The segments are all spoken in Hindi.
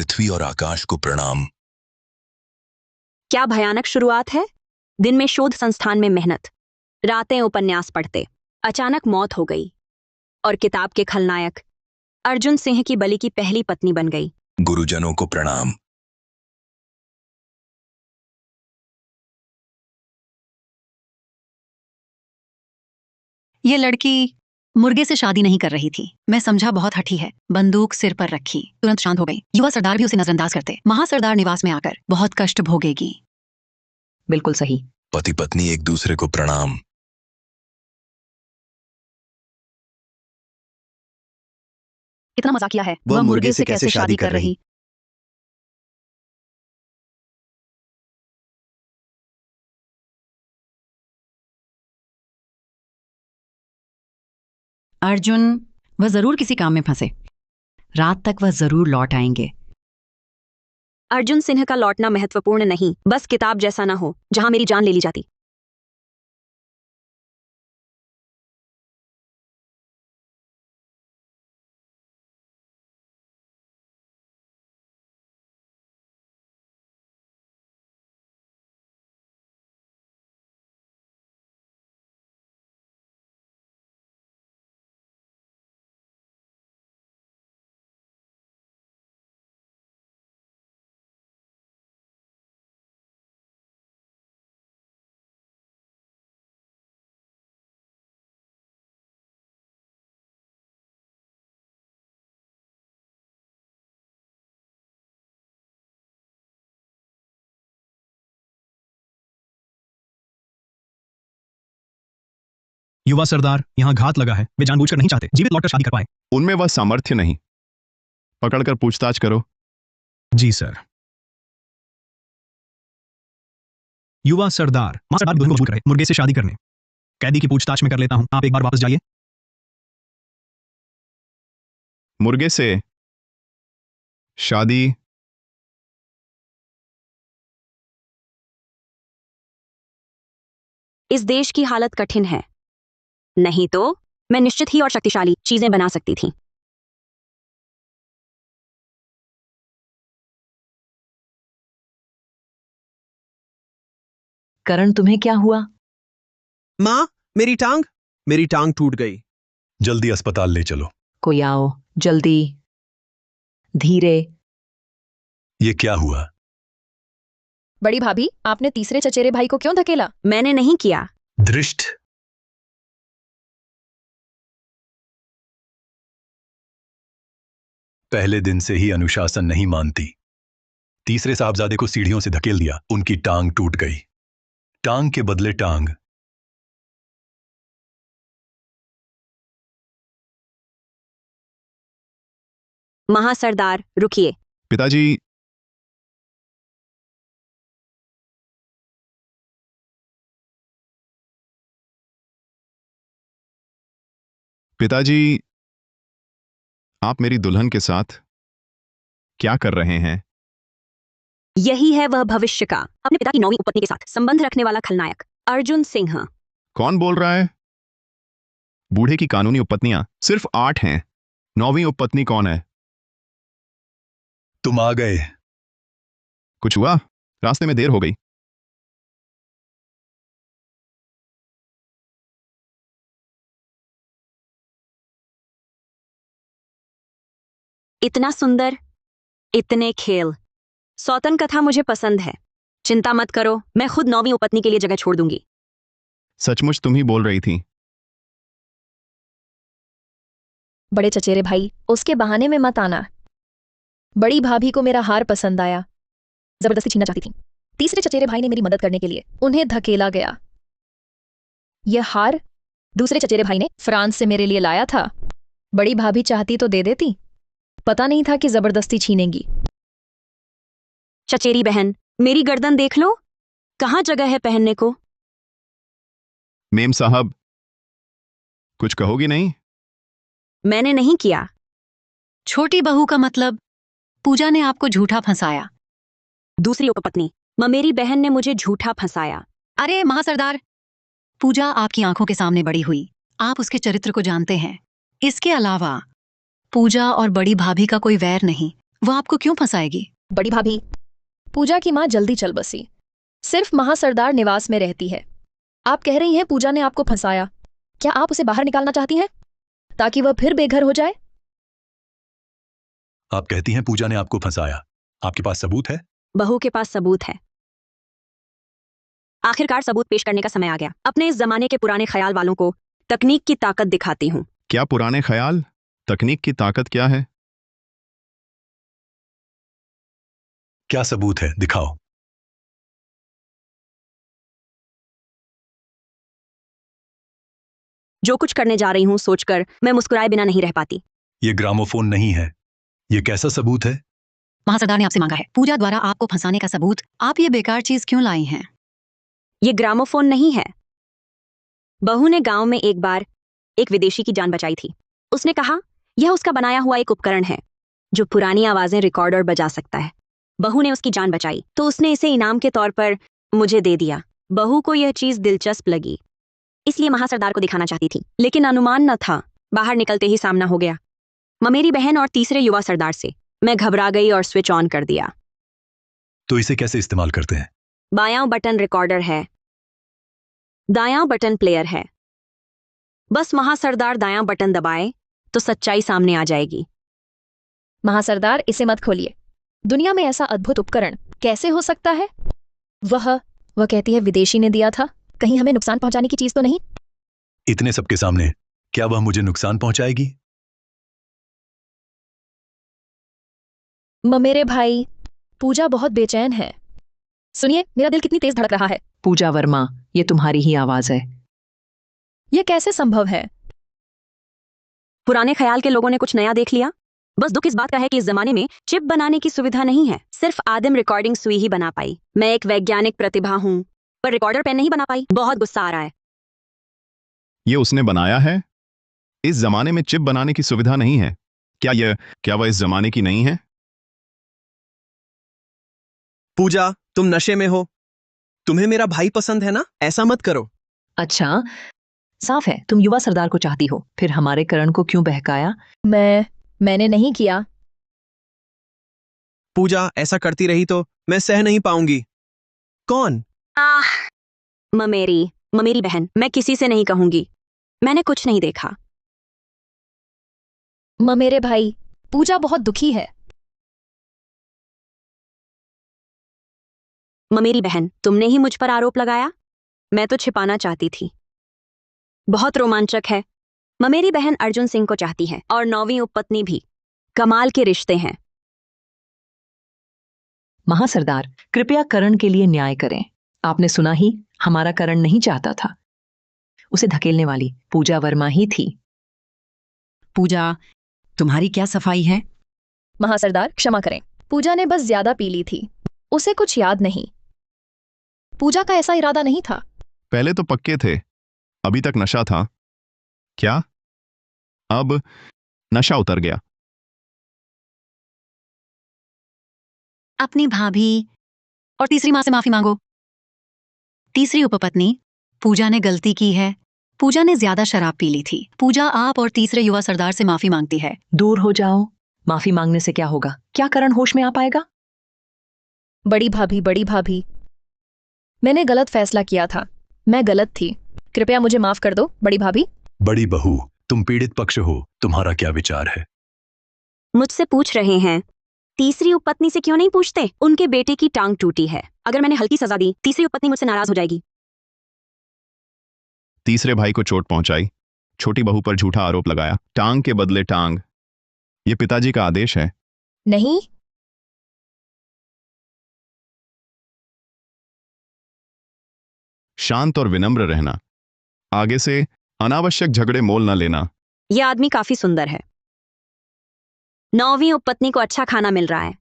पृथ्वी और आकाश को प्रणाम। क्या भयानक शुरुआत है। दिन में शोध संस्थान में मेहनत, रातें उपन्यास पढ़ते, अचानक मौत हो गई और किताब के खलनायक अर्जुन सिंह की बलि की पहली पत्नी बन गई। गुरुजनों को प्रणाम। ये लड़की मुर्गे से शादी नहीं कर रही थी। मैं समझा बहुत हठी है। बंदूक सिर पर रखी, तुरंत शांत हो गई। युवा सरदार भी उसे नजरअंदाज करते। महासरदार निवास में आकर बहुत कष्ट भोगेगी। बिल्कुल सही। पति पत्नी एक दूसरे को प्रणाम। कितना मजाकिया है। वह मुर्गे से कैसे शादी कर रही। अर्जुन, वह जरूर किसी काम में फंसे। रात तक वह जरूर लौट आएंगे। अर्जुन सिंह का लौटना महत्वपूर्ण नहीं, बस किताब जैसा ना हो जहां मेरी जान ले ली जाती। युवा सरदार, यहाँ घात लगा है। वे जानबूझकर नहीं चाहते जीवित लौटकर शादी कर पाए। उनमें वह सामर्थ्य नहीं। पकड़कर पूछताछ करो। जी सर। युवा सरदार, महासरदार दुल्हन को मजबूर करे मुर्गे से शादी करने। कैदी की पूछताछ में कर लेता हूं, आप एक बार वापस जाइए। मुर्गे से शादी। इस देश की हालत कठिन है, नहीं तो मैं निश्चित ही और शक्तिशाली चीजें बना सकती थी। करण, तुम्हें क्या हुआ? माँ, मेरी टांग टूट गई। जल्दी अस्पताल ले चलो। कोई आओ, जल्दी। धीरे। ये क्या हुआ? बड़ी भाभी, आपने तीसरे चचेरे भाई को क्यों धकेला? मैंने नहीं किया। दृष्ट। पहले दिन से ही अनुशासन नहीं मानती। तीसरे साहबजादे को सीढ़ियों से धकेल दिया, उनकी टांग टूट गई। टांग के बदले टांग। महासरदार, रुकिए। पिताजी। पिताजी, आप मेरी दुल्हन के साथ क्या कर रहे हैं? यही है वह भविष्य का, अपने पिता की 9वीं उपपत्नी के साथ संबंध रखने वाला खलनायक अर्जुन सिंह। कौन बोल रहा है? बूढ़े की कानूनी उपपत्नियां सिर्फ 8 हैं। 9वीं उपपत्नी कौन है? तुम आ गए। कुछ हुआ? रास्ते में देर हो गई। इतना सुंदर, इतने खेल। सौतन कथा मुझे पसंद है। चिंता मत करो, मैं खुद 9वीं उपपत्नी के लिए जगह छोड़ दूंगी। सचमुच तुम ही बोल रही थी। बड़े चचेरे भाई, उसके बहाने में मत आना। बड़ी भाभी को मेरा हार पसंद आया, जबरदस्ती छीनना चाहती थी। तीसरे चचेरे भाई ने मेरी मदद करने के लिए उन्हें धकेला गया। यह हार दूसरे चचेरे भाई ने फ्रांस से मेरे लिए लाया था। बड़ी भाभी चाहती तो दे देती, पता नहीं था कि जबरदस्ती छीनेंगी। चचेरी बहन, मेरी गर्दन देख लो, कहां जगह है पहनने को। मेम साहब, कुछ कहोगी नहीं? मैंने नहीं किया। छोटी बहू का मतलब? पूजा ने आपको झूठा फंसाया। दूसरी उपपत्नी मेरी बहन ने मुझे झूठा फंसाया। अरे महासरदार, पूजा आपकी आंखों के सामने बड़ी हुई, आप उसके चरित्र को जानते हैं। इसके अलावा पूजा और बड़ी भाभी का कोई वैर नहीं, वो आपको क्यों फंसाएगी? बड़ी भाभी, पूजा की माँ जल्दी चल बसी। सिर्फ महासरदार निवास में रहती है। आप कह रही हैं पूजा ने आपको फंसाया। क्या आप उसे बाहर निकालना चाहती हैं ताकि वह फिर बेघर हो जाए? आप कहती हैं पूजा ने आपको फंसाया। आपके पास सबूत है? बहू के पास सबूत है। आखिरकार सबूत पेश करने का समय आ गया। अपने इस जमाने के पुराने ख्याल वालों को तकनीक की ताकत दिखाती हूँ। क्या पुराने ख्याल? तकनीक की ताकत क्या है? क्या सबूत है? दिखाओ। जो कुछ करने जा रही हूँ सोचकर मैं मुस्कुराए बिना नहीं रह पाती। ये ग्रामोफोन नहीं है। ये कैसा सबूत है? महासरदार ने आपसे मांगा है पूजा द्वारा आपको फंसाने का सबूत। आप ये बेकार चीज क्यों लाई हैं? ये ग्रामोफोन नहीं है। बहू ने गांव में एक बार एक विदेशी की जान बचाई थी। उसने कहा यह उसका बनाया हुआ एक उपकरण है जो पुरानी आवाजें रिकॉर्ड और बजा सकता है। बहू ने उसकी जान बचाई तो उसने इसे इनाम के तौर पर मुझे दे दिया। बहू को यह चीज दिलचस्प लगी, इसलिए महासरदार को दिखाना चाहती थी, लेकिन अनुमान न था। बाहर निकलते ही सामना हो गया मेरी बहन और तीसरे युवा सरदार से। मैं घबरा गई और स्विच ऑन कर दिया। तो इसे कैसे इस्तेमाल करते हैं? बायां बटन रिकॉर्डर है, दायां बटन प्लेयर है। बस महासरदार दायां बटन दबाए तो सच्चाई सामने आ जाएगी। महासरदार, इसे मत खोलिए। दुनिया में ऐसा अद्भुत उपकरण कैसे हो सकता है? वह कहती है विदेशी ने दिया था। कहीं हमें नुकसान पहुंचाने की चीज तो नहीं? इतने सबके सामने क्या वह मुझे नुकसान पहुंचाएगी? मेरे भाई, पूजा बहुत बेचैन है। सुनिए, मेरा दिल कितनी तेज धड़क रहा है। पूजा वर्मा, ये तुम्हारी ही आवाज है। यह कैसे संभव है? पुराने ख्याल के लोगों ने कुछ नया देख लिया। बस दुख इस बात का है कि इस जमाने में चिप बनाने की सुविधा नहीं है। सिर्फ आदिम रिकॉर्डिंग सुई ही बना पाई। मैं एक वैज्ञानिक प्रतिभा हूं, पर रिकॉर्डर पेन नहीं बना पाई। बहुत गुस्सा आ रहा है। ये उसने बनाया है? इस जमाने में चिप बनाने की सुविधा नहीं है। क्या वह इस जमाने की नहीं है? पूजा, तुम नशे में हो। तुम्हें मेरा भाई पसंद है ना? ऐसा मत करो। अच्छा, साफ है तुम युवा सरदार को चाहती हो। फिर हमारे करण को क्यों बहकाया? मैंने नहीं किया। पूजा, ऐसा करती रही तो मैं सह नहीं पाऊंगी। कौन? ममेरी बहन। मैं किसी से नहीं कहूंगी। मैंने कुछ नहीं देखा। मेरे भाई, पूजा बहुत दुखी है। मेरी बहन, तुमने ही मुझ पर आरोप लगाया। मैं तो छिपाना चाहती थी। बहुत रोमांचक है। मेरी बहन अर्जुन सिंह को चाहती है और 9वीं उपपत्नी भी। कमाल के रिश्ते हैं। महासरदार, कृपया करण के लिए न्याय करें। आपने सुना ही, हमारा करण नहीं चाहता था। उसे धकेलने वाली पूजा वर्मा ही थी। पूजा, तुम्हारी क्या सफाई है? महासरदार, क्षमा करें। पूजा ने बस ज्यादा पी ली थी। उसे कुछ याद नहीं। पूजा का ऐसा इरादा नहीं था। पहले तो पक्के थे, अभी तक नशा था। क्या? अब नशा उतर गया। अपनी भाभी और तीसरी मां से माफी मांगो। तीसरी उपपत्नी, पूजा ने गलती की है। पूजा ने ज्यादा शराब पी ली थी। पूजा आप और तीसरे युवा सरदार से माफी मांगती है। दूर हो जाओ। माफी मांगने से क्या होगा? क्या करण होश में आ पाएगा? बड़ी भाभी, मैंने गलत फैसला किया था। मैं गलत थी। कृपया मुझे माफ कर दो, बड़ी भाभी। बड़ी बहू, तुम पीड़ित पक्ष हो। तुम्हारा क्या विचार है? मुझसे पूछ रहे हैं। तीसरी उपपत्नी से क्यों नहीं पूछते? उनके बेटे की टांग टूटी है। अगर मैंने हल्की सजा दी, तीसरी उपपत्नी मुझसे नाराज हो जाएगी। तीसरे भाई को चोट पहुंचाई, छोटी बहू पर झूठा आरोप लगाया। टांग के बदले टांग, ये पिताजी का आदेश है। नहीं, शांत और विनम्र रहना। आगे से अनावश्यक झगड़े मोल न लेना। यह आदमी काफी सुंदर है। 9वीं उपपत्नी को अच्छा खाना मिल रहा है।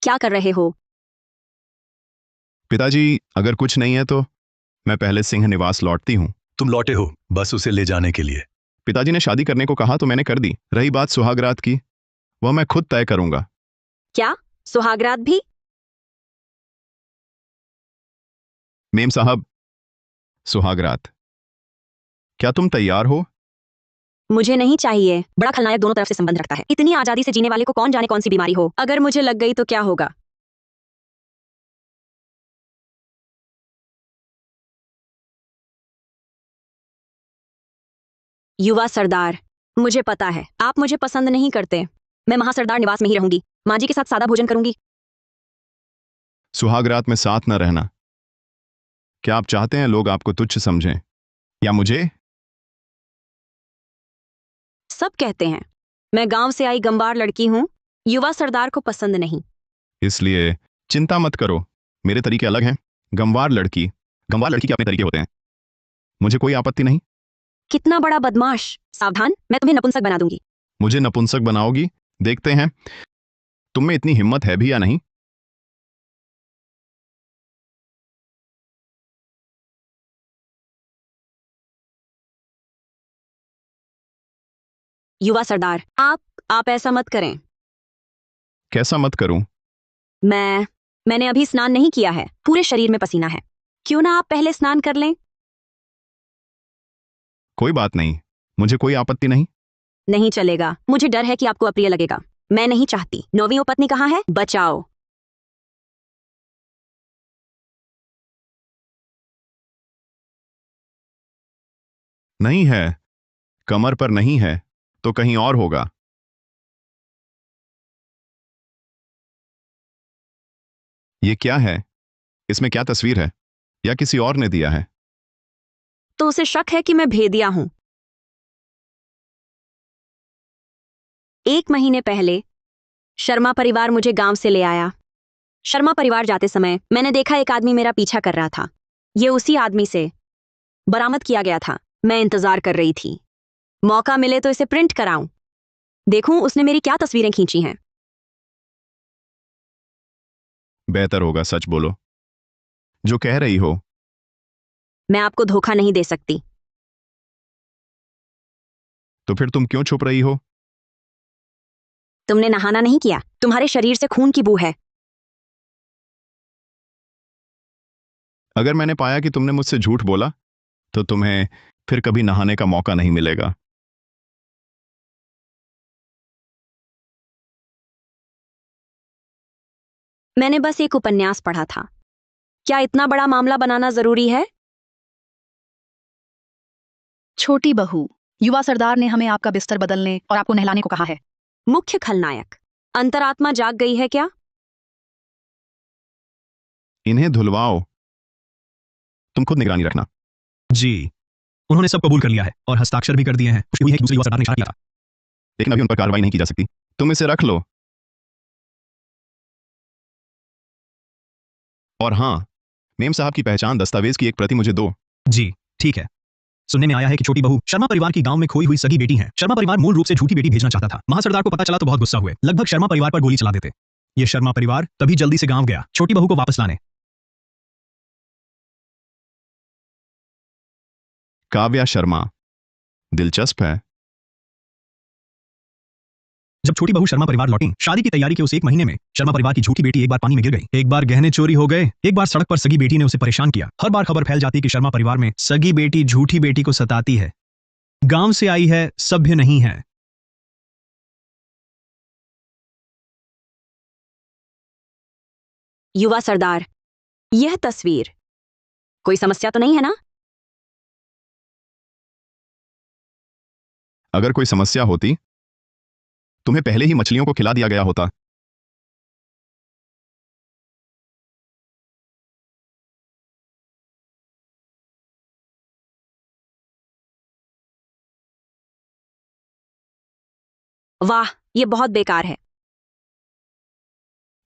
क्या कर रहे हो? पिताजी, अगर कुछ नहीं है तो मैं पहले सिंह निवास लौटती हूँ। तुम लौटे हो बस उसे ले जाने के लिए। पिताजी ने शादी करने को कहा तो मैंने कर दी। रही बात सुहागरात की, वह मैं खुद तय करूंगा। क्या सुहागरात भी? मेम साहब, सुहागरात, क्या तुम तैयार हो? मुझे नहीं चाहिए। बड़ा खलनायक दोनों तरफ से संबंध रखता है। इतनी आजादी से जीने वाले को कौन जाने कौन सी बीमारी हो। अगर मुझे लग गई तो क्या होगा। युवा सरदार, मुझे पता है आप मुझे पसंद नहीं करते। मैं महासरदार निवास में ही रहूंगी। माँ जी के साथ सादा भोजन करूंगी। सुहागरात में साथ न रहना। क्या आप चाहते हैं लोग आपको तुच्छ समझें, या मुझे? सब कहते हैं मैं गांव से आई गंवार लड़की हूं, युवा सरदार को पसंद नहीं। इसलिए चिंता मत करो, मेरे तरीके अलग हैं। गंवार लड़की के अपने तरीके होते हैं। मुझे कोई आपत्ति नहीं। कितना बड़ा बदमाश। सावधान, मैं तुम्हें नपुंसक बना दूंगी। मुझे नपुंसक बनाओगी? देखते हैं तुम में इतनी हिम्मत है भी या नहीं। युवा सरदार, आप ऐसा मत करें। कैसा मत करूं? मैंने अभी स्नान नहीं किया है। पूरे शरीर में पसीना है। क्यों ना आप पहले स्नान कर लें। कोई बात नहीं, मुझे कोई आपत्ति नहीं। नहीं चलेगा। मुझे डर है कि आपको अप्रिय लगेगा। मैं नहीं चाहती। नौवीं उपपत्नी कहाँ है? बचाओ। नहीं है, कमर पर नहीं है तो कहीं और होगा। ये क्या है? इसमें क्या तस्वीर है, या किसी और ने दिया है? तो उसे शक है कि मैं भेदिया हूं। 1 महीने पहले शर्मा परिवार मुझे गांव से ले आया। शर्मा परिवार जाते समय मैंने देखा एक आदमी मेरा पीछा कर रहा था। ये उसी आदमी से बरामद किया गया था। मैं इंतजार कर रही थी, मौका मिले तो इसे प्रिंट कराऊं, देखूं उसने मेरी क्या तस्वीरें खींची हैं। बेहतर होगा सच बोलो, जो कह रही हो। मैं आपको धोखा नहीं दे सकती। तो फिर तुम क्यों छुप रही हो? तुमने नहाना नहीं किया। तुम्हारे शरीर से खून की बू है। अगर मैंने पाया कि तुमने मुझसे झूठ बोला तो तुम्हें फिर कभी नहाने का मौका नहीं मिलेगा। मैंने बस एक उपन्यास पढ़ा था। क्या इतना बड़ा मामला बनाना जरूरी है? छोटी बहू, युवा सरदार ने हमें आपका बिस्तर बदलने और आपको नहलाने को कहा है। मुख्य खलनायक, अंतरात्मा जाग गई है क्या? इन्हें धुलवाओ। तुम खुद निगरानी रखना। जी, उन्होंने सब कबूल कर लिया है और हस्ताक्षर भी कर दिए हैं। पुष्टि हुई है कि दूसरे युवा सरदार ने इशारा किया था। लेकिन अभी उन पर कार्रवाई नहीं की जा सकती। तुम इसे रख लो। और हाँ, मेम साहब की पहचान दस्तावेज की एक प्रति मुझे दो। जी, ठीक है। सुनने में आया है कि छोटी बहू शर्मा परिवार की गांव में खोई हुई सगी बेटी है। शर्मा परिवार मूल रूप से झूठी बेटी भेजना चाहता था। महासरदार को पता चला तो बहुत गुस्सा हुए, लगभग शर्मा परिवार पर गोली चला देते। ये शर्मा परिवार तभी जल्दी से गांव गया छोटी बहू को वापस लाने। काव्या शर्मा, दिलचस्प है। जब छोटी बहू शर्मा परिवार लौटी, शादी की तैयारी के उस 1 महीने में शर्मा परिवार की झूठी बेटी एक बार पानी में गिर गई, एक बार गहने चोरी हो गए, एक बार सड़क पर सगी बेटी ने उसे परेशान किया। हर बार खबर फैल जाती कि शर्मा परिवार में सगी बेटी झूठी बेटी को सताती है। गांव से आई है, सभ्य नहीं है। युवा सरदार, यह तस्वीर कोई समस्या तो नहीं है ना? अगर कोई समस्या होती तुम्हें पहले ही मछलियों को खिला दिया गया होता। वाह, ये बहुत बेकार है।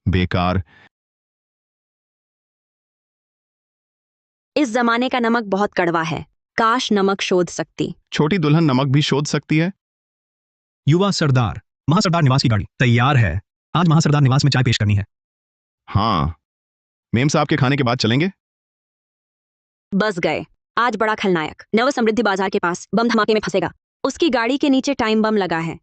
बेकार? इस जमाने का नमक बहुत कड़वा है। काश नमक शोध सकती। छोटी दुल्हन नमक भी शोध सकती है। युवा सरदार, महासरदार निवास की गाड़ी तैयार है। आज महासरदार निवास में चाय पेश करनी है। हाँ, मेम साहब के खाने के बाद चलेंगे। बस गए। आज बड़ा खलनायक नव समृद्धि बाजार के पास बम धमाके में फंसेगा। उसकी गाड़ी के नीचे टाइम बम लगा है।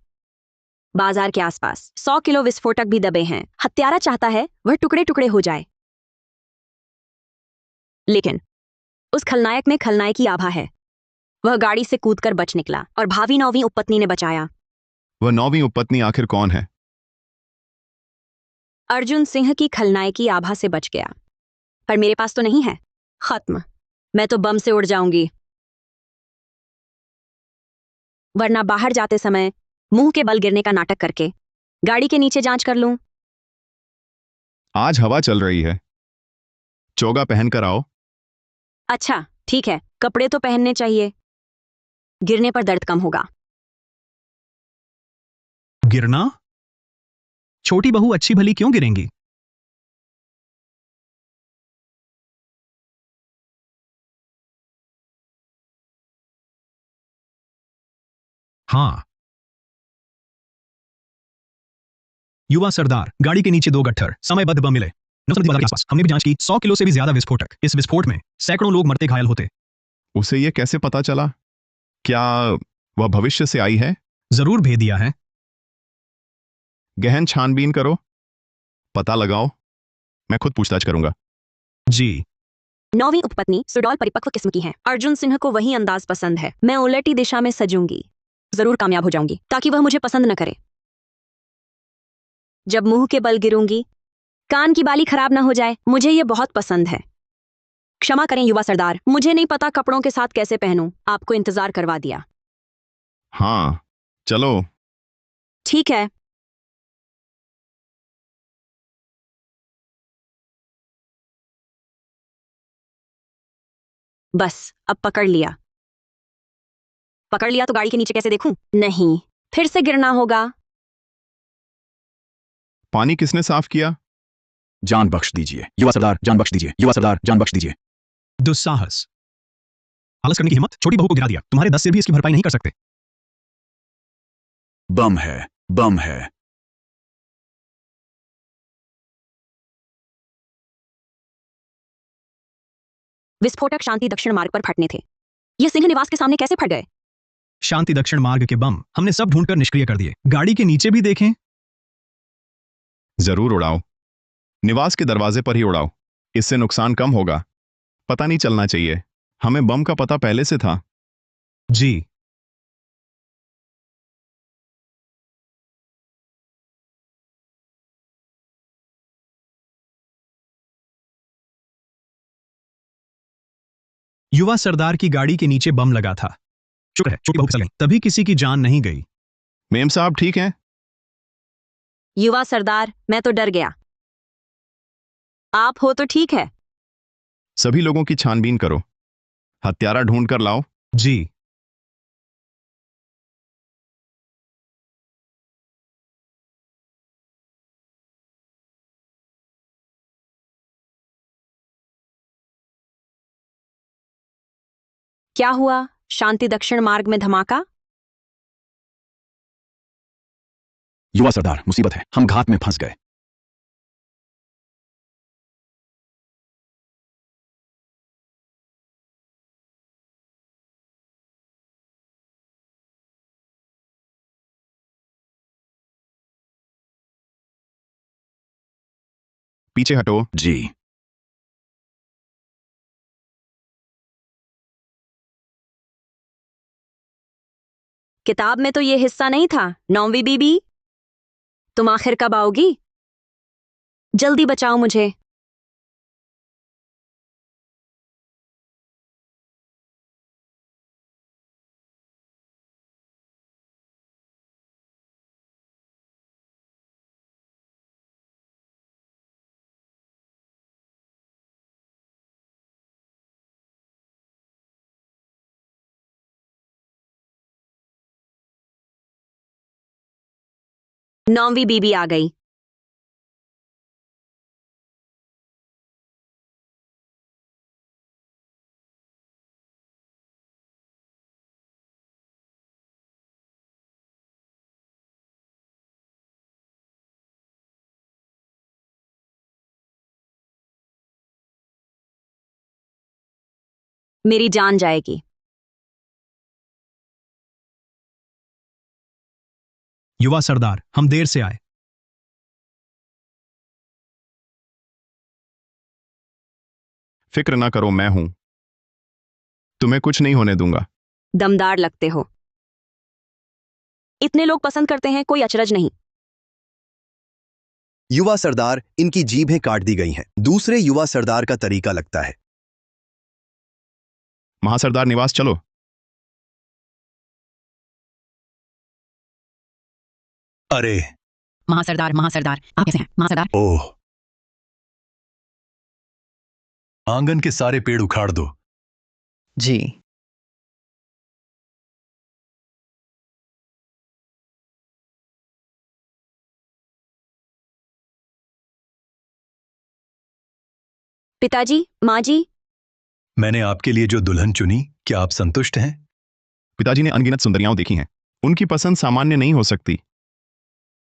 बाजार के आसपास 100 किलो विस्फोटक भी दबे हैं। हत्यारा चाहता है वह टुकड़े टुकड़े हो जाए, लेकिन उस खलनायक में खलनायकी आभा है। वह गाड़ी से कूदकर बच निकला और भावी 9वीं उपपत्नी ने बचाया। वह 9वीं उपपत्नी आखिर कौन है? अर्जुन सिंह की खलनायकी आभा से बच गया, पर मेरे पास तो नहीं है। खत्म। मैं तो बम से उड़ जाऊंगी, वरना बाहर जाते समय मुंह के बल गिरने का नाटक करके गाड़ी के नीचे जांच कर लूं। आज हवा चल रही है, चोगा पहन कर आओ। अच्छा ठीक है, कपड़े तो पहनने चाहिए, गिरने पर दर्द कम होगा। गिरना? छोटी बहू अच्छी भली क्यों गिरेंगी? हाँ। युवा सरदार, गाड़ी के नीचे 2 गट्ठर समयबद्ध बम मिले। नौसदी बाजार के आसपास हमने भी जांच की, 100 किलो से भी ज्यादा विस्फोटक। इस विस्फोट में सैकड़ों लोग मरते घायल होते। उसे यह कैसे पता चला? क्या वह भविष्य से आई है? जरूर भेद दिया है। गहन छानबीन करो, पता लगाओ। मैं खुद पूछताछ करूंगा। जी। 9वीं उपपत्नी सुडौल परिपक्व किस्म की है। अर्जुन सिंह को वही अंदाज पसंद है। मैं उलटी दिशा में सजूंगी, जरूर कामयाब हो जाऊंगी, ताकि वह मुझे पसंद न करे। जब मुंह के बल गिरूंगी, कान की बाली खराब ना हो जाए। मुझे ये बहुत पसंद है। क्षमा करें युवा सरदार, मुझे नहीं पता कपड़ों के साथ कैसे पहनूं। आपको इंतजार करवा दिया। हाँ, चलो। ठीक है। बस अब पकड़ लिया। पकड़ लिया तो गाड़ी के नीचे कैसे देखूं? नहीं, फिर से गिरना होगा। पानी किसने साफ किया? जान बख्श दीजिए युवा सरदार, जान बख्श दीजिए युवा सरदार, जान बख्श दीजिए। दुस्साहस, आलस करने की हिम्मत। छोटी बहू को गिरा दिया, तुम्हारे 10 सिर भी इसकी भरपाई नहीं कर सकते। बम है, बम है। विस्फोटक शांति दक्षिण मार्ग पर फटने थे। ये सिंह निवास के सामने कैसे फट गए? शांति दक्षिण मार्ग के बम हमने सब ढूंढकर निष्क्रिय कर दिए। गाड़ी के नीचे भी देखें। जरूर उड़ाओ, निवास के दरवाजे पर ही उड़ाओ, इससे नुकसान कम होगा। पता नहीं चलना चाहिए। हमें बम का पता पहले से था। जी। युवा सरदार की गाड़ी के नीचे बम लगा था। शुक्र है छोटी बहू फिसल गई, तभी किसी की जान नहीं गई। मेम साहब ठीक हैं? युवा सरदार, मैं तो डर गया। आप हो तो ठीक है। सभी लोगों की छानबीन करो, हत्यारा ढूंढ कर लाओ। जी। क्या हुआ? शांति दक्षिण मार्ग में धमाका? युवा सरदार, मुसीबत है, हम घात में फंस गए। पीछे हटो। जी। किताब में तो ये हिस्सा नहीं था। 9वीं बीबी, तुम आखिर कब आओगी? जल्दी बचाओ मुझे। नौवीं बीबी आ गई। मेरी जान जाएगी। युवा सरदार, हम देर से आए। फिक्र ना करो, मैं हूं। तुम्हें कुछ नहीं होने दूंगा। दमदार लगते हो। इतने लोग पसंद करते हैं, कोई अचरज नहीं। युवा सरदार, इनकी जीभें काट दी गई हैं। दूसरे युवा सरदार का तरीका लगता है। महासरदार निवास चलो। अरे महासरदार महासरदार आप कैसे हैं महासरदार? ओह, आंगन के सारे पेड़ उखाड़ दो। जी। पिताजी, माँ जी, मैंने आपके लिए जो दुल्हन चुनी, क्या आप संतुष्ट हैं? पिताजी ने अनगिनत सुंदरियां देखी हैं। उनकी पसंद सामान्य नहीं हो सकती।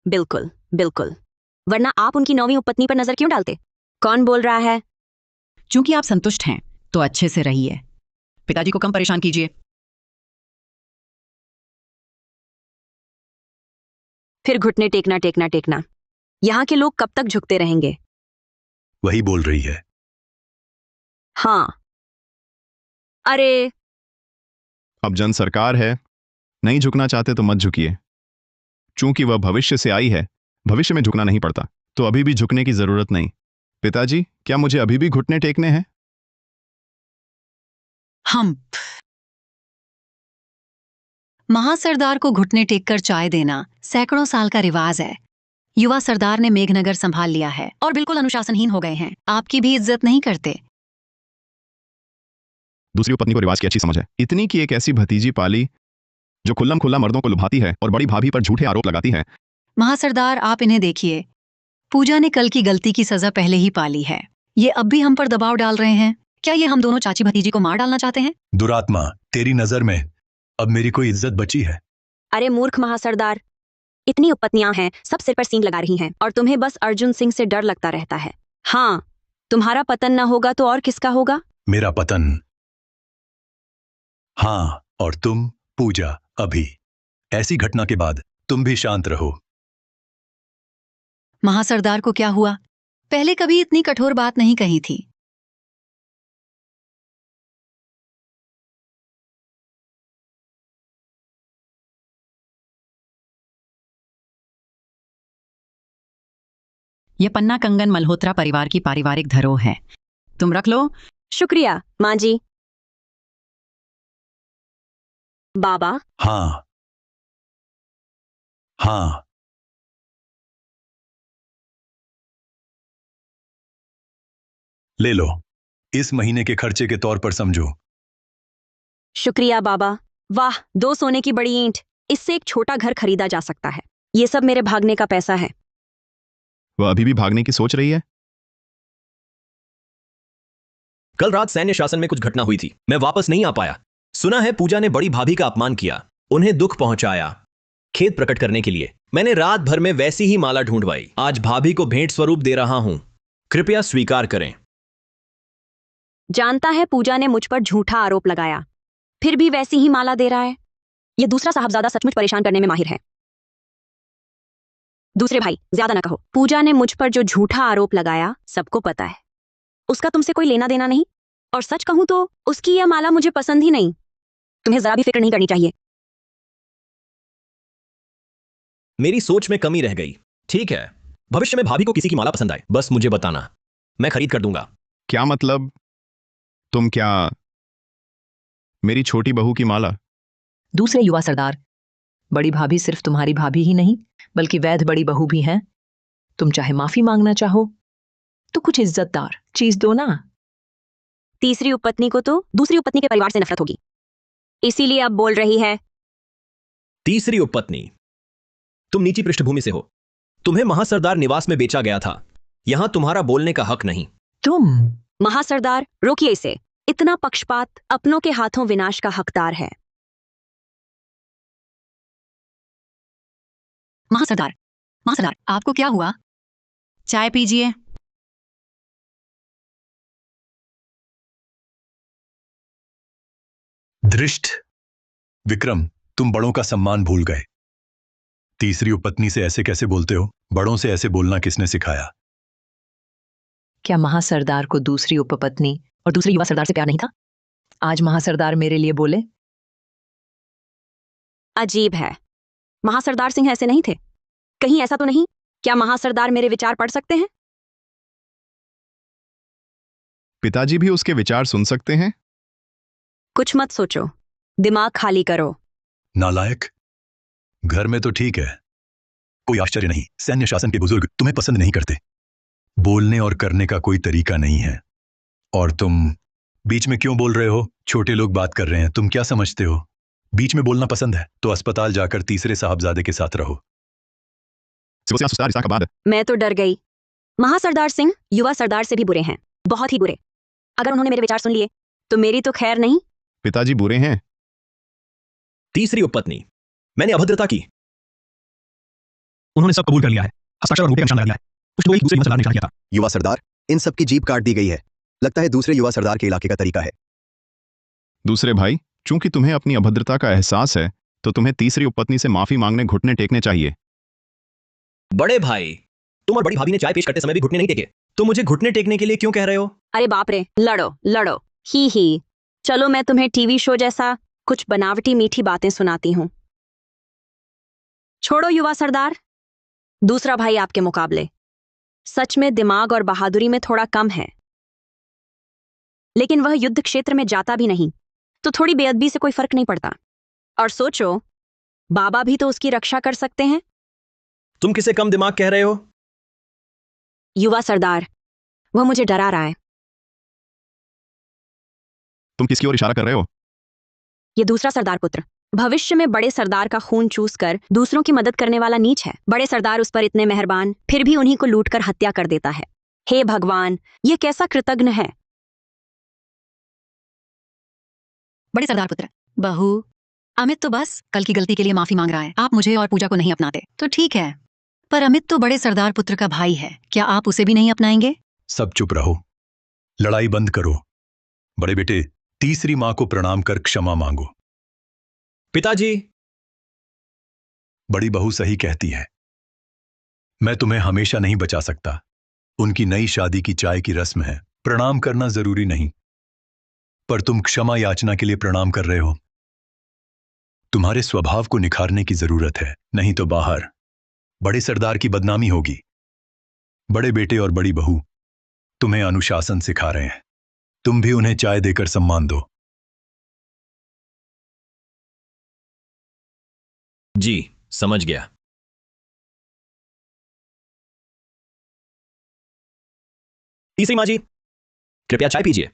बिल्कुल बिल्कुल, वरना आप उनकी 9वीं उपपत्नी पर नजर क्यों डालते? कौन बोल रहा है? चूंकि आप संतुष्ट हैं तो अच्छे से रहिए, पिताजी को कम परेशान कीजिए। फिर घुटने टेकना टेकना टेकना। यहाँ के लोग कब तक झुकते रहेंगे? वही बोल रही है। हाँ। अरे अब जन सरकार है, नहीं झुकना चाहते तो मत झुकिए। चूंकि वह भविष्य से आई है, भविष्य में झुकना नहीं पड़ता, तो अभी भी झुकने की जरूरत नहीं। पिताजी, क्या मुझे अभी भी घुटने टेकने हैं? हम महासरदार को घुटने टेककर चाय देना सैकड़ों साल का रिवाज है। युवा सरदार ने मेघनगर संभाल लिया है और बिल्कुल अनुशासनहीन हो गए हैं। आपकी भी इज्जत नहीं करते। दूसरी पत्नी को रिवाज की अच्छी समझ है। इतनी की एक ऐसी भतीजी पाली जो खुल्लम खुल्ला मर्दों को लुभाती है और बड़ी भाभी पर झूठे आरोप लगाती है। महासरदार आप इन्हें देखिए, पूजा ने कल की गलती की सजा पहले ही पाली है। ये अब भी हम पर दबाव डाल रहे हैं। क्या ये हम दोनों चाची भतीजी को मार डालना चाहते हैं? दुरात्मा, तेरी नजर में अब मेरी कोई इज्जत बची है? अरे मूर्ख महासरदार, इतनी उपपत्नियां हैं, सब सिर पर सींग लगा रही हैं, और तुम्हें बस अर्जुन सिंह से डर लगता रहता है। हाँ, तुम्हारा पतन न होगा तो और किसका होगा? मेरा पतन। हाँ, और तुम पूजा, अभी ऐसी घटना के बाद तुम भी शांत रहो। महासरदार को क्या हुआ? पहले कभी इतनी कठोर बात नहीं कही थी। यह पन्ना कंगन मल्होत्रा परिवार की पारिवारिक धरोहर है। तुम रख लो। शुक्रिया माँ जी। बाबा, हाँ हाँ, ले लो, इस महीने के खर्चे के तौर पर समझो। शुक्रिया बाबा। वाह, 2 सोने की बड़ी ईंट, इससे एक छोटा घर खरीदा जा सकता है। ये सब मेरे भागने का पैसा है। वह अभी भी भागने की सोच रही है। कल रात सैन्य शासन में कुछ घटना हुई थी, मैं वापस नहीं आ पाया। सुना है पूजा ने बड़ी भाभी का अपमान किया, उन्हें दुख पहुंचाया। खेद प्रकट करने के लिए मैंने रात भर में वैसी ही माला ढूंढवाई। आज भाभी को भेंट स्वरूप दे रहा हूं, कृपया स्वीकार करें। जानता है पूजा ने मुझ पर झूठा आरोप लगाया, फिर भी वैसी ही माला दे रहा है। ये दूसरा साहबजादा सचमुच परेशान करने में माहिर है। दूसरे भाई, ज्यादा ना कहो। पूजा ने मुझ पर जो झूठा आरोप लगाया सबको पता है। उसका तुमसे कोई लेना देना नहीं, और सच कहूं तो उसकी यह माला मुझे पसंद ही नहीं। तुम्हें जरा भी फिक्र नहीं करनी चाहिए। मेरी सोच में कमी रह गई। ठीक है, भविष्य में भाभी को किसी की माला पसंद आए, बस मुझे बताना, मैं खरीद कर दूंगा। क्या मतलब? तुम क्या मेरी छोटी बहू की माला? दूसरे युवा सरदार, बड़ी भाभी सिर्फ तुम्हारी भाभी ही नहीं बल्कि वैध बड़ी बहू भी हैं। तुम चाहे माफी मांगना चाहो तो कुछ इज्जतदार चीज दो ना। तीसरी उपपत्नी को तो दूसरी उपपत्नी के परिवार से नफरत होगी, इसीलिए अब बोल रही है। तीसरी उपपत्नी, तुम नीची पृष्ठभूमि से हो। तुम्हें महासरदार निवास में बेचा गया था, यहां तुम्हारा बोलने का हक नहीं। तुम महासरदार, रोकिए इसे। इतना पक्षपात अपनों के हाथों विनाश का हकदार है। महासरदार, महासरदार आपको क्या हुआ? चाय पीजिए। धृष्ट, विक्रम, तुम बड़ों का सम्मान भूल गए। तीसरी उपपत्नी से ऐसे कैसे बोलते हो? बड़ों से ऐसे बोलना किसने सिखाया? क्या महासरदार को दूसरी उपपत्नी और दूसरे युवा सरदार से प्यार नहीं था? आज महासरदार मेरे लिए बोले, अजीब है, महासरदार सिंह ऐसे नहीं थे। कहीं ऐसा तो नहीं, क्या महासरदार मेरे विचार पढ़ सकते हैं? पिताजी भी उसके विचार सुन सकते हैं? कुछ मत सोचो, दिमाग खाली करो। नालायक, घर में तो ठीक है, कोई आश्चर्य नहीं, सैन्य शासन के बुजुर्ग तुम्हें पसंद नहीं करते। बोलने और करने का कोई तरीका नहीं है। और तुम बीच में क्यों बोल रहे हो? छोटे लोग बात कर रहे हैं, तुम क्या समझते हो? बीच में बोलना पसंद है तो अस्पताल जाकर तीसरे साहबजादे के साथ रहो। मैं तो डर गई। महासरदार सिंह युवा सरदार से भी बुरे हैं, बहुत ही बुरे। अगर उन्होंने मेरे विचार सुन लिए तो मेरी तो खैर नहीं। पिताजी बुरे हैं? तीसरी उपपत्नी, मैंने अभद्रता की। उन्होंने सब कबूल कर लिया है, हस्ताक्षर और अंगूठे का निशान लगा दिया है। कुछ लोग एक दूसरे युवा सरदार ने इशारा किया था। युवा सरदार, इन सब की जीभ काट दी गई है। लगता है दूसरे युवा सरदार के इलाके का तरीका है। दूसरे भाई, चूंकि तुम्हें अपनी अभद्रता का एहसास है तो तुम्हें तीसरी उपपत्नी से माफी मांगने घुटने टेकने चाहिए। बड़े भाई, तुम और बड़ी भाभी ने चाय पेश करते समय भी घुटने नहीं टेके, तो मुझे घुटने टेकने के लिए क्यों कह रहे हो? अरे बाप रे, लड़ो लड़ो, ही। चलो मैं तुम्हें टीवी शो जैसा कुछ बनावटी मीठी बातें सुनाती हूं। छोड़ो युवा सरदार, दूसरा भाई आपके मुकाबले सच में दिमाग और बहादुरी में थोड़ा कम है, लेकिन वह युद्ध क्षेत्र में जाता भी नहीं तो थोड़ी बेअदबी से कोई फर्क नहीं पड़ता। और सोचो, बाबा भी तो उसकी रक्षा कर सकते हैं। तुम किसे कम दिमाग कह रहे हो? युवा सरदार, वह मुझे डरा रहा है। तुम किसकी ओर इशारा कर रहे हो? ये दूसरा सरदार पुत्र भविष्य में बड़े सरदार का खून चूस कर दूसरों की मदद करने वाला नीच है। बड़े सरदार उस पर इतने मेहरबान, फिर भी उन्हीं को लूटकर हत्या कर देता है। हे भगवान, ये कैसा कृतज्ञ है। बड़े सरदार पुत्र, बहू, अमित तो बस कल की गलती के लिए माफी मांग रहा है। आप मुझे और पूजा को नहीं अपनाते तो ठीक है, पर अमित तो बड़े सरदार पुत्र का भाई है, क्या आप उसे भी नहीं अपनाएंगे? सब चुप रहो, लड़ाई बंद करो। बड़े बेटे, तीसरी मां को प्रणाम कर क्षमा मांगो। पिताजी, बड़ी बहू सही कहती है, मैं तुम्हें हमेशा नहीं बचा सकता। उनकी नई शादी की चाय की रस्म है, प्रणाम करना जरूरी नहीं, पर तुम क्षमा याचना के लिए प्रणाम कर रहे हो। तुम्हारे स्वभाव को निखारने की जरूरत है, नहीं तो बाहर बड़े सरदार की बदनामी होगी। बड़े बेटे और बड़ी बहू तुम्हें अनुशासन सिखा रहे हैं, तुम भी उन्हें चाय देकर सम्मान दो। जी समझ गया। तीसरी माँ जी, कृपया चाय पीजिए।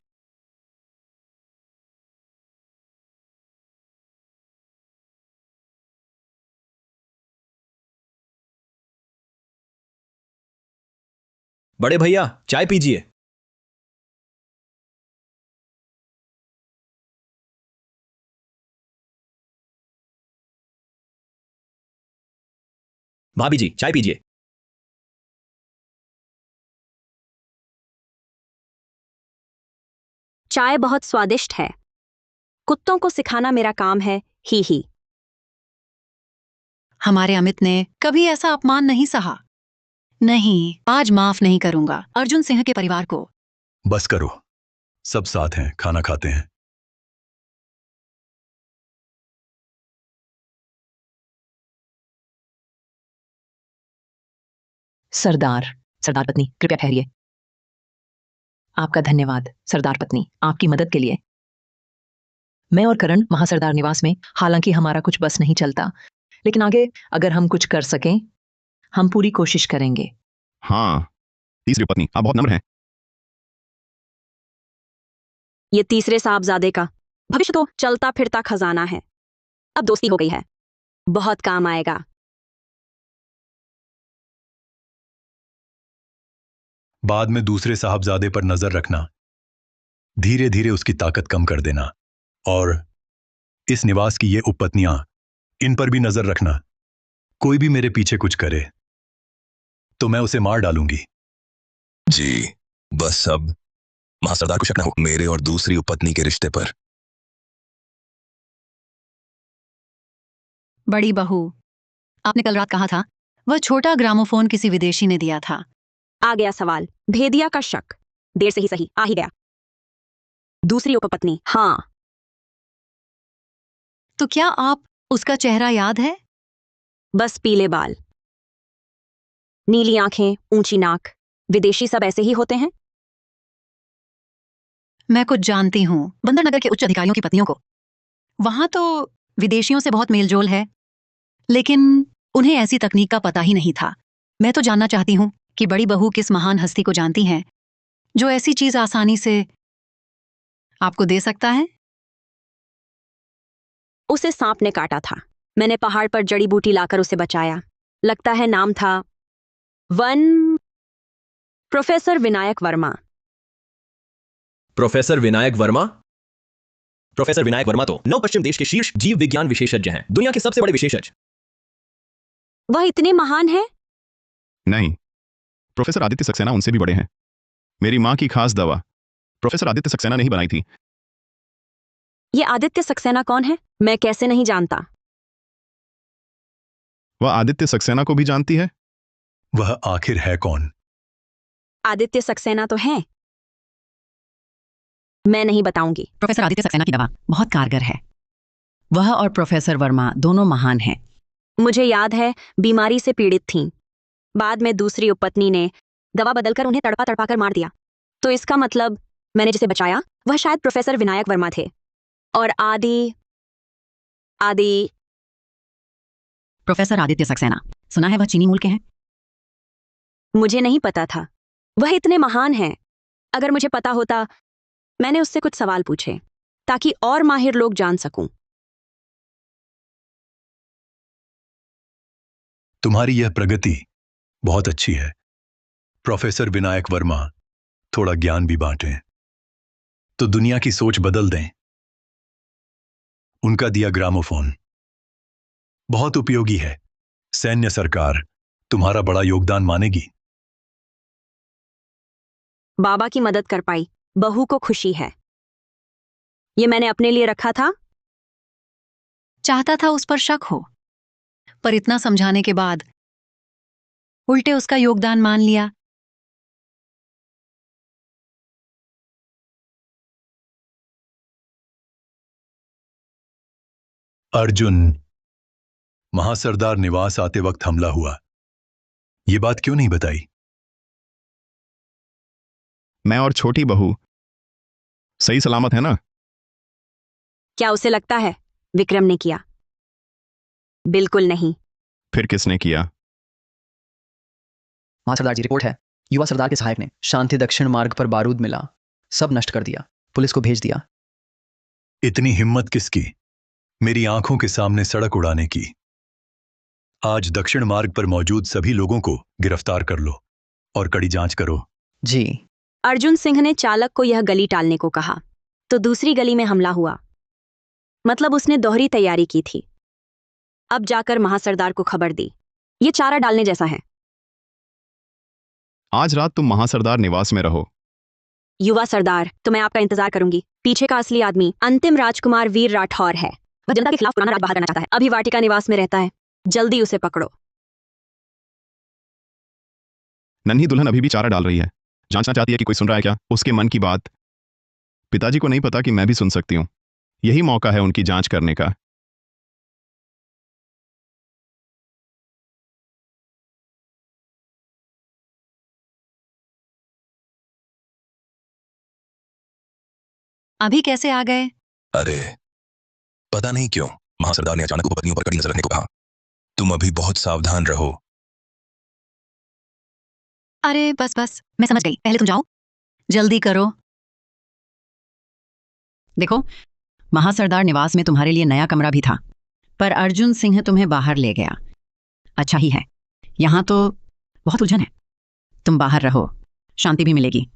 बड़े भैया, चाय पीजिए। भाभी जी, चाय पीजिए। चाय बहुत स्वादिष्ट है। कुत्तों को सिखाना मेरा काम है, ही। हमारे अमित ने कभी ऐसा अपमान नहीं सहा। नहीं, आज माफ नहीं करूंगा अर्जुन सिंह के परिवार को। बस करो, सब साथ हैं, खाना खाते हैं। सरदार, सरदार पत्नी, कृपया ठहरिए। आपका धन्यवाद सरदार पत्नी, आपकी मदद के लिए। मैं और करण महासरदार निवास में, हालांकि हमारा कुछ बस नहीं चलता, लेकिन आगे अगर हम कुछ कर सकें हम पूरी कोशिश करेंगे। हाँ, तीसरी पत्नी, आप बहुत नम्र हैं। ये तीसरे साहबजादे का भविष्य तो चलता फिरता खजाना है। अब दोस्ती हो गई है, बहुत काम आएगा। बाद में दूसरे साहबजादे पर नजर रखना, धीरे धीरे उसकी ताकत कम कर देना, और इस निवास की ये उपपत्नियां, इन पर भी नजर रखना। कोई भी मेरे पीछे कुछ करे तो मैं उसे मार डालूंगी। जी, बस अब महासरदार को शक न हो मेरे और दूसरी उपपत्नी के रिश्ते पर। बड़ी बहू, आपने कल रात कहा था वह छोटा ग्रामोफोन किसी विदेशी ने दिया था। आ गया सवाल, भेदिया का शक। देर से ही सही, आ ही गया। दूसरी उपपत्नी, हाँ। तो क्या आप उसका चेहरा याद है? बस पीले बाल, नीली आंखें, ऊंची नाक। विदेशी सब ऐसे ही होते हैं। मैं कुछ जानती हूँ बंदर नगर के उच्च अधिकारियों की पत्नियों को। वहां तो विदेशियों से बहुत मेलजोल है, लेकिन उन्हें ऐसी तकनीक का पता ही नहीं था। मैं तो जानना चाहती हूँ कि बड़ी बहू किस महान हस्ती को जानती हैं जो ऐसी चीज आसानी से आपको दे सकता है। उसे सांप ने काटा था। मैंने पहाड़ पर जड़ी बूटी लाकर उसे बचाया। लगता है नाम था professor Vinayak Verma. Professor Vinayak Verma? Professor Vinayak Verma तो नव पश्चिम देश के शीर्ष जीव विज्ञान विशेषज्ञ हैं, दुनिया के सबसे बड़े विशेषज्ञ। वह इतने महान है? नहीं, प्रोफेसर आदित्य सक्सेना उनसे भी बड़े हैं। मेरी माँ की खास दवा प्रोफेसर आदित्य सक्सेना ने ही बनाई थी। ये आदित्य सक्सेना कौन है? मैं कैसे नहीं जानता। वह आदित्य सक्सेना को भी जानती है? वह आखिर है कौन? आदित्य सक्सेना तो है। मैं नहीं बताऊंगी। प्रोफेसर आदित्य सक्सेना की दवा बहुत कारगर है। वह और प्रोफेसर वर्मा दोनों महान हैं। मुझे याद है बीमारी से पीड़ित थीं। बाद में दूसरी उपपत्नी ने दवा बदलकर उन्हें तड़पा तड़पा कर मार दिया। तो इसका मतलब मैंने जिसे बचाया वह शायद प्रोफेसर विनायक वर्मा थे। और आदि प्रोफेसर आदित्य सक्सेना, सुना है वह चीनी मूल के हैं। मुझे नहीं पता था वह इतने महान हैं। अगर मुझे पता होता मैंने उससे कुछ सवाल पूछे ताकि और माहिर लोग जान सकूं। तुम्हारी यह प्रगति बहुत अच्छी है। प्रोफेसर विनायक वर्मा थोड़ा ज्ञान भी बांटें तो दुनिया की सोच बदल दें। उनका दिया ग्रामोफोन बहुत उपयोगी है। सैन्य सरकार तुम्हारा बड़ा योगदान मानेगी। बाबा की मदद कर पाई, बहू को खुशी है। ये मैंने अपने लिए रखा था। चाहता था उस पर शक हो, पर इतना समझाने के बाद उल्टे उसका योगदान मान लिया। अर्जुन, महासरदार निवास आते वक्त हमला हुआ, ये बात क्यों नहीं बताई? मैं और छोटी बहू सही सलामत है ना? क्या उसे लगता है विक्रम ने किया? बिल्कुल नहीं। फिर किसने किया? वहां सरदार जी, रिपोर्ट है। युवा सरदार के सहायक ने शांति दक्षिण मार्ग पर बारूद मिला, सब नष्ट कर दिया, पुलिस को भेज दिया। इतनी हिम्मत किसकी मेरी आंखों के सामने सड़क उड़ाने की? आज दक्षिण मार्ग पर मौजूद सभी लोगों को गिरफ्तार कर लो और कड़ी जांच करो। जी। अर्जुन सिंह ने चालक को यह गली टालने को कहा तो दूसरी गली में हमला हुआ। मतलब उसने दोहरी तैयारी की थी। अब जाकर महासरदार को खबर दी। ये चारा डालने जैसा है। आज रात तुम महासरदार निवास में रहो। युवा सरदार, तो मैं आपका इंतजार करूंगी। पीछे का असली आदमी अंतिम राजकुमार वीर राठौर है। वह जनता के खिलाफ पुराना राज बहाल करना चाहता है। अभी वाटिका निवास में रहता है। जल्दी उसे पकड़ो। नन्ही दुल्हन अभी भी चारा डाल रही है। जांचना चाहती है कि कोई सुन रहा है क्या उसके मन की बात। पिताजी को नहीं पता कि मैं भी सुन सकती हूँ। यही मौका है उनकी जांच करने का। अभी कैसे आ गए? अरे पता नहीं क्यों महासरदार ने अचानक उपपत्नियों पर कड़ी नजर रखने को कहा। तुम अभी बहुत सावधान रहो। अरे बस बस, मैं समझ गई। पहले तुम जाओ, जल्दी करो। देखो, महासरदार निवास में तुम्हारे लिए नया कमरा भी था, पर अर्जुन सिंह तुम्हें बाहर ले गया। अच्छा ही है, यहां तो बहुत उलझन है। तुम बाहर रहो, शांति भी मिलेगी।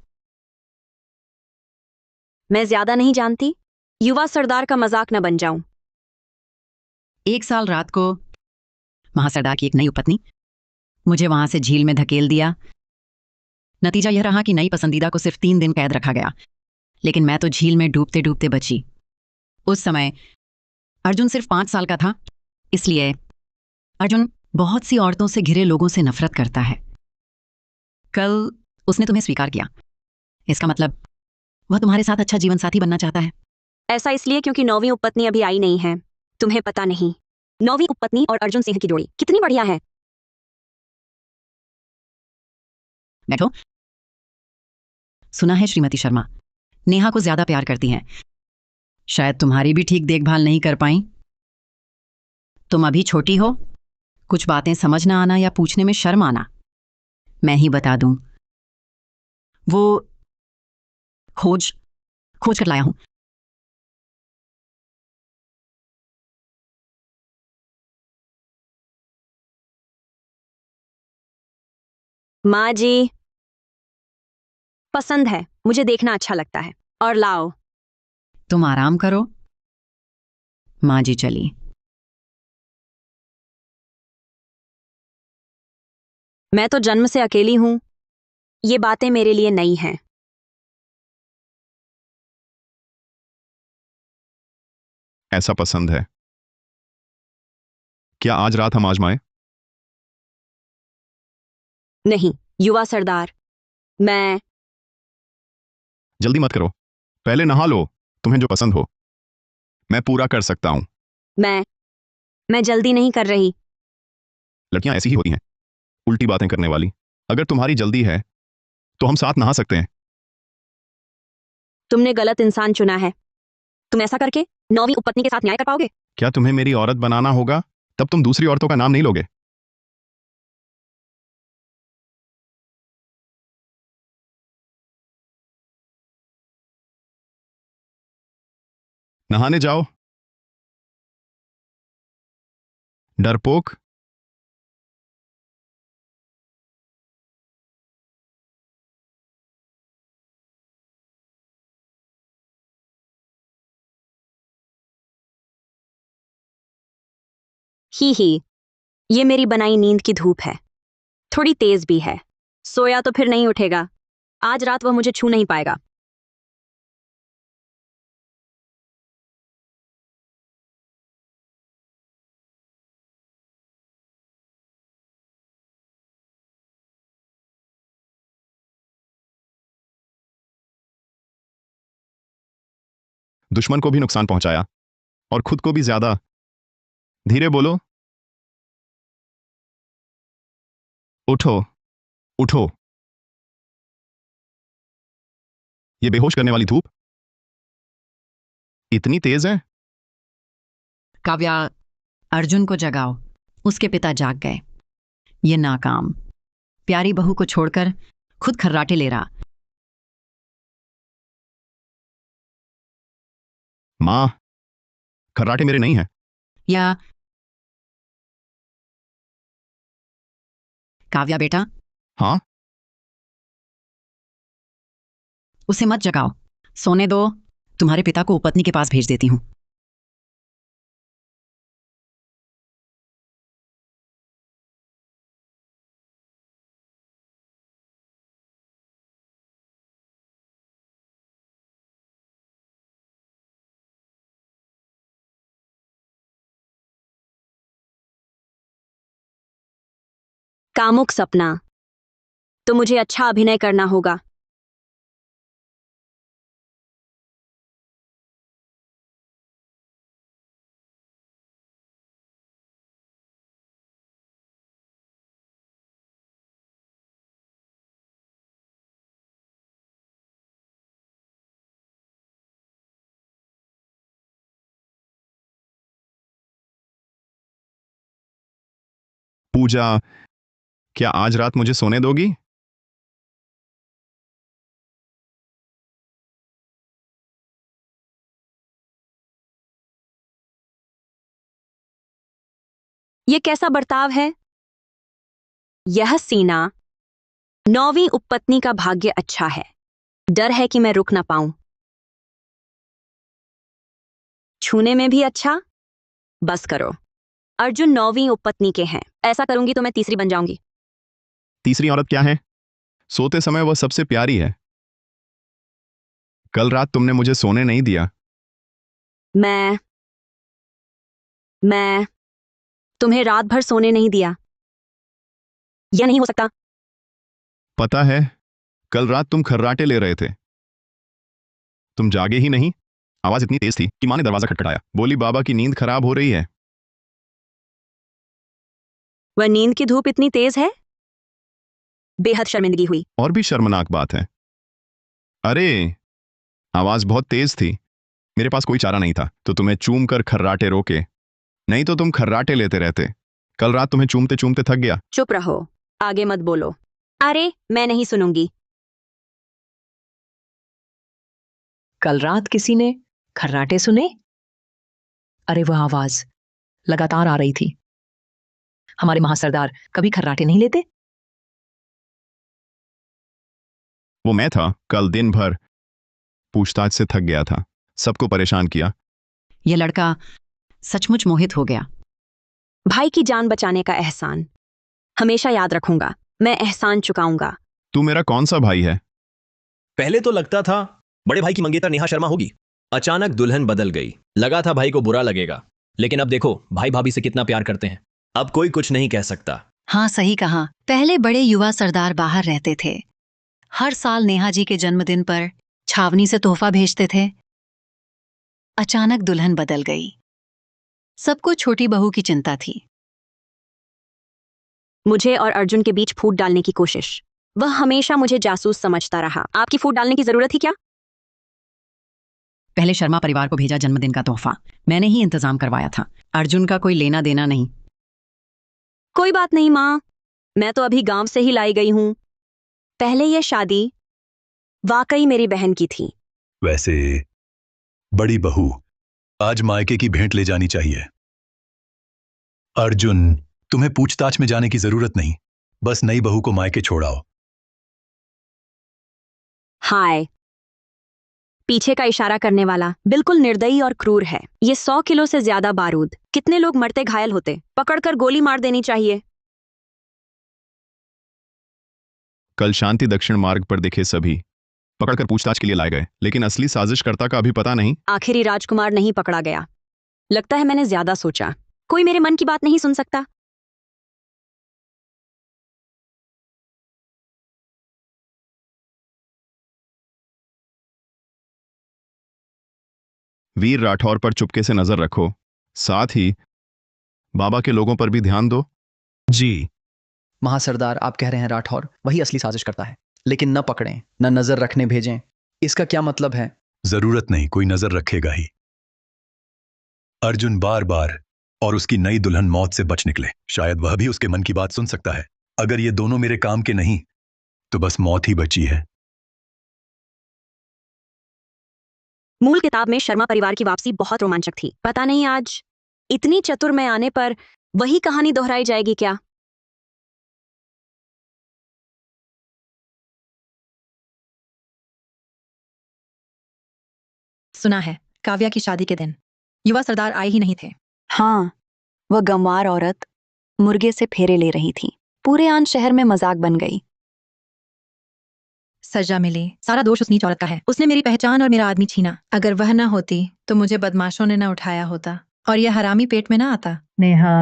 मैं ज्यादा नहीं जानती, युवा सरदार का मजाक न बन जाऊं। 1 साल रात को महासरदार की एक नई उपपत्नी मुझे वहां से झील में धकेल दिया। नतीजा यह रहा कि नई पसंदीदा को सिर्फ 3 दिन कैद रखा गया, लेकिन मैं तो झील में डूबते डूबते बची। उस समय अर्जुन सिर्फ 5 साल का था, इसलिए अर्जुन बहुत सी औरतों से घिरे लोगों से नफरत करता है। कल उसने तुम्हें स्वीकार किया, इसका मतलब वह तुम्हारे साथ अच्छा जीवन साथी बनना चाहता है। ऐसा इसलिए क्योंकि 9वीं उपपत्नी अभी आई नहीं है। तुम्हें पता नहीं, नौवीं उपपत्नी और अर्जुन सिंह की जोड़ी कितनी बढ़िया है। बैठो। सुना है श्रीमती शर्मा नेहा को ज्यादा प्यार करती हैं। शायद तुम्हारी भी ठीक देखभाल नहीं कर पाई। तुम अभी छोटी हो, कुछ बातें समझ ना आना या पूछने में शर्म आना। मैं ही बता दूं, वो खोज कर लाया हूं। माँ जी, पसंद है, मुझे देखना अच्छा लगता है। और लाओ। तुम आराम करो। माँ जी चली। मैं तो जन्म से अकेली हूं, ये बातें मेरे लिए नई हैं। ऐसा पसंद है। क्या आज रात हम आजमाएं? नहीं युवा सरदार, मैं जल्दी मत करो, पहले नहा लो। तुम्हें जो पसंद हो मैं पूरा कर सकता हूं। मैं जल्दी नहीं कर रही। लड़कियां ऐसी ही होती हैं, उल्टी बातें करने वाली। अगर तुम्हारी जल्दी है तो हम साथ नहा सकते हैं। तुमने गलत इंसान चुना है। तुम ऐसा करके नौवीं उपपत्नी के साथ न्याय कर पाओगे? क्या तुम्हें मेरी औरत बनाना होगा? तब तुम दूसरी औरतों का नाम नहीं लोगे। नहाने जाओ, डरपोक। ही, ये मेरी बनाई नींद की धूप है, थोड़ी तेज भी है। सोया तो फिर नहीं उठेगा। आज रात वह मुझे छू नहीं पाएगा। दुश्मन को भी नुकसान पहुंचाया और खुद को भी ज्यादा। धीरे बोलो। उठो, उठो। ये बेहोश करने वाली धूप इतनी तेज है। काव्या, अर्जुन को जगाओ। उसके पिता जाग गए। ये नाकाम, प्यारी बहू को छोड़कर खुद खर्राटे ले रहा। मां, खर्राटे मेरे नहीं हैं। या काव्या बेटा, हाँ, उसे मत जगाओ, सोने दो। तुम्हारे पिता को उपपत्नी के पास भेज देती हूं। कामुक सपना, तो मुझे अच्छा अभिनय करना होगा। पूजा, क्या आज रात मुझे सोने दोगी? ये कैसा बर्ताव है? यह सीना, नौवीं उपपत्नी का भाग्य अच्छा है। डर है कि मैं रुक ना पाऊं। छूने में भी अच्छा। बस करो, अर्जुन नौवीं उपपत्नी के हैं। ऐसा करूंगी तो मैं तीसरी बन जाऊंगी। तीसरी औरत क्या है? सोते समय वह सबसे प्यारी है। कल रात तुमने मुझे सोने नहीं दिया। मैं तुम्हें रात भर सोने नहीं दिया। यह नहीं हो सकता। पता है, कल रात तुम खर्राटे ले रहे थे। तुम जागे ही नहीं। आवाज इतनी तेज थी कि मां ने दरवाजा खटखटाया। बोली बाबा की नींद खराब हो रही है। वह नींद की धूप इतनी तेज है? बेहद शर्मिंदगी हुई। और भी शर्मनाक बात है। अरे, आवाज बहुत तेज थी। मेरे पास कोई चारा नहीं था तो तुम्हें चूम कर खर्राटे रोके, नहीं तो तुम खर्राटे लेते रहते। कल रात तुम्हें चूमते चूमते थक गया। चुप रहो, आगे मत बोलो। अरे, मैं नहीं सुनूंगी। कल रात किसी ने खर्राटे सुने? अरे वह आवाज लगातार आ रही थी। हमारे महासरदार कभी खर्राटे नहीं लेते। वो मैं था। कल दिन भर पूछताछ से थक गया था, सबको परेशान किया। यह लड़का सचमुच मोहित हो गया। भाई की जान बचाने का एहसान हमेशा याद रखूंगा। मैं एहसान चुकाऊंगा। तू मेरा कौन सा भाई है? पहले तो लगता था बड़े भाई की मंगेतर नेहा शर्मा होगी। अचानक दुल्हन बदल गई। लगा था भाई को बुरा लगेगा, लेकिन अब देखो भाई भाभी से कितना प्यार करते हैं। अब कोई कुछ नहीं कह सकता। हाँ, सही कहा। पहले बड़े युवा सरदार बाहर रहते थे। हर साल नेहा जी के जन्मदिन पर छावनी से तोहफा भेजते थे। अचानक दुल्हन बदल गई। सबको छोटी बहू की चिंता थी। मुझे और अर्जुन के बीच फूट डालने की कोशिश। वह हमेशा मुझे जासूस समझता रहा। आपकी फूट डालने की जरूरत थी क्या? पहले शर्मा परिवार को भेजा जन्मदिन का तोहफा। मैंने ही इंतजाम करवाया था। अर्जुन का कोई लेना देना नहीं। कोई बात नहीं माँ, मैं तो अभी गांव से ही लाई गई हूं। पहले यह शादी वाकई मेरी बहन की थी। वैसे बड़ी बहू, आज मायके की भेंट ले जानी चाहिए। अर्जुन, तुम्हें पूछताछ में जाने की जरूरत नहीं, बस नई बहू को मायके छोड़ाओ। हाय। पीछे का इशारा करने वाला बिल्कुल निर्दयी और क्रूर है। ये 100 किलो से ज्यादा बारूद। कितने लोग मरते घायल होते। पकड़कर गोली मार देनी चाहिए। कल शांति दक्षिण मार्ग पर दिखे सभी पकड़कर पूछताछ के लिए लाए गए, लेकिन असली साजिशकर्ता का अभी पता नहीं। आखिरी राजकुमार नहीं पकड़ा गया। लगता है मैंने ज्यादा सोचा। कोई मेरे मन की बात नहीं सुन सकता। वीर राठौर पर चुपके से नजर रखो, साथ ही बाबा के लोगों पर भी ध्यान दो। जी। महासरदार, आप कह रहे हैं राठौर वही असली साजिश करता है, लेकिन न पकड़ें न नजर रखने भेजें। इसका क्या मतलब है? जरूरत नहीं, कोई नजर रखेगा ही। अर्जुन बार बार और उसकी नई दुल्हन मौत से बच निकले। शायद वह भी उसके मन की बात सुन सकता है। अगर ये दोनों मेरे काम के नहीं तो बस मौत ही बची है। मूल किताब में शर्मा परिवार की वापसी बहुत रोमांचक थी। पता नहीं आज इतनी चतुर में आने पर वही कहानी दोहराई जाएगी क्या? सुना है काव्या की शादी के दिन युवा सरदार आए ही नहीं थे। हाँ, वह गंवार औरत मुर्गे से फेरे ले रही थी। पूरे आन शहर में मजाक बन गई। सजा मिली। सारा दोष उस नीच औरत का है। उसने मेरी पहचान और मेरा आदमी छीना। अगर वह न होती तो मुझे बदमाशों ने न उठाया होता और यह हरामी पेट में ना आता। नेहा।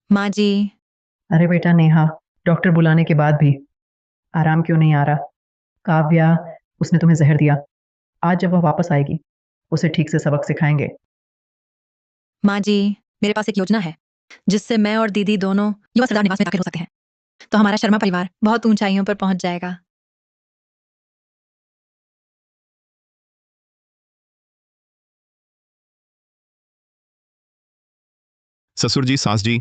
माँ जी। अरे बेटा नेहा, डॉक्टर बुलाने के बाद भी आराम क्यों नहीं आ रहा? काव्या, उसने तुम्हें जहर दिया। आज जब वह वापस आएगी उसे ठीक से सबक सिखाएंगे। माँ जी, मेरे पास एक योजना है जिससे मैं और दीदी दोनों युवा सरदार निवास में दाखिल हो सकते हैं। तो हमारा शर्मा परिवार बहुत ऊंचाइयों पर पहुंच जाएगा। ससुर जी, सास जी,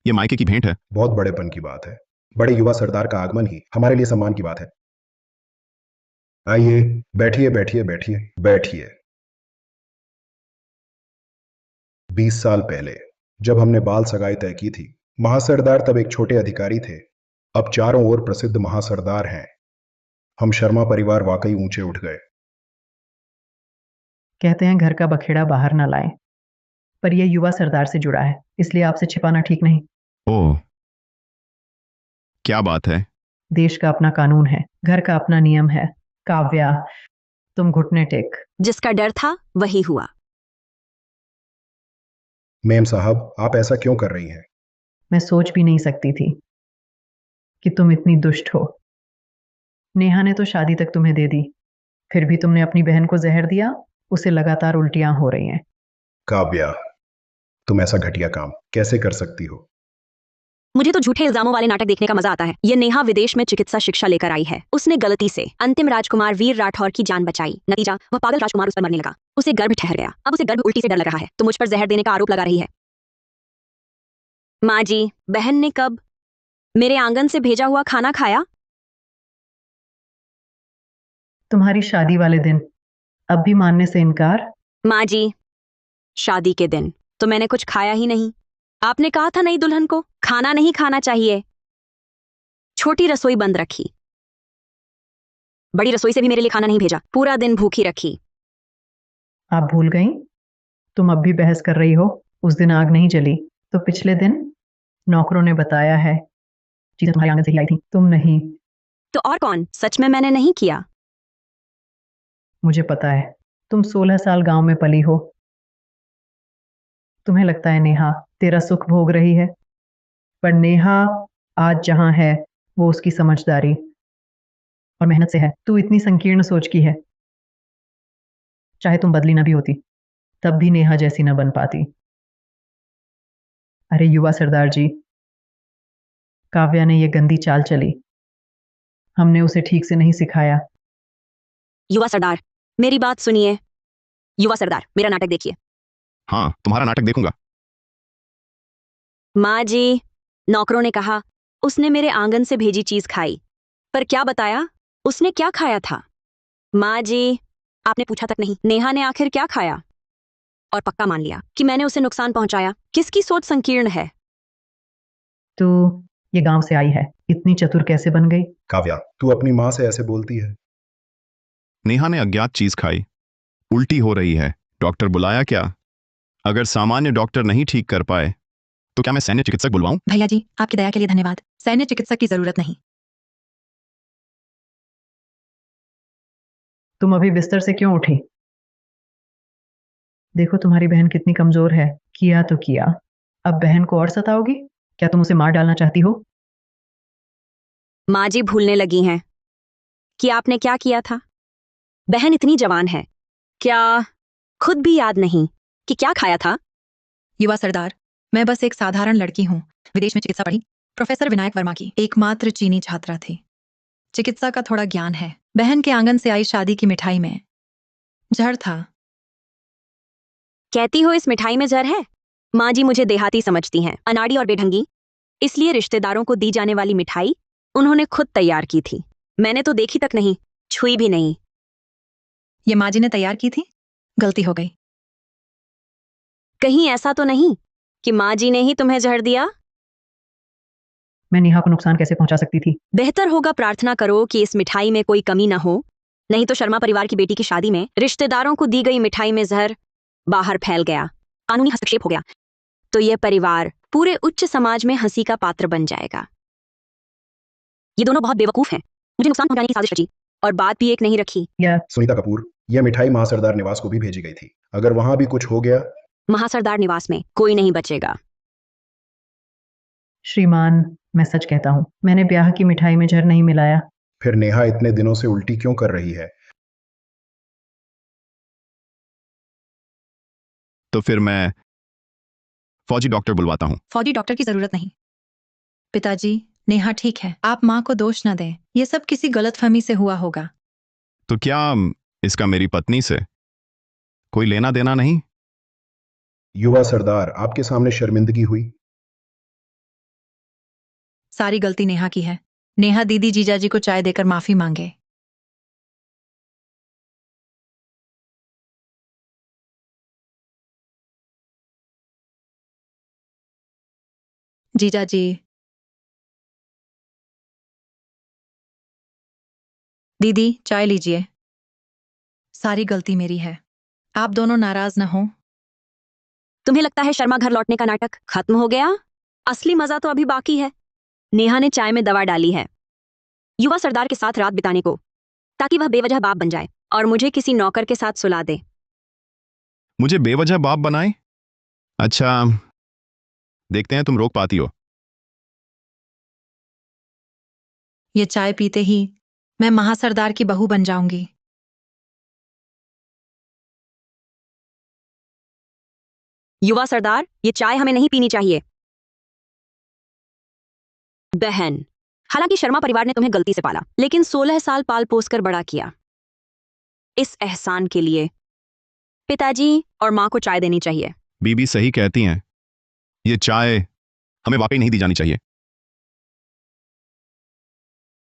ये मायके की भेंट है। बहुत बड़ेपन की बात है। बड़े युवा सरदार का आगमन ही हमारे लिए सम्मान की बात है। आइए, बैठिए बैठिए बैठिए बैठिए। 20 साल पहले जब हमने बाल सगाई तय की थी, महासरदार तब एक छोटे अधिकारी थे। अब चारों ओर प्रसिद्ध महासरदार हैं। हम शर्मा परिवार वाकई ऊंचे उठ गए। कहते हैं घर का बखेड़ा बाहर ना लाएं, पर यह युवा सरदार से जुड़ा है, इसलिए आपसे छिपाना ठीक नहीं। ओह, क्या बात है? देश का अपना कानून है, घर का अपना नियम है। काव्या, तुम घुटने टेक। जिसका डर था वही हुआ। मेम साहब, आप ऐसा क्यों कर रही हैं? मैं सोच भी नहीं सकती थी कि तुम इतनी दुष्ट हो। नेहा ने तो शादी तक तुम्हें दे दी, फिर भी तुमने अपनी बहन को जहर दिया। उसे लगातार उल्टियां हो रही हैं। काव्या, तुम ऐसा घटिया काम कैसे कर सकती हो? मुझे तो झूठे इल्जामों वाले नाटक देखने का मजा आता है। ये नेहा विदेश में चिकित्सा शिक्षा लेकर आई है। उसने गलती से अंतिम राजकुमार वीर राठौर की जान बचाई। नतीजा, वह पागल राजकुमार उस पर मरने लगा। उसे गर्भ ठहर गया। अब उसे गर्भ उल्टी से डर लग रहा है, तो मुझ पर जहर देने का आरोप लगा रही है। माँ जी, बहन ने कब मेरे आंगन से भेजा हुआ खाना खाया? तुम्हारी शादी वाले दिन। अब भी मानने से इनकार? माँ जी, शादी के दिन तो मैंने कुछ खाया ही नहीं। आपने कहा था नई दुल्हन को खाना नहीं खाना चाहिए। छोटी रसोई बंद रखी, बड़ी रसोई से भी मेरे लिए खाना नहीं भेजा। पूरा दिन भूखी रखी। आप भूल गई? तुम अब भी बहस कर रही हो। उस दिन आग नहीं जली तो पिछले दिन नौकरों ने बताया है चीजें तुम्हारे आंगन से ही आई थी, तुम नहीं। तो और कौन? सच में मैंने नहीं किया। मुझे पता है, तुम 16 साल गांव में पली हो। तुम्हें लगता है नेहा तेरा सुख भोग रही है, पर नेहा आज जहां है वो उसकी समझदारी और मेहनत से है। तू इतनी संकीर्ण सोच की है। चाहे तुम बदली ना भी होती तब भी नेहा जैसी न बन पाती। अरे युवा सरदार जी, काव्या ने ये गंदी चाल चली। हमने उसे ठीक से नहीं सिखाया। युवा सरदार, मेरी बात सुनिए। युवा सरदार, मेरा नाटक देखिए। हाँ, तुम्हारा नाटक देखूंगा। माँ जी, नौकरों ने कहा उसने मेरे आंगन से भेजी चीज खाई, पर क्या बताया उसने क्या खाया था? माँ जी, आपने पूछा तक नहीं नेहा ने आखिर क्या खाया, और पक्का मान लिया कि मैंने उसे नुकसान पहुंचाया। किसकी सोच संकीर्ण है? तू ये गांव से आई है, इतनी चतुर कैसे बन गई? काव्या, तू अपनी माँ से ऐसे बोलती है? नेहा ने अज्ञात चीज खाई, उल्टी हो रही है। डॉक्टर बुलाया क्या? अगर सामान्य डॉक्टर नहीं ठीक कर पाए तो क्या मैं सैन्य चिकित्सक बुलवाऊं? भैया जी, आपकी दया के लिए धन्यवाद। सैन्य चिकित्सक की जरूरत नहीं। तुम अभी बिस्तर से क्यों उठी? देखो तुम्हारी बहन कितनी कमजोर है। किया तो किया, अब बहन को और सताओगी? क्या तुम उसे मार डालना चाहती हो? माँ जी भूलने लगी हैं कि आपने क्या किया था। बहन इतनी जवान है, क्या खुद भी याद नहीं कि क्या खाया था? युवा सरदार, मैं बस एक साधारण लड़की हूँ। विदेश में चिकित्सा पढ़ी। प्रोफेसर विनायक वर्मा की एकमात्र चीनी छात्रा थी। चिकित्सा का थोड़ा ज्ञान है। बहन के आंगन से आई शादी की मिठाई में जहर था। कहती हो इस मिठाई में जहर है? माँ जी मुझे देहाती समझती हैं, अनाड़ी और बेढंगी। इसलिए रिश्तेदारों को दी जाने वाली मिठाई उन्होंने खुद तैयार की थी। मैंने तो देखी तक नहीं, छुई भी नहीं। ये माँ जी ने तैयार की थी? गलती हो गई। कहीं ऐसा तो नहीं कि माँ जी ने ही तुम्हें जहर दिया? मैं नेहा को नुकसान कैसे पहुंचा सकती थी? बेहतर होगा प्रार्थना करो कि इस मिठाई में कोई कमी न हो, नहीं तो शर्मा परिवार की बेटी की शादी में रिश्तेदारों को दी गई मिठाई में जहर बाहर फैल गया, कानूनी हस्तक्षेप हो गया, तो यह परिवार पूरे उच्च समाज में हंसी का पात्र बन जाएगा। ये दोनों बहुत बेवकूफ हैं। मुझे नुकसान पहुंचाने की साजिश रची और बात भी एक नहीं रखी। सुनीता कपूर, यह मिठाई महासरदार निवास को भी भेजी गई थी। अगर वहां भी कुछ हो गया? महासरदार निवास में कोई नहीं बचेगा। श्रीमान, मैं सच कहता हूँ, मैंने ब्याह की मिठाई में जहर नहीं मिलाया। फिर नेहा इतने दिनों से उल्टी क्यों कर रही है? तो फिर मैं फौजी डॉक्टर बुलवाता हूं। फौजी डॉक्टर की जरूरत नहीं। पिताजी, नेहा ठीक है। आप माँ को दोष न दें। ये सब किसी गलतफहमी से हुआ होगा। तो क्या इसका मेरी पत्नी से कोई लेना देना नहीं? युवा सरदार, आपके सामने शर्मिंदगी हुई। सारी गलती नेहा की है। नेहा दीदी जीजाजी को चाय देकर माफी मांगे। जीजाजी। दीदी, चाय लीजिए। सारी गलती मेरी है। आप दोनों नाराज न हो। तुम्हें लगता है शर्मा घर लौटने का नाटक खत्म हो गया? असली मजा तो अभी बाकी है। नेहा ने चाय में दवा डाली है युवा सरदार के साथ रात बिताने को, ताकि वह बेवजह बाप बन जाए और मुझे किसी नौकर के साथ सुला दे। मुझे बेवजह बाप बनाए? अच्छा, देखते हैं तुम रोक पाती हो। ये चाय पीते ही मैं महासरदार की बहू बन जाऊंगी। युवा सरदार, ये चाय हमें नहीं पीनी चाहिए। बहन, हालांकि शर्मा परिवार ने तुम्हें गलती से पाला, लेकिन 16 साल पाल पोस कर बड़ा किया। इस एहसान के लिए पिताजी और मां को चाय देनी चाहिए। बीबी सही कहती हैं, ये चाय हमें वाकई नहीं दी जानी चाहिए।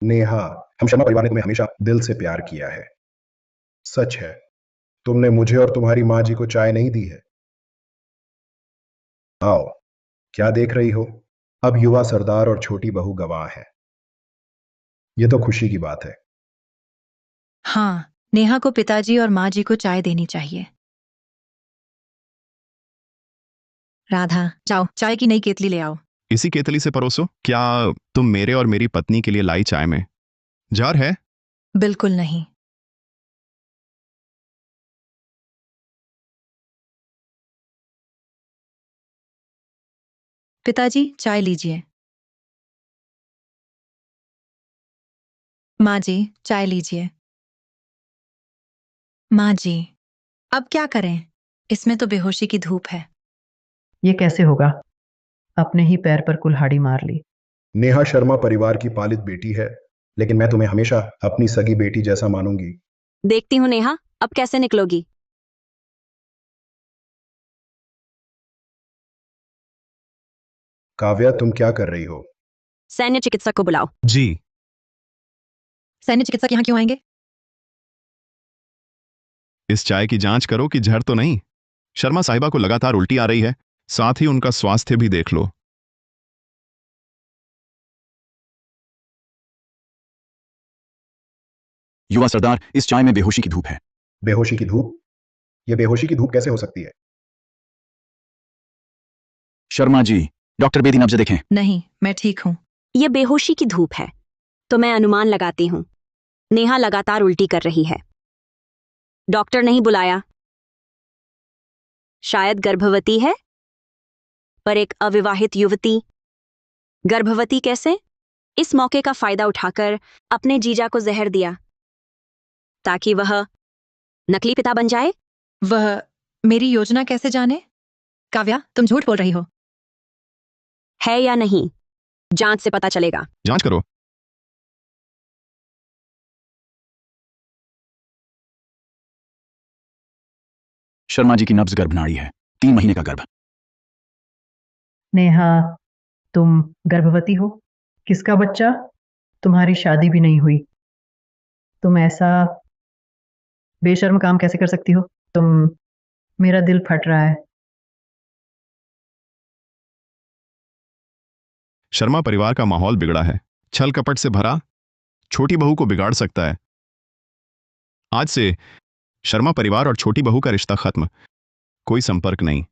नेहा, हम शर्मा परिवार ने तुम्हें हमेशा दिल से प्यार किया है। सच है, तुमने मुझे और तुम्हारी माँ जी को चाय नहीं दी है। आओ, क्या देख रही हो? अब युवा सरदार और छोटी बहू गवाह है। ये तो खुशी की बात है। हाँ, नेहा को पिताजी और माँ जी को चाय देनी चाहिए। राधा, जाओ चाय की नई केतली ले आओ। इसी केतली से परोसो। क्या तुम मेरे और मेरी पत्नी के लिए लाई चाय में जार है? बिल्कुल नहीं। पिताजी, चाय लीजिए। माँ जी, चाय लीजिए। माँ जी, अब क्या करें? इसमें तो बेहोशी की धूप है। ये कैसे होगा? अपने ही पैर पर कुल्हाड़ी मार ली। नेहा शर्मा परिवार की पालित बेटी है, लेकिन मैं तुम्हें हमेशा अपनी सगी बेटी जैसा मानूंगी। देखती हूँ नेहा, अब कैसे निकलोगी। काव्या, तुम क्या कर रही हो? सैन्य चिकित्सक को बुलाओ। जी। सैन्य चिकित्सक यहाँ क्यों आएंगे? इस चाय की जांच करो कि जहर तो नहीं। शर्मा साहिबा को लगातार उल्टी आ रही है, साथ ही उनका स्वास्थ्य भी देख लो। युवा सरदार, इस चाय में बेहोशी की धूप है। बेहोशी की धूप? यह बेहोशी की धूप कैसे हो सकती है? शर्मा जी, डॉक्टर बेदी नब्ज देखें। नहीं, मैं ठीक हूँ। ये बेहोशी की धूप है, तो मैं अनुमान लगाती हूँ नेहा लगातार उल्टी कर रही है। डॉक्टर नहीं बुलाया, शायद गर्भवती है। पर एक अविवाहित युवती गर्भवती कैसे? इस मौके का फायदा उठाकर अपने जीजा को जहर दिया ताकि वह नकली पिता बन जाए। वह मेरी योजना कैसे जाने? काव्या, तुम झूठ बोल रही हो। है या नहीं, जांच से पता चलेगा। जांच करो। शर्मा जी की नब्ज गर्भनाड़ी है, 3 महीने का गर्भ। नेहा, तुम गर्भवती हो? किसका बच्चा? तुम्हारी शादी भी नहीं हुई। तुम ऐसा बेशर्म काम कैसे कर सकती हो? मेरा दिल फट रहा है। शर्मा परिवार का माहौल बिगड़ा है, छल कपट से भरा, छोटी बहू को बिगाड़ सकता है। आज से शर्मा परिवार और छोटी बहू का रिश्ता खत्म, कोई संपर्क नहीं।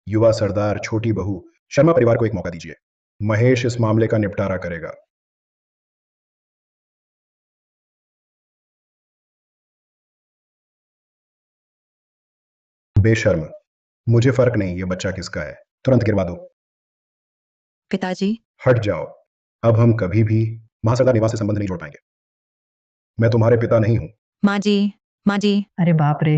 युवा सरदार, छोटी बहू, शर्मा परिवार को एक मौका दीजिए। महेश इस मामले का निपटारा करेगा। बेशर्म, मुझे फर्क नहीं ये बच्चा किसका है, तुरंत गिरवा दो। पिताजी, हट जाओ, अब हम कभी भी महासरदार निवास से संबंध नहीं जोड़ पाएंगे। मैं तुम्हारे पिता नहीं हूं। माँ जी, माँ जी। अरे बाप रे,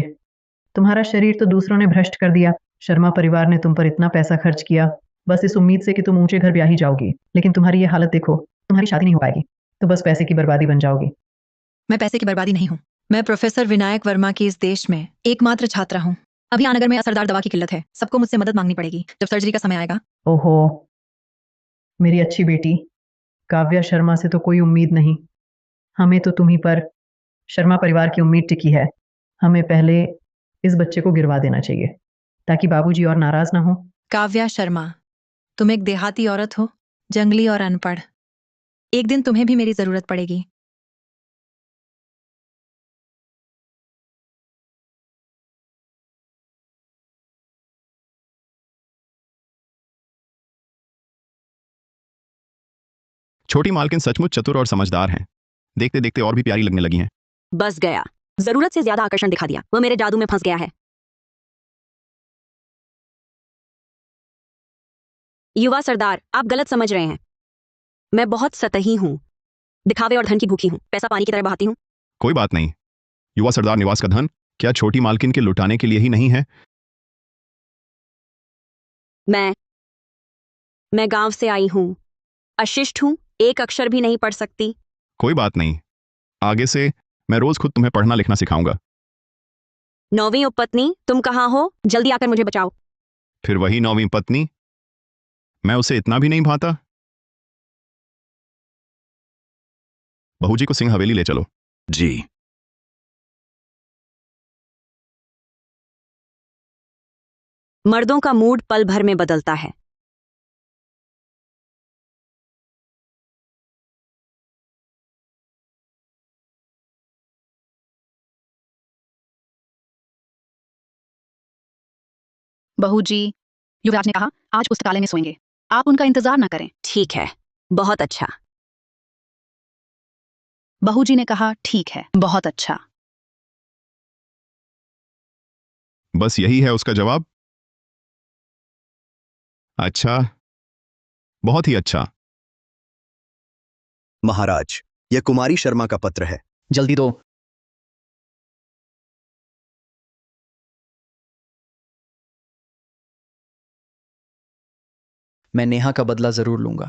तुम्हारा शरीर तो दूसरों ने भ्रष्ट कर दिया। शर्मा परिवार ने तुम पर इतना पैसा खर्च किया, बस इस उम्मीद से कि तुम ऊंचे घर ब्याही जाओगी। लेकिन तुम्हारी ये हालत देखो, तुम्हारी शादी नहीं हो पाएगी, तो बस पैसे की बर्बादी बन जाओगी। मैं पैसे की बर्बादी नहीं हूँ। मैं प्रोफेसर विनायक वर्मा की इस देश में एकमात्र छात्रा हूँ। अभी आनगर में असरदार दवा की किल्लत है, सबको मुझसे मदद मांगनी पड़ेगी जब सर्जरी का समय आएगा। ओहो, मेरी अच्छी बेटी काव्या शर्मा से तो कोई उम्मीद नहीं। हमें तो तुम्ही पर शर्मा परिवार की उम्मीद टिकी है। हमें पहले इस बच्चे को गिरवा देना चाहिए ताकि बाबूजी और नाराज ना हो। काव्या शर्मा, तुम एक देहाती औरत हो, जंगली और अनपढ़। एक दिन तुम्हें भी मेरी जरूरत पड़ेगी। छोटी मालकिन सचमुच चतुर और समझदार हैं। देखते देखते और भी प्यारी लगने लगी हैं। बस गया, जरूरत से ज्यादा आकर्षण दिखा दिया। वह मेरे जादू में फंस गया है। युवा सरदार, आप गलत समझ रहे हैं। मैं बहुत सतही हूं, दिखावे और धन की भूखी हूं, पैसा पानी की तरह बहाती हूं। कोई बात नहीं, युवा सरदार निवास का धन क्या छोटी मालकिन के लुटाने के लिए ही नहीं है? मैं गांव से आई हूं, अशिष्ट हूं, एक अक्षर भी नहीं पढ़ सकती। कोई बात नहीं, आगे से मैं रोज खुद तुम्हें पढ़ना लिखना सिखाऊंगा। 9वीं उपपत्नी, तुम कहाँ हो? जल्दी आकर मुझे बचाओ। फिर वही 9वीं पत्नी, मैं उसे इतना भी नहीं भाता। बहू जी को सिंह हवेली ले चलो। जी। मर्दों का मूड पल भर में बदलता है। बहू जी, युवराज ने कहा आज पुस्तकालय में सोएंगे। आप उनका इंतजार ना करें। ठीक है, बहुत अच्छा। बहू जी ने कहा ठीक है, बहुत अच्छा। बस यही है उसका जवाब? अच्छा, बहुत ही अच्छा। महाराज, यह कुमारी शर्मा का पत्र है। जल्दी दो। मैं नेहा का बदला जरूर लूंगा।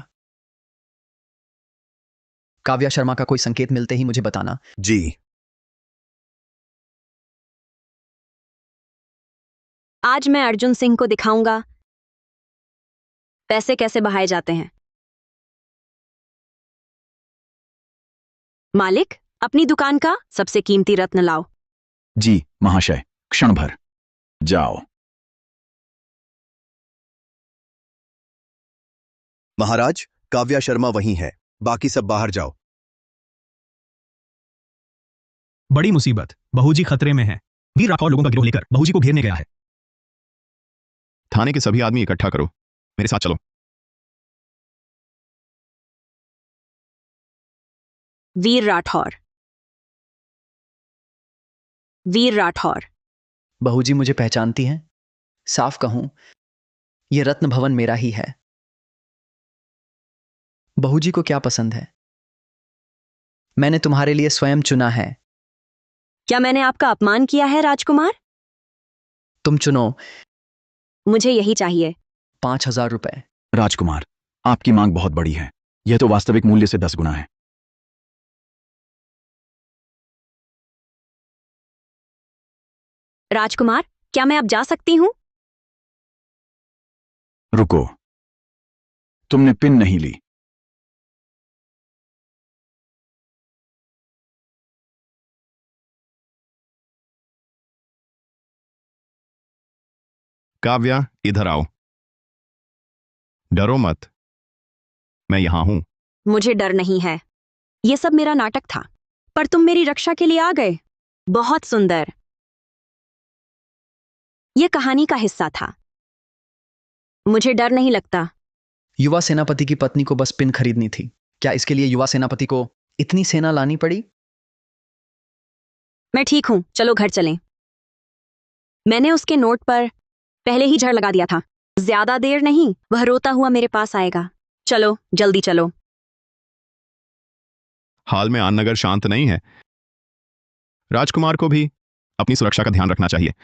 काव्या शर्मा का कोई संकेत मिलते ही मुझे बताना। जी। आज मैं अर्जुन सिंह को दिखाऊंगा पैसे कैसे बहाए जाते हैं। मालिक, अपनी दुकान का सबसे कीमती रत्न लाओ। जी महाशय, क्षण भर। जाओ। महाराज, काव्या शर्मा वहीं है, बाकी सब बाहर जाओ। बड़ी मुसीबत, बहू जी खतरे में हैं। वीर राठौर लोगों का गिरोह लेकर बहू जी को घेरने गया है। थाने के सभी आदमी इकट्ठा करो, मेरे साथ चलो। वीर राठौर, वीर राठौर। बहू जी मुझे पहचानती हैं? साफ कहूं, यह रत्न भवन मेरा ही है। बहू जी को क्या पसंद है? मैंने तुम्हारे लिए स्वयं चुना है। क्या मैंने आपका अपमान किया है राजकुमार? तुम चुनो। मुझे यही चाहिए। 5,000 रुपए। राजकुमार, आपकी मांग बहुत बड़ी है। यह तो वास्तविक मूल्य से 10 गुना है। राजकुमार, क्या मैं अब जा सकती हूं? रुको, तुमने पिन नहीं ली। काव्या, इधर आओ। डरो मत, मैं यहां हूं। मुझे डर नहीं है। यह सब मेरा नाटक था, पर तुम मेरी रक्षा के लिए आ गए। बहुत सुंदर। यह कहानी का हिस्सा था। मुझे डर नहीं लगता। युवा सेनापति की पत्नी को बस पिन खरीदनी थी। क्या इसके लिए युवा सेनापति को इतनी सेना लानी पड़ी? मैं ठीक हूं, चलो घर चलें। मैंने उसके नोट पर पहले ही झड़ लगा दिया था। ज्यादा देर नहीं, वह रोता हुआ मेरे पास आएगा। चलो, जल्दी चलो। हाल में आननगर शांत नहीं है। राजकुमार को भी अपनी सुरक्षा का ध्यान रखना चाहिए।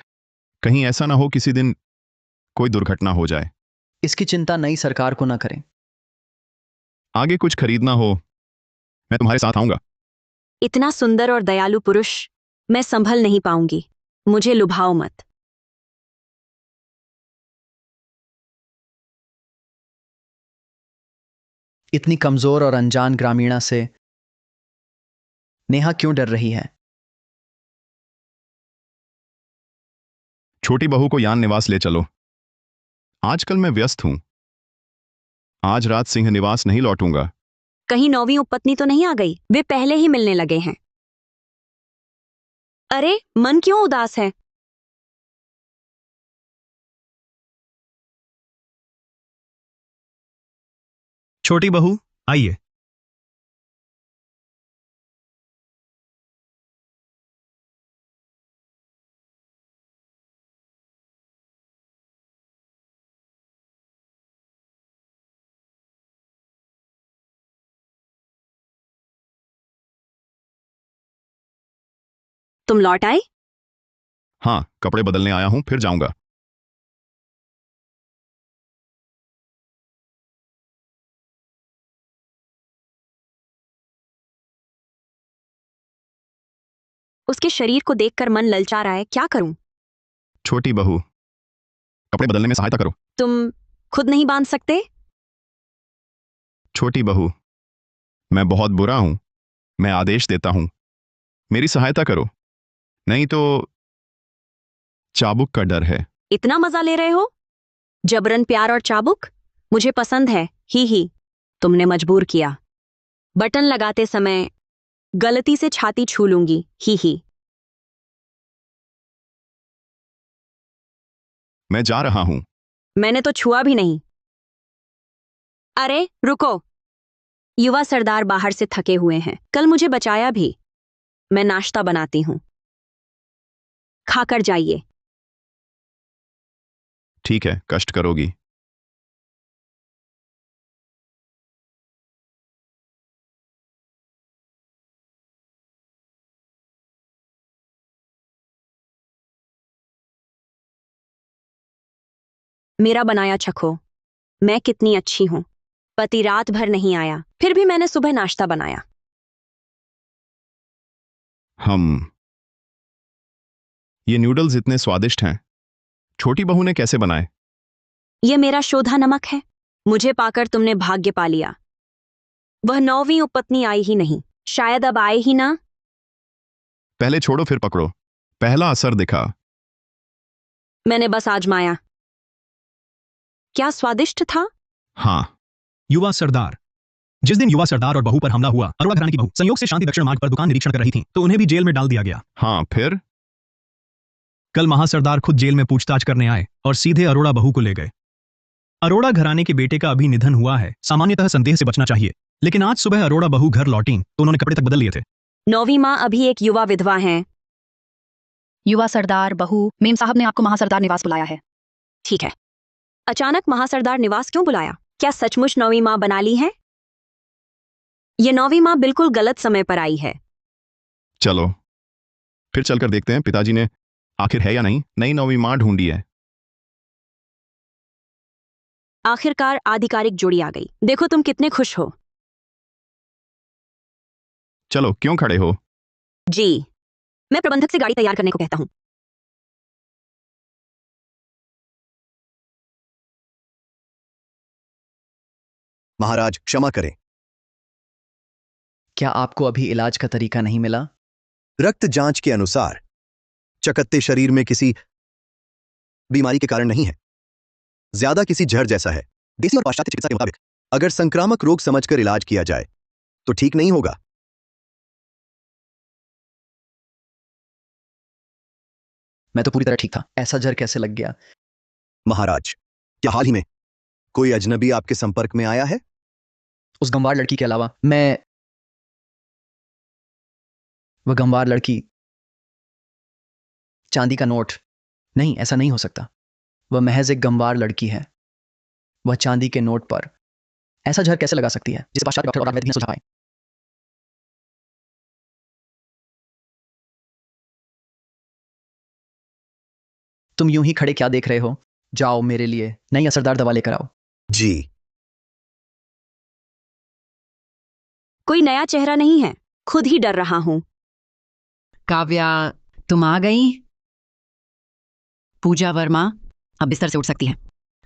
कहीं ऐसा ना हो किसी दिन कोई दुर्घटना हो जाए। इसकी चिंता नई सरकार को ना करें। आगे कुछ खरीदना हो, मैं तुम्हारे साथ आऊंगा। इतना सुंदर और दयालु पुरुष मैं संभल नहीं पाऊंगी। मुझे लुभाओ मत। इतनी कमजोर और अनजान ग्रामीणा से नेहा क्यों डर रही है? छोटी बहू को यान निवास ले चलो। आजकल मैं व्यस्त हूं। आज रात सिंह निवास नहीं लौटूंगा। कहीं 9वीं उपपत्नी तो नहीं आ गई? वे पहले ही मिलने लगे हैं। अरे, मन क्यों उदास है? छोटी बहू, आइए। तुम लौट आए? हाँ, कपड़े बदलने आया हूं, फिर जाऊंगा। उसके शरीर को देखकर मन ललचा रहा है, क्या करूं? छोटी बहू, कपड़े बदलने में सहायता करो। तुम खुद नहीं बांध सकते? छोटी बहू, मैं बहुत बुरा हूं। मैं आदेश देता हूं, मेरी सहायता करो, नहीं तो चाबुक का डर है। इतना मजा ले रहे हो? जबरन प्यार और चाबुक मुझे पसंद है। ही तुमने मजबूर किया। बटन लगाते समय गलती से छाती छू लूंगी। ही मैं जा रहा हूं। मैंने तो छुआ भी नहीं। अरे रुको, युवा सरदार बाहर से थके हुए हैं, कल मुझे बचाया भी। मैं नाश्ता बनाती हूं, खाकर जाइए। ठीक है, कष्ट करोगी। मेरा बनाया चखो, मैं कितनी अच्छी हूं। पति रात भर नहीं आया, फिर भी मैंने सुबह नाश्ता बनाया। ये नूडल्स इतने स्वादिष्ट हैं, छोटी बहू ने कैसे बनाए? ये मेरा शोधा नमक है। मुझे पाकर तुमने भाग्य पा लिया। वह 9वीं उपपत्नी आई ही नहीं, शायद अब आए ही ना। पहले छोड़ो फिर पकड़ो, पहला असर दिखा। मैंने बस आजमाया। क्या स्वादिष्ट था? हाँ। युवा सरदार। जिस दिन युवा सरदार और बहू पर हमला हुआ, अरोड़ा घराने की बहू संयोग से शांति दक्षिण मार्ग पर दुकान निरीक्षण कर रही थी, तो उन्हें भी जेल में डाल दिया गया। हाँ, फिर कल महासरदार खुद जेल में पूछताछ करने आए और सीधे अरोड़ा बहू को ले गए। अरोड़ा घराने के बेटे का अभी निधन हुआ है, सामान्यतः संदेह से बचना चाहिए, लेकिन आज सुबह अरोड़ा बहू घर लौटी तो उन्होंने कपड़े तक बदल लिए थे। 9वीं माँ अभी एक युवा विधवा हैं। युवा सरदार बहू, मेम साहब ने आपको महासरदार निवास बुलाया है। ठीक है। अचानक महासरदार निवास क्यों बुलाया? क्या सचमुच 9वीं माँ बना ली है? ये 9वीं माँ बिल्कुल गलत समय पर आई है। चलो फिर चलकर देखते हैं पिताजी ने आखिर है या नहीं नई 9वीं माँ ढूंढी है। आखिरकार आधिकारिक जोड़ी आ गई। देखो तुम कितने खुश हो। चलो, क्यों खड़े हो? जी, मैं प्रबंधक से गाड़ी तैयार करने को कहता हूं। महाराज, क्षमा करें। क्या आपको अभी इलाज का तरीका नहीं मिला? रक्त जांच के अनुसार चकत्ते शरीर में किसी बीमारी के कारण नहीं है, ज्यादा किसी जहर जैसा है। देसी और पाश्चात्य चिकित्सा के मुताबिक अगर संक्रामक रोग समझकर इलाज किया जाए तो ठीक नहीं होगा। मैं तो पूरी तरह ठीक था, ऐसा जहर कैसे लग गया? महाराज, क्या हाल ही में कोई अजनबी आपके संपर्क में आया है? उस गंवार लड़की के अलावा वह गंवार लड़की, चांदी का नोट। नहीं, ऐसा नहीं हो सकता। वह महज एक गंवार लड़की है। वह चांदी के नोट पर ऐसा जहर कैसे लगा सकती है जिसे पाश्चात्य डॉक्टर और वैद्य ने सुझाया? तुम यूं ही खड़े क्या देख रहे हो? जाओ, मेरे लिए नई असरदार दवा लेकर आओ। जी। कोई नया चेहरा नहीं है, खुद ही डर रहा हूं। काव्या, तुम आ गई? पूजा वर्मा अब बिस्तर से उठ सकती है।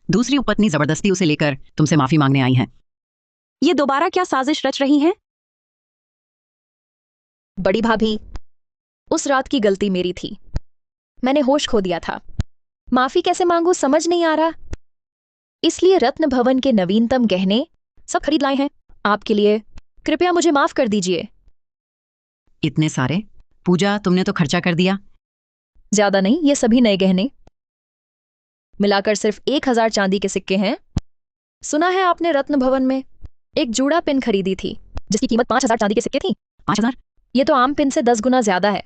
दूसरी उपपत्नी जबरदस्ती उसे लेकर तुमसे माफी मांगने आई है। ये दोबारा क्या साजिश रच रही हैं? बड़ी भाभी, उस रात की गलती मेरी थी। मैंने होश खो दिया था। माफी कैसे मांगू समझ नहीं आ रहा। इसलिए रत्न भवन के नवीनतम गहने सब खरीद लाए हैं आपके लिए। कृपया मुझे माफ कर दीजिए। इतने सारे? पूजा, तुमने तो खर्चा कर दिया। ज्यादा नहीं, ये सभी नए गहने मिलाकर सिर्फ 1000 चांदी के सिक्के हैं। सुना है आपने रत्न भवन में एक जूड़ा पिन खरीदी थी जिसकी कीमत 5000 चांदी के सिक्के थी। 5000? ये तो आम पिन से 10 गुना ज्यादा है।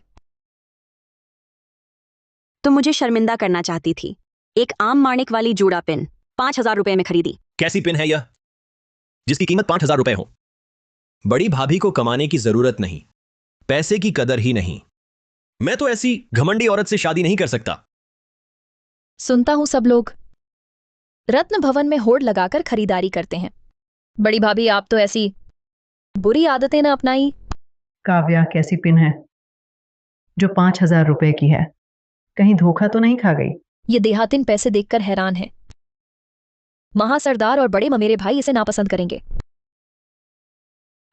तुम मुझे शर्मिंदा करना चाहती थी। एक आम माणिक वाली जूड़ा पिन 5000 रुपए में खरीदी। कैसी पिन है यह जिसकी कीमत 5000 रुपए हो? बड़ी भाभी को कमाने की जरूरत नहीं, पैसे की कदर ही नहीं। मैं तो ऐसी घमंडी औरत से शादी नहीं कर सकता। सुनता हूं सब लोग रत्न भवन में होड़ लगाकर खरीदारी करते हैं। बड़ी भाभी, आप तो ऐसी बुरी आदतें न अपनाई। काव्या, कैसी पिन है? जो 5,000 रुपए की है। कहीं धोखा तो नहीं खा गई? ये देहातिन पैसे देखकर हैरान है। महासरदार और बड़े ममेरे भाई इसे नापसंद करेंगे।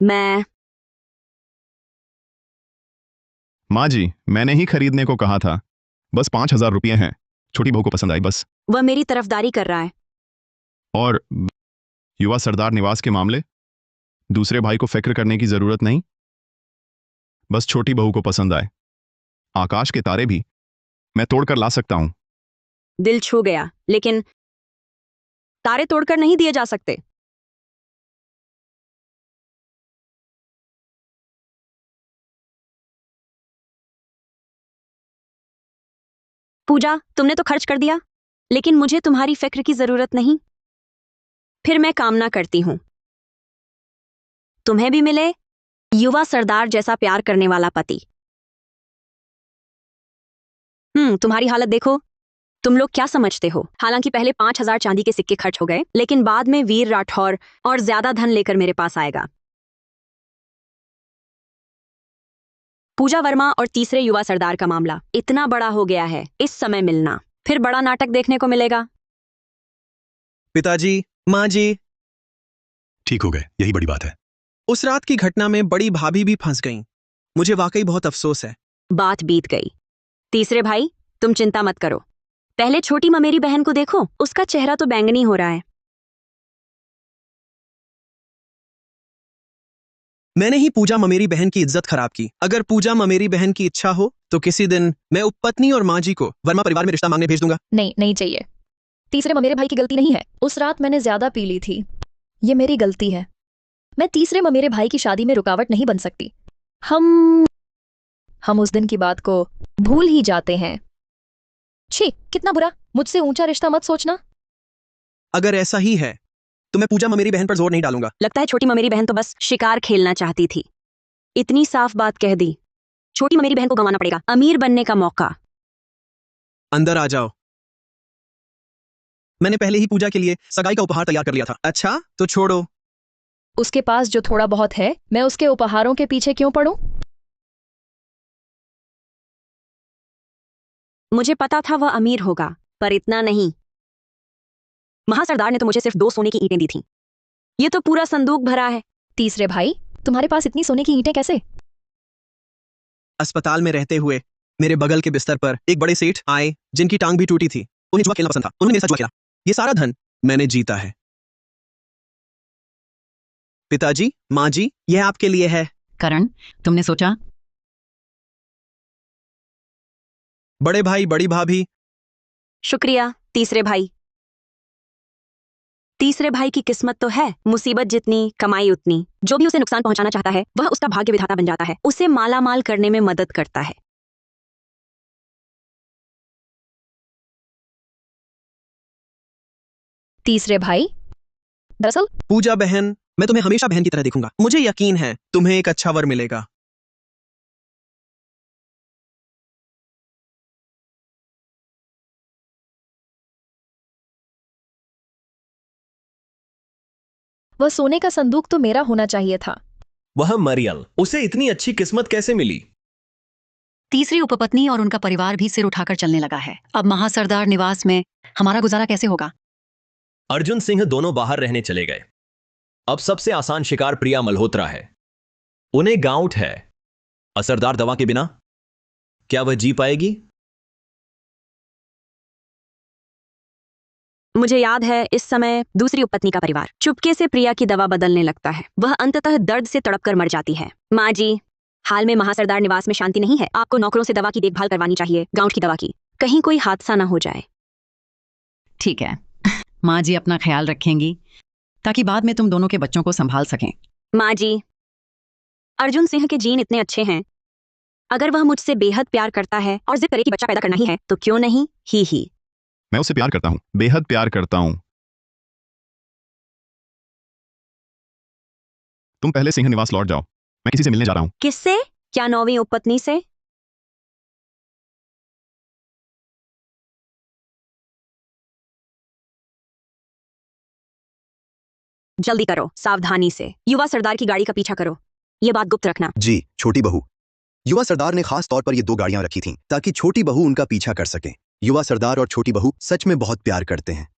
मैं माँ जी, मैंने ही खरीदने को कहा था। बस 5,000 रुपये हैं। छोटी बहू को पसंद आई बस। वह मेरी तरफदारी कर रहा है। और युवा सरदार निवास के मामले? दूसरे भाई को फिक्र करने की जरूरत नहीं। बस छोटी बहू को पसंद आए। आकाश के तारे भी मैं तोड़कर ला सकता हूं। दिल छू गया, लेकिन तारे तोड़कर नहीं दिए जा सकते। पूजा, तुमने तो खर्च कर दिया, लेकिन मुझे तुम्हारी फिक्र की जरूरत नहीं। फिर मैं कामना करती हूं तुम्हें भी मिले युवा सरदार जैसा प्यार करने वाला पति। तुम्हारी हालत देखो। तुम लोग क्या समझते हो? हालांकि पहले 5,000 चांदी के सिक्के खर्च हो गए, लेकिन बाद में वीर राठौर और ज्यादा धन लेकर मेरे पास आएगा। पूजा वर्मा और तीसरे युवा सरदार का मामला इतना बड़ा हो गया है, इस समय मिलना फिर बड़ा नाटक देखने को मिलेगा। पिताजी, माँ जी, ठीक हो गए, यही बड़ी बात है। उस रात की घटना में बड़ी भाभी भी फंस गईं। मुझे वाकई बहुत अफसोस है। बात बीत गई। तीसरे भाई, तुम चिंता मत करो। पहले छोटी ममेरी बहन को देखो, उसका चेहरा तो बैंगनी हो रहा है। मैंने ही पूजा ममेरी बहन की इज्जत खराब की। अगर पूजा ममेरी बहन की इच्छा हो तो किसी दिन मैं उपपत्नी और माँ जी को वर्मा परिवार में रिश्ता मांगने भेज दूंगा। नहीं, नहीं चाहिए। तीसरे ममेरे भाई की गलती नहीं है। उस रात मैंने ज्यादा पी ली थी। ये मेरी गलती है। मैं तीसरे ममेरे भाई की शादी में रुकावट नहीं बन सकती। हम उस दिन की बात को भूल ही जाते हैं। छी, कितना बुरा। मुझसे ऊंचा रिश्ता मत सोचना। अगर ऐसा ही है तो मैं पूजा ममेरी बहन पर जोर नहीं डालूंगा। लगता है छोटी ममेरी बहन तो बस शिकार खेलना चाहती थी। इतनी साफ बात कह दी। छोटी ममेरी बहन को गंवाना पड़ेगा अमीर बनने का मौका। अंदर आ जाओ। मैंने पहले ही पूजा के लिए सगाई का उपहार तैयार कर लिया था। अच्छा, तो छोड़ो। उसके पास जो थोड़ा बहुत है, मैं उसके उपहारों के पीछे क्यों पड़ूं? मुझे पता था वह अमीर होगा, पर इतना नहीं। महासरदार ने तो मुझे सिर्फ 2 सोने की ईंटें दी थीं। ये तो पूरा संदूक भरा है। तीसरे भाई, तुम्हारे पास इतनी सोने की ईंटें कैसे? अस्पताल में रहते हुए मेरे बगल के बिस्तर पर एक बड़े सेठ आए जिनकी टांग भी टूटी थी। उन्हें जुआ खेलना पसंद था। उन्होंने मेरे साथ जुआ खेला। ये सारा धन मैंने जीता है। पिताजी, माँ जी, यह आपके लिए है। करण, तुमने सोचा? बड़े भाई, बड़ी भाभी। शुक्रिया तीसरे भाई। तीसरे भाई की किस्मत तो है, मुसीबत जितनी कमाई उतनी। जो भी उसे नुकसान पहुंचाना चाहता है वह उसका भाग्य विधाता बन जाता है, उसे मालामाल करने में मदद करता है। तीसरे भाई, दरअसल पूजा बहन, मैं तुम्हें हमेशा बहन की तरह देखूंगा। मुझे यकीन है तुम्हें एक अच्छा वर मिलेगा। वह सोने का संदूक तो मेरा होना चाहिए था। वह मरियल, उसे इतनी अच्छी किस्मत कैसे मिली? तीसरी उपपत्नी और उनका परिवार भी सिर उठाकर चलने लगा है। अब महासरदार निवास में हमारा गुजारा कैसे होगा? अर्जुन सिंह दोनों बाहर रहने चले गए। अब सबसे आसान शिकार प्रिया मल्होत्रा है। उन्हें गांउट है। असरदार दवा के बिना क्या वह जी पाएगी? मुझे याद है इस समय दूसरी उपपत्नी का परिवार चुपके से प्रिया की दवा बदलने लगता है। वह अंततः दर्द से तड़पकर मर जाती है। माँ जी, हाल में महासरदार निवास में शांति नहीं है। आपको नौकरों से दवा की देखभाल करवानी चाहिए, गांउट की दवा की। कहीं कोई हादसा ना हो जाए। ठीक है, माँ जी अपना ख्याल रखेंगी ताकि बाद में तुम दोनों के बच्चों को संभाल सकें। माँ जी, अर्जुन सिंह के जीन इतने अच्छे हैं। अगर वह मुझसे बेहद प्यार करता है और जिद करे कि बच्चा पैदा करना ही है, तो क्यों नहीं? ही। मैं उसे प्यार करता हूं, बेहद प्यार करता हूं। तुम पहले सिंह निवास लौट जाओ। मैं किसी से मिलने जा रहा हूं। किससे? क्या 9वीं उपपत्नी से? जल्दी करो, सावधानी से। युवा सरदार की गाड़ी का पीछा करो। ये बात गुप्त रखना। जी, छोटी बहू। युवा सरदार ने खास तौर पर ये 2 गाड़ियां रखी थीं ताकि छोटी बहू उनका पीछा कर सके। युवा सरदार और छोटी बहू सच में बहुत प्यार करते हैं।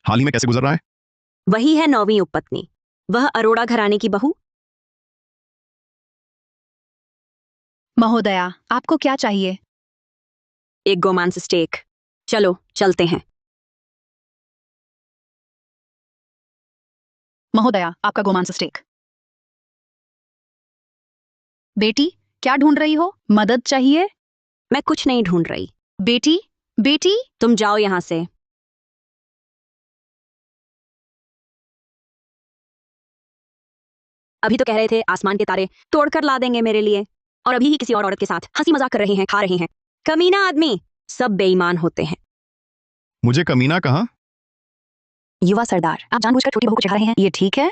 हाल ही में कैसे गुजर रहा है? वही है 9वीं उपपत्नी, वह अरोड़ा घराने की बहू। महोदया, आपको क्या चाहिए? एक गोमांस स्टेक। चलो चलते हैं। महोदया, आपका गोमांस स्टेक। बेटी, क्या ढूंढ रही हो? मदद चाहिए? मैं कुछ नहीं ढूंढ रही। बेटी, बेटी। तुम जाओ यहां से। अभी तो कह रहे थे आसमान के तारे तोड़कर ला देंगे मेरे लिए, और अभी ही किसी और औरत के साथ हंसी मजाक कर रहे हैं, खा रहे हैं। कमीना आदमी। सब बेईमान होते हैं। मुझे कमीना कहा? युवा सरदार, आप जानबूझकर छोटी बहू को चिढ़ा रहे हैं, ये ठीक है?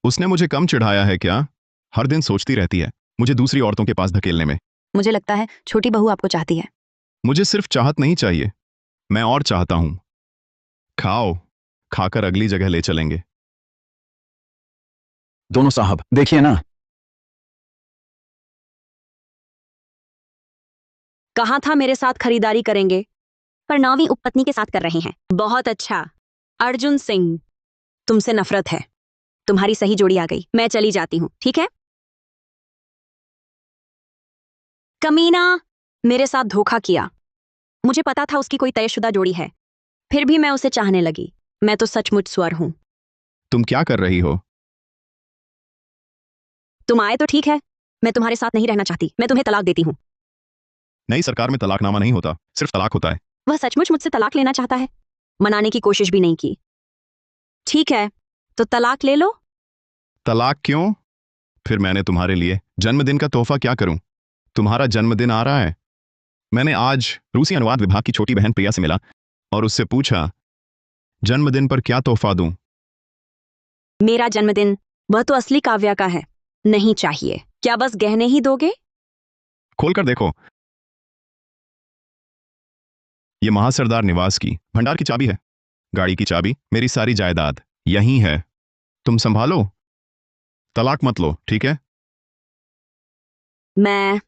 उसने मुझे कम चिढ़ाया है क्या? हर दिन सोचती रहती है मुझे दूसरी औरतों के पास धकेलने में। मुझे लगता है छोटी बहू आपको चाहती है। मुझे सिर्फ चाहत नहीं चाहिए, मैं और चाहता हूं। खाओ, खाकर अगली जगह ले चलेंगे। दोनों साहब, देखिए ना। कहा था मेरे साथ खरीदारी करेंगे, पर 9वीं उपपत्नी के साथ कर रहे हैं। बहुत अच्छा। अर्जुन सिंह, तुमसे नफरत है। तुम्हारी सही जोड़ी आ गई, मैं चली जाती हूं, ठीक है? कमीना, मेरे साथ धोखा किया। मुझे पता था उसकी कोई तयशुदा जोड़ी है, फिर भी मैं उसे चाहने लगी। मैं तो सचमुच स्वर हूं। तुम क्या कर रही हो? तुम आए तो ठीक है, मैं तुम्हारे साथ नहीं रहना चाहती। मैं तुम्हें तलाक देती हूं। नई सरकार में तलाकनामा नहीं होता, सिर्फ तलाक होता है। वह सचमुच मुझसे तलाक लेना चाहता है। मनाने की कोशिश भी नहीं की। ठीक है, तो तलाक ले लो। तलाक क्यों? फिर मैंने तुम्हारे लिए जन्मदिन का तोहफा क्या करूं? तुम्हारा जन्मदिन आ रहा है। मैंने आज रूसी अनुवाद विभाग की छोटी बहन प्रिया से मिला और उससे पूछा जन्मदिन पर क्या तोहफा दूं। मेरा जन्मदिन, वह तो असली काव्या का है। नहीं चाहिए। क्या बस गहने ही दोगे? खोलकर देखो, ये महासरदार निवास की भंडार की चाबी है। गाड़ी की चाबी, मेरी सारी जायदाद यहीं है। तुम संभालो, तलाक मत लो, ठीक है? मैं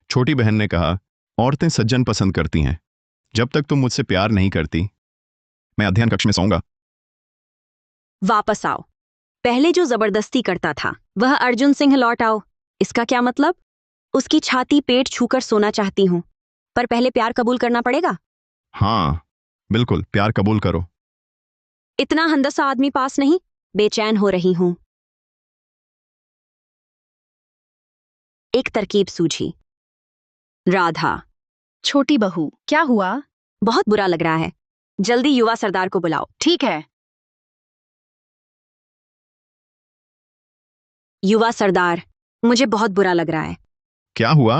छोटी बहन ने कहा, औरतें सज्जन पसंद करती हैं। जब तक तुम मुझसे प्यार नहीं करती, मैं अध्ययन कक्ष में सोऊंगा। वापस आओ। पहले जो जबरदस्ती करता था, वह अर्जुन सिंह लौट आओ। इसका क्या मतलब? उसकी छाती पेट छूकर सोना चाहती हूं, पर पहले प्यार कबूल करना पड़ेगा। हाँ, बिल्कुल, प्यार कबूल करो। इतना हंदसा आदमी पास नहीं। बेचैन हो रही हूं। एक तरकीब सूझी। राधा। छोटी बहू, क्या हुआ? बहुत बुरा लग रहा है। जल्दी युवा सरदार को बुलाओ। ठीक है। युवा सरदार, मुझे बहुत बुरा लग रहा है। क्या हुआ?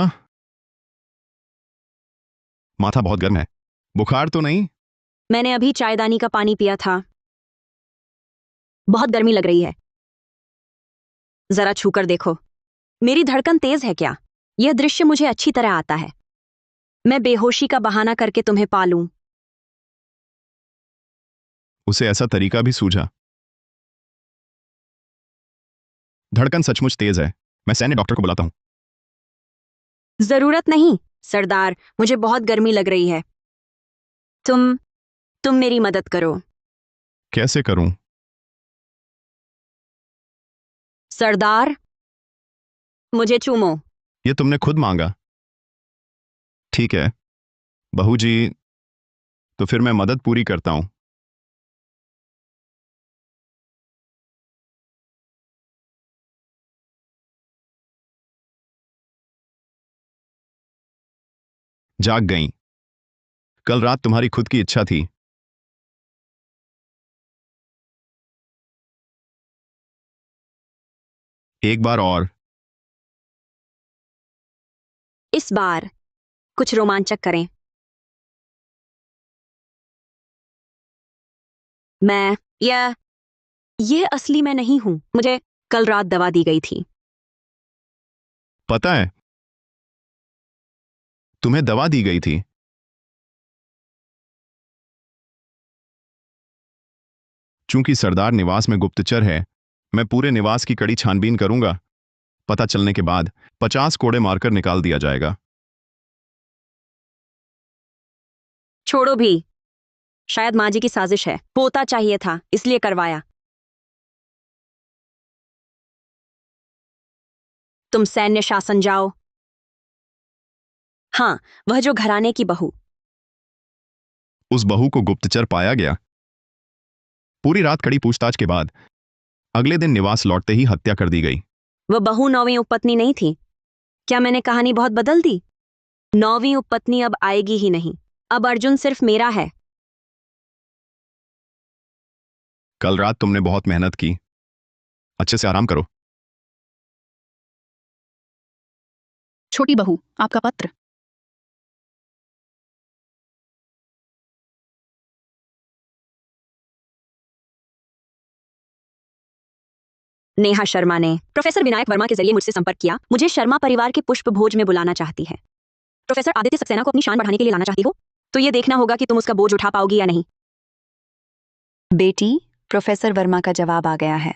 माथा बहुत गर्म है। बुखार तो नहीं? मैंने अभी चायदानी का पानी पिया था। बहुत गर्मी लग रही है। जरा छूकर देखो। मेरी धड़कन तेज है क्या? यह दृश्य मुझे अच्छी तरह आता है। मैं बेहोशी का बहाना करके तुम्हें पालूं। उसे ऐसा तरीका भी सूझा। धड़कन सचमुच तेज है। मैं सैन्य डॉक्टर को बुलाता हूं। जरूरत नहीं सरदार, मुझे बहुत गर्मी लग रही है। तुम मेरी मदद करो। कैसे करूं? सरदार, मुझे चूमो। ये तुमने खुद मांगा। ठीक है बहू जी, तो फिर मैं मदद पूरी करता हूं। जाग गई। कल रात तुम्हारी खुद की इच्छा थी। एक बार और। इस बार कुछ रोमांचक करें। मैं ये असली मैं नहीं हूं। मुझे कल रात दवा दी गई थी। पता है, तुम्हें दवा दी गई थी। चूंकि सरदार निवास में गुप्तचर है, मैं पूरे निवास की कड़ी छानबीन करूंगा। पता चलने के बाद 50 कोड़े मारकर निकाल दिया जाएगा। छोड़ो भी, शायद माँ जी की साजिश है। पोता चाहिए था, इसलिए करवाया। तुम सैन्य शासन जाओ। हाँ, वह जो घराने की बहू। उस बहू को गुप्तचर पाया गया। पूरी रात कड़ी पूछताछ के बाद अगले दिन निवास लौटते ही हत्या कर दी गई। वह बहू 9वीं उपपत्नी नहीं थी। क्या मैंने कहानी बहुत बदल दी? 9वीं उपपत्नी अब आएगी ही नहीं। अब अर्जुन सिर्फ मेरा है। कल रात तुमने बहुत मेहनत की। अच्छे से आराम करो। छोटी बहू, आपका पत्र। नेहा शर्मा ने प्रोफेसर विनायक वर्मा के जरिए मुझसे संपर्क किया। मुझे शर्मा परिवार के पुष्प भोज में बुलाना चाहती है। प्रोफेसर आदित्य सक्सेना को अपनी शान बढ़ाने के लिए लाना चाहती हो, तो ये देखना होगा कि तुम उसका बोझ उठा पाओगी या नहीं। बेटी, प्रोफेसर वर्मा का जवाब आ गया है।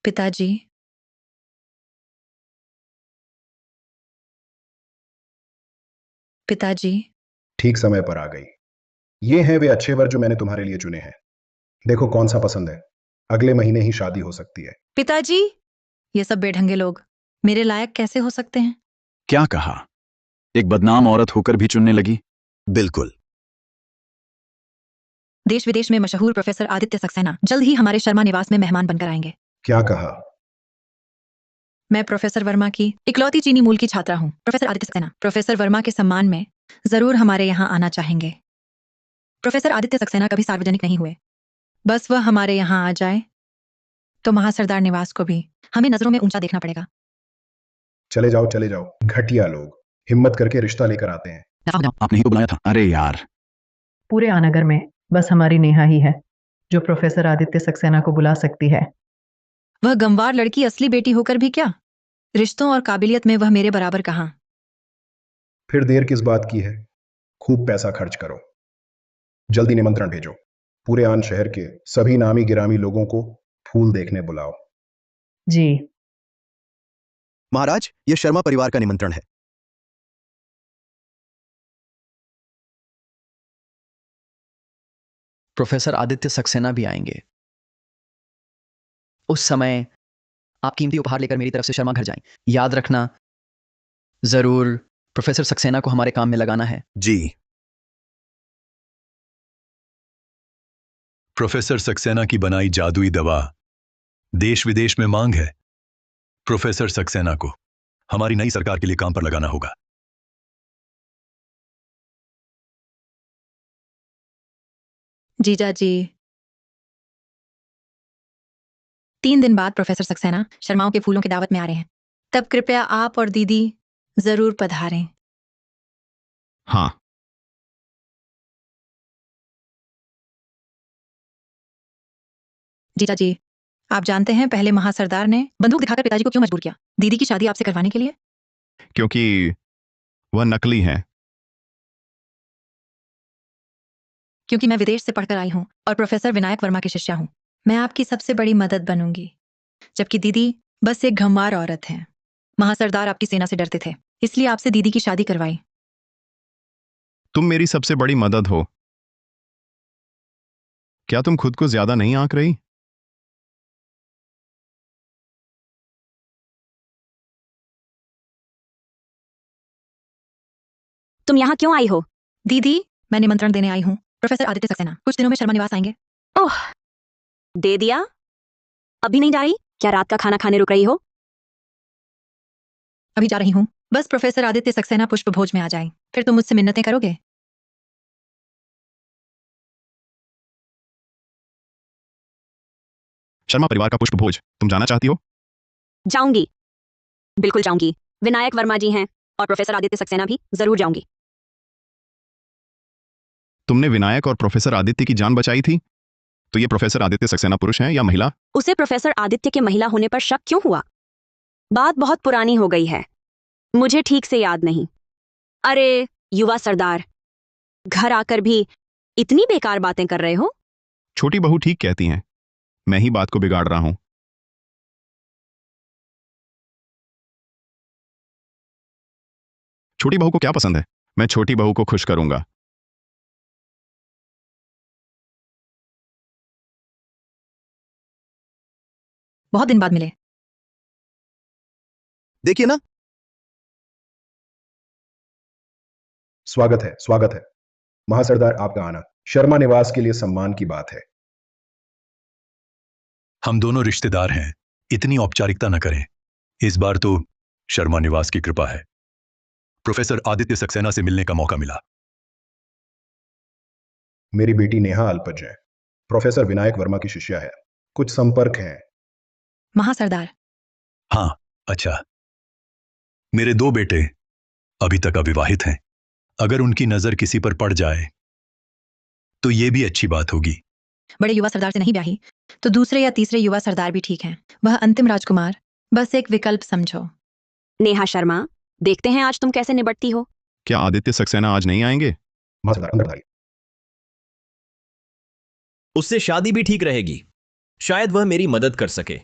पिताजी, पिताजी। ठीक समय पर आ गई। ये हैं वे अच्छे वर जो मैंने तुम्हारे लिए चुने हैं। देखो कौन सा पसंद है। अगले महीने ही शादी हो सकती है। पिताजी, ये सब बेढंगे लोग मेरे लायक कैसे हो सकते हैं? क्या कहा? एक बदनाम औरत होकर भी चुनने लगी? बिल्कुल। देश विदेश में मशहूर प्रोफेसर आदित्य सक्सेना जल्द ही हमारे शर्मा निवास में मेहमान बनकर आएंगे। क्या कहा? मैं प्रोफेसर वर्मा की इकलौती चीनी मूल की छात्रा हूँ। प्रोफेसर आदित्य सक्सेना प्रोफेसर वर्मा के सम्मान में जरूर हमारे यहाँ आना चाहेंगे। प्रोफेसर आदित्य सक्सेना कभी सार्वजनिक नहीं हुए। बस वह हमारे यहाँ आ जाए तो महासरदार निवास को भी हमें नजरों में ऊंचा देखना पड़ेगा। चले जाओ चले जाओ, घटिया लोग हिम्मत करके रिश्ता लेकर आते हैं। आपने ही तो बुलाया था। अरे यार, पूरे आनगर में बस हमारी नेहा ही है जो प्रोफेसर आदित्य सक्सेना को बुला सकती है। वह गंवार लड़की असली बेटी होकर भी क्या, रिश्तों और काबिलियत में वह मेरे बराबर कहाँ। फिर देर किस बात की है? खूब पैसा खर्च करो, जल्दी निमंत्रण भेजो। पूरे आन शहर के सभी नामी गिरामी लोगों को फूल देखने बुलाओ। जी महाराज, यह शर्मा परिवार का निमंत्रण है। प्रोफेसर आदित्य सक्सेना भी आएंगे। उस समय आप कीमती उपहार लेकर मेरी तरफ से शर्मा घर जाएं। याद रखना, जरूर प्रोफेसर सक्सेना को हमारे काम में लगाना है। जी। प्रोफेसर सक्सेना की बनाई जादुई दवा देश विदेश में मांग है। प्रोफेसर सक्सेना को हमारी नई सरकार के लिए काम पर लगाना होगा। जीजा जी, 3 दिन बाद प्रोफेसर सक्सेना शर्माओं के फूलों की दावत में आ रहे हैं। तब कृपया आप और दीदी जरूर पधारें। हाँ। जीजा जी, आप जानते हैं पहले महासरदार ने बंदूक दिखाकर पिताजी को क्यों मजबूर किया? दीदी की शादी आपसे करवाने के लिए। क्योंकि वह नकली है। क्योंकि मैं विदेश से पढ़कर आई हूँ और प्रोफेसर विनायक वर्मा की शिष्या हूँ। मैं आपकी सबसे बड़ी मदद बनूंगी, जबकि दीदी बस एक घमवार औरत है। महासरदार आपकी सेना से डरते थे, इसलिए आपसे दीदी की शादी करवाई। तुम मेरी सबसे बड़ी मदद हो। क्या तुम खुद को ज्यादा नहीं आंक रही? तुम यहाँ क्यों आई हो? दीदी, मैं निमंत्रण देने आई हूँ। प्रोफेसर आदित्य सक्सेना कुछ दिनों में शर्मा निवास आएंगे। ओह, दे दिया? अभी नहीं जा रही? क्या रात का खाना खाने रुक रही हो? अभी जा रही हूँ। बस प्रोफेसर आदित्य सक्सेना पुष्प भोज में आ जाए, फिर तुम मुझसे मिन्नतें करोगे। शर्मा परिवार का पुष्प भोज तुम जाना चाहती हो? जाऊंगी, बिल्कुल जाऊंगी। विनायक वर्मा जी हैं और प्रोफेसर आदित्य सक्सेना भी, जरूर जाऊंगी। तुमने विनायक और प्रोफेसर आदित्य की जान बचाई थी, तो ये प्रोफेसर आदित्य सक्सेना पुरुष हैं या महिला? उसे प्रोफेसर आदित्य के महिला होने पर शक क्यों हुआ? बात बहुत पुरानी हो गई है, मुझे ठीक से याद नहीं। अरे युवा सरदार, घर आकर भी इतनी बेकार बातें कर रहे हो। छोटी बहू ठीक कहती हैं, मैं ही बात को बिगाड़ रहा हूं। छोटी बहू को क्या पसंद है? मैं छोटी बहू को खुश करूंगा। बहुत दिन बाद मिले। देखिए ना, स्वागत है, स्वागत है। महासरदार, आपका आना शर्मा निवास के लिए सम्मान की बात है। हम दोनों रिश्तेदार हैं, इतनी औपचारिकता न करें। इस बार तो शर्मा निवास की कृपा है। प्रोफेसर आदित्य सक्सेना से मिलने का मौका मिला। मेरी बेटी नेहा अल्पज है, प्रोफेसर विनायक वर्मा की शिष्या है। कुछ संपर्क हैं। महासरदार, हाँ, अच्छा। मेरे 2 बेटे अभी तक अविवाहित हैं। अगर उनकी नजर किसी पर पड़ जाए तो ये भी अच्छी बात होगी। बड़े युवा सरदार से नहीं ब्याही तो दूसरे या तीसरे युवा सरदार भी ठीक हैं। वह अंतिम राजकुमार बस एक विकल्प समझो। नेहा शर्मा, देखते हैं आज तुम कैसे निपटती हो। क्या आदित्य सक्सेना आज नहीं आएंगे? महासरदार, अंदर आइए। उससे शादी भी ठीक रहेगी, शायद वह मेरी मदद कर सके।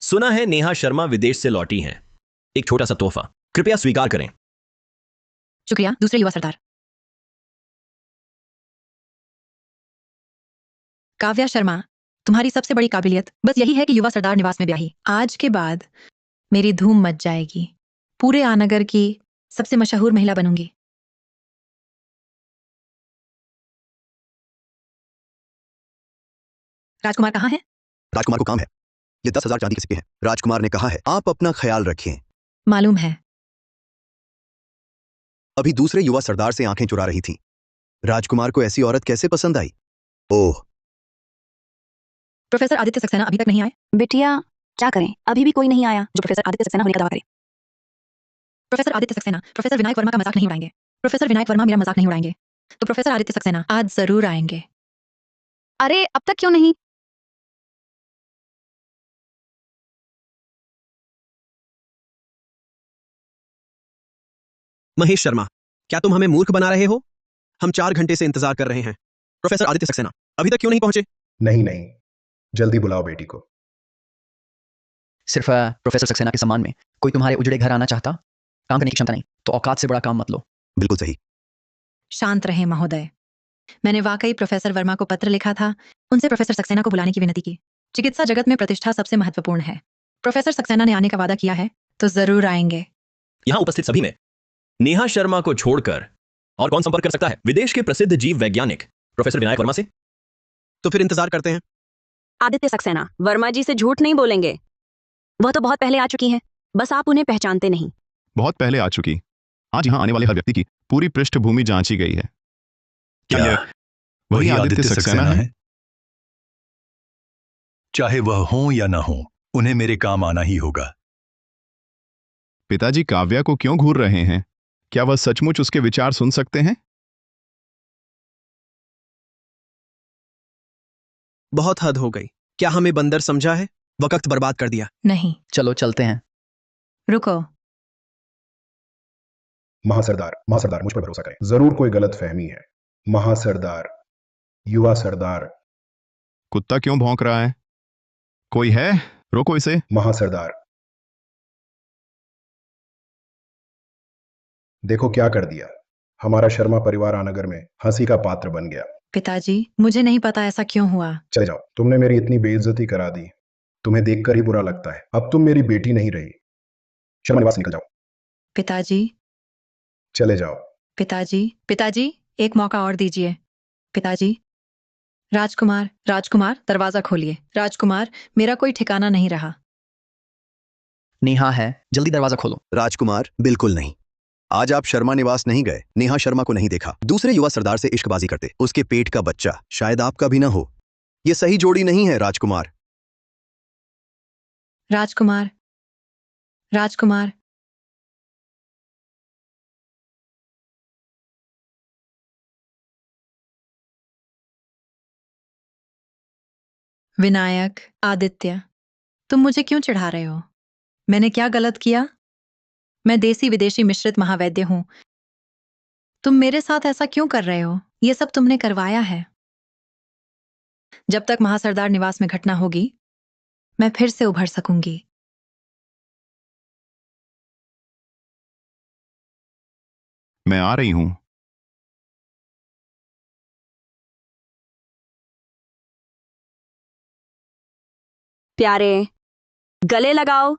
सुना है नेहा शर्मा विदेश से लौटी हैं। एक छोटा सा तोहफा कृपया स्वीकार करें। शुक्रिया दूसरे युवा सरदार। काव्या शर्मा, तुम्हारी सबसे बड़ी काबिलियत बस यही है कि युवा सरदार निवास में ब्याही। आज के बाद मेरी धूम मच जाएगी, पूरे आनगर की सबसे मशहूर महिला बनूंगी। राजकुमार कहाँ है? राजकुमार को काम है। ये 10,000 चांदी के सिक्के हैं। राजकुमार ने कहा है आप अपना ख्याल रखें। मालूम है। अभी दूसरे युवा सरदार से आंखें चुरा रही थी। राजकुमार को ऐसी औरत कैसे पसंद आई? ओह, प्रोफेसर आदित्य सक्सेना अभी तक नहीं आए। बिटिया, क्या करें, अभी भी कोई नहीं आया जो प्रोफेसर आदित्य सक्सेना होने का दावा करे। प्रोफेसर आदित्य सक्सेना प्रोफेसर विनायक वर्मा का मजाक नहीं उड़ाएंगे। प्रोफेसर विनायक वर्मा मेरा मजाक नहीं उड़ाएंगे, तो प्रोफेसर आदित्य सक्सेना आज जरूर आएंगे। अरे अब तक क्यों नहीं? महेश शर्मा, क्या तुम हमें मूर्ख बना रहे हो? हम 4 घंटे से इंतजार कर रहे हैं। प्रोफेसर आदित्य सक्सेना अभी तक क्यों नहीं पहुंचे? नहीं नहीं, जल्दी बुलाओ बेटी को। सिर्फ प्रोफेसर सक्सेना के सम्मान में कोई तुम्हारे उजड़े घर आना चाहता? काम करने की क्षमता नहीं तो औकात से बड़ा काम मत लो। बिल्कुल सही। शांत रहे महोदय। मैंने वाकई प्रोफेसर वर्मा को पत्र लिखा था, उनसे प्रोफेसर सक्सेना को बुलाने की विनती की। चिकित्सा जगत में प्रतिष्ठा सबसे महत्वपूर्ण है। प्रोफेसर सक्सेना ने आने का वादा किया है तो जरूर आएंगे। यहां उपस्थित सभी में नेहा शर्मा को छोड़कर और कौन संपर्क कर सकता है विदेश के प्रसिद्ध जीव वैज्ञानिक प्रोफेसर विनायक वर्मा से? तो फिर इंतजार करते हैं। आदित्य सक्सेना वर्मा जी से झूठ नहीं बोलेंगे। वह तो बहुत पहले आ चुकी हैं, बस आप उन्हें पहचानते नहीं। बहुत पहले आ चुकी। आज यहां आने वाले हर व्यक्ति की पूरी पृष्ठभूमि जांची गई है। क्या ये वही आदित्य सक्सेना है? चाहे वह हो या ना हो, उन्हें मेरे काम आना ही होगा। पिताजी काव्या को क्यों घूर रहे हैं? क्या वह सचमुच उसके विचार सुन सकते हैं? बहुत हद हो गई। क्या हमें बंदर समझा है? वक्त बर्बाद कर दिया। नहीं, चलो चलते हैं। रुको। महासरदार, महासरदार मुझ पर भरोसा करें, जरूर कोई गलत फहमी है। महासरदार, युवा सरदार। कुत्ता क्यों भौंक रहा है? कोई है? रोको इसे। महासरदार, देखो क्या कर दिया। हमारा शर्मा परिवार आनगर में हंसी का पात्र बन गया। पिताजी, मुझे नहीं पता ऐसा क्यों हुआ। चले जाओ, तुमने मेरी इतनी बेइज्जती करा दी। तुम्हें देखकर ही बुरा लगता है। अब तुम मेरी बेटी नहीं रही। शर्मा निवास निकल जाओ। पिताजी, चले जाओ। पिताजी, पिताजी, एक मौका और दीजिए। पिताजी, राजकुमार, राजकुमार, दरवाजा खोलिए। राजकुमार, मेरा कोई ठिकाना नहीं रहा। नेहा है, जल्दी दरवाजा खोलो। राजकुमार, बिल्कुल नहीं। आज आप शर्मा निवास नहीं गए, नेहा शर्मा को नहीं देखा। दूसरे युवा सरदार से इश्कबाजी करते, उसके पेट का बच्चा शायद आपका भी ना हो। ये सही जोड़ी नहीं है राजकुमार। राजकुमार, राजकुमार, विनायक, आदित्य, तुम मुझे क्यों चिढ़ा रहे हो? मैंने क्या गलत किया? मैं देसी विदेशी मिश्रित महावैद्य हूं। तुम मेरे साथ ऐसा क्यों कर रहे हो? ये सब तुमने करवाया है। जब तक महासरदार निवास में घटना होगी, मैं फिर से उभर सकूंगी। मैं आ रही हूं। प्यारे, गले लगाओ।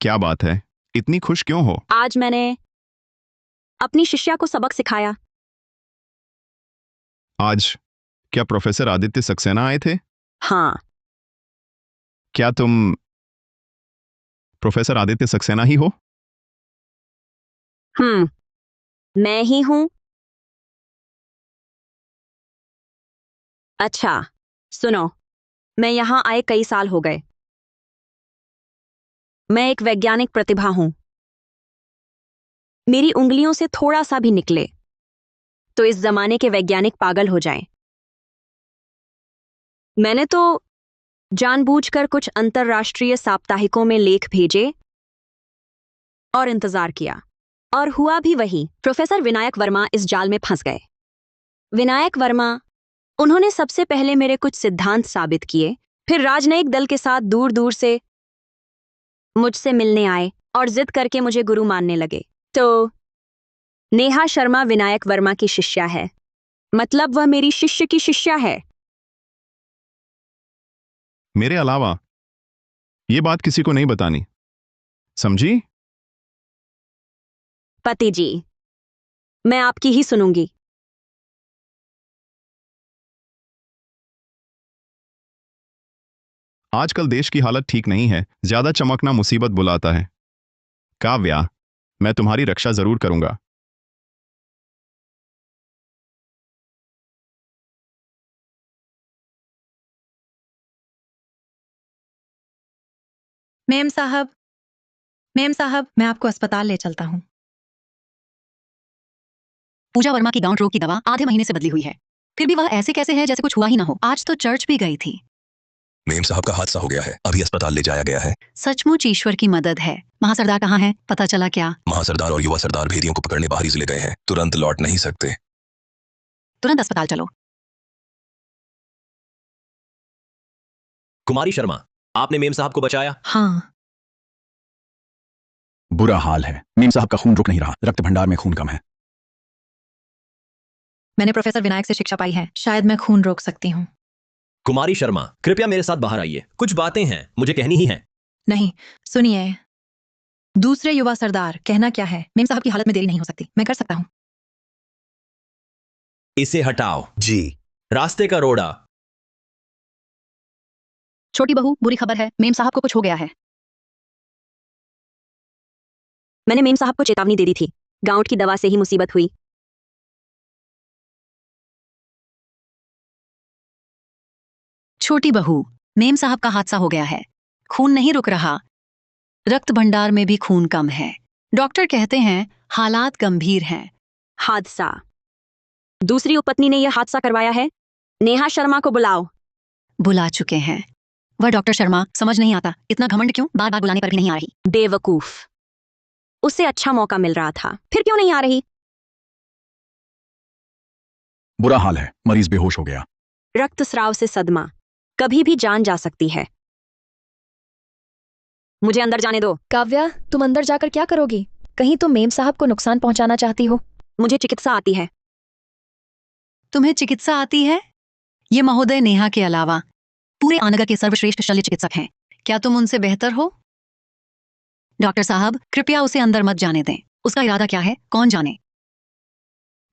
क्या बात है, इतनी खुश क्यों हो? आज मैंने अपनी शिष्या को सबक सिखाया। आज क्या प्रोफेसर आदित्य सक्सेना आए थे? हाँ, क्या तुम प्रोफेसर आदित्य सक्सेना ही हो? मैं ही हूं। अच्छा, सुनो, मैं यहां आए कई साल हो गए। मैं एक वैज्ञानिक प्रतिभा हूं। मेरी उंगलियों से थोड़ा सा भी निकले तो इस जमाने के वैज्ञानिक पागल हो जाएं। मैंने तो जानबूझकर कुछ अंतर्राष्ट्रीय साप्ताहिकों में लेख भेजे और इंतजार किया, और हुआ भी वही। प्रोफेसर विनायक वर्मा इस जाल में फंस गए। विनायक वर्मा, उन्होंने सबसे पहले मेरे कुछ सिद्धांत साबित किए, फिर राजनयिक दल के साथ दूर दूर से मुझसे मिलने आए और जिद करके मुझे गुरु मानने लगे। तो नेहा शर्मा विनायक वर्मा की शिष्या है, मतलब वह मेरी शिष्य की शिष्या है। मेरे अलावा ये बात किसी को नहीं बतानी, समझी? पति जी, मैं आपकी ही सुनूंगी। आजकल देश की हालत ठीक नहीं है, ज्यादा चमकना मुसीबत बुलाता है। काव्या, मैं तुम्हारी रक्षा जरूर करूंगा। मेम साहब, मेम साहब, मैं आपको अस्पताल ले चलता हूं। पूजा वर्मा की गाउट रोग की दवा आधे महीने से बदली हुई है, फिर भी वह ऐसे कैसे है जैसे कुछ हुआ ही ना हो। आज तो चर्च भी गई थी। मेम साहब का हादसा हो गया है, अभी अस्पताल ले जाया गया है। सचमुच ईश्वर की मदद है। महासरदार कहाँ है? पता चला क्या? महासरदार और युवा सरदार भेदियों को पकड़ने बाहरी जिले गए हैं, तुरंत लौट नहीं सकते। तुरंत अस्पताल चलो। कुमारी शर्मा, आपने मेम साहब को बचाया। हाँ, बुरा हाल है, मेम साहब का खून रुक नहीं रहा, रक्त भंडार में खून कम है। मैंने प्रोफेसर विनायक से शिक्षा पाई है, शायद मैं खून रोक सकती हूँ। कुमारी शर्मा, कृपया मेरे साथ बाहर आइए, कुछ बातें हैं मुझे कहनी ही हैं। नहीं, सुनिए। दूसरे युवा सरदार, कहना क्या है? मेम साहब की हालत में देरी नहीं हो सकती, मैं कर सकता हूँ। इसे हटाओ। जी। रास्ते का रोड़ा। छोटी बहू, बुरी खबर है, मेम साहब को कुछ हो गया है। मैंने मेम साहब को चेतावनी दे दी थी, गाउट की दवा से ही मुसीबत हुई। छोटी बहू, मेम साहब का हादसा हो गया है, खून नहीं रुक रहा, रक्त भंडार में भी खून कम है। डॉक्टर कहते हैं हालात गंभीर हैं। हादसा? दूसरी उपपत्नी ने यह हादसा करवाया है। नेहा शर्मा को बुलाओ। बुला चुके हैं। वह डॉक्टर शर्मा, समझ नहीं आता, इतना घमंड क्यों? बार बार बुलाने पर भी नहीं आ रही। बेवकूफ, उसे अच्छा मौका मिल रहा था, फिर क्यों नहीं आ रही? बुरा हाल है, मरीज बेहोश हो गया। रक्तस्राव से सदमा, कभी भी जान जा सकती है। मुझे अंदर जाने दो। काव्या, तुम अंदर जाकर क्या करोगी? कहीं तुम मेम साहब को नुकसान पहुंचाना चाहती हो? मुझे चिकित्सा आती है। तुम्हें चिकित्सा आती है? ये महोदय नेहा के अलावा पूरे आनगर के सर्वश्रेष्ठ शल्य चिकित्सक हैं। क्या तुम उनसे बेहतर हो? डॉक्टर साहब कृपया उसे अंदर मत जाने दें। उसका इरादा क्या है कौन जाने।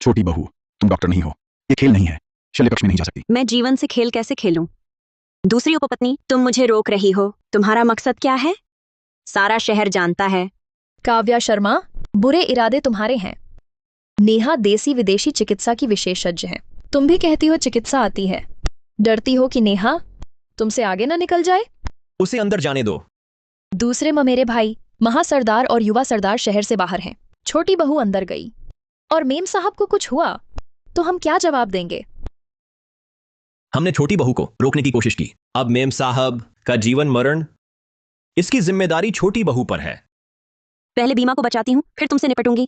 छोटी बहू, तुम डॉक्टर नहीं हो, ये खेल नहीं है, शल्य कक्ष में नहीं जा सकती। मैं जीवन से खेल कैसे खेलूं? दूसरी उपपत्नी, तुम मुझे रोक रही हो, तुम्हारा मकसद क्या है? सारा शहर जानता है। काव्या शर्मा, बुरे इरादे तुम्हारे हैं। नेहा देसी विदेशी चिकित्सा की विशेषज्ञ है। तुम भी कहती हो चिकित्सा आती है। डरती हो कि नेहा तुमसे आगे ना निकल जाए? उसे अंदर जाने दो। दूसरे ममेरे भाई महासरदार और युवा सरदार शहर से बाहर हैं। छोटी बहू अंदर गई और मेम साहब को कुछ हुआ तो हम क्या जवाब देंगे? हमने छोटी बहू को रोकने की कोशिश की, अब मेम साहब का जीवन मरण, इसकी जिम्मेदारी छोटी बहू पर है। पहले बीमा को बचाती हूँ, फिर तुमसे निपटूंगी।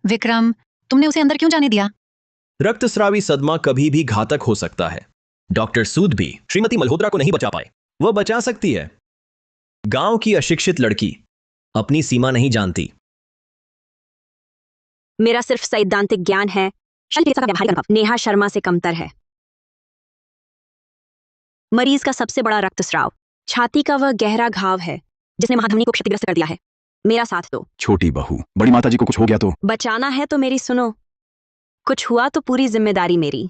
विक्रम, तुमने उसे अंदर क्यों जाने दिया? रक्तस्रावी सदमा कभी भी घातक हो सकता है। डॉक्टर सूद भी श्रीमती मल्होत्रा को नहीं बचा पाए, वह बचा सकती है। गांव की अशिक्षित लड़की अपनी सीमा नहीं जानती। मेरा सिर्फ सैद्धांतिक ज्ञान है, शल्य चिकित्सा का व्यावहारिक अनुभव नेहा शर्मा से कमतर है। मरीज का सबसे बड़ा रक्तस्राव छाती का वह गहरा घाव है जिसने महाधमनी को क्षतिग्रस्त कर दिया है। मेरा साथ दो। छोटी बहू, बड़ी माता जी को कुछ हो गया तो? बचाना है तो मेरी सुनो, कुछ हुआ तो पूरी जिम्मेदारी मेरी।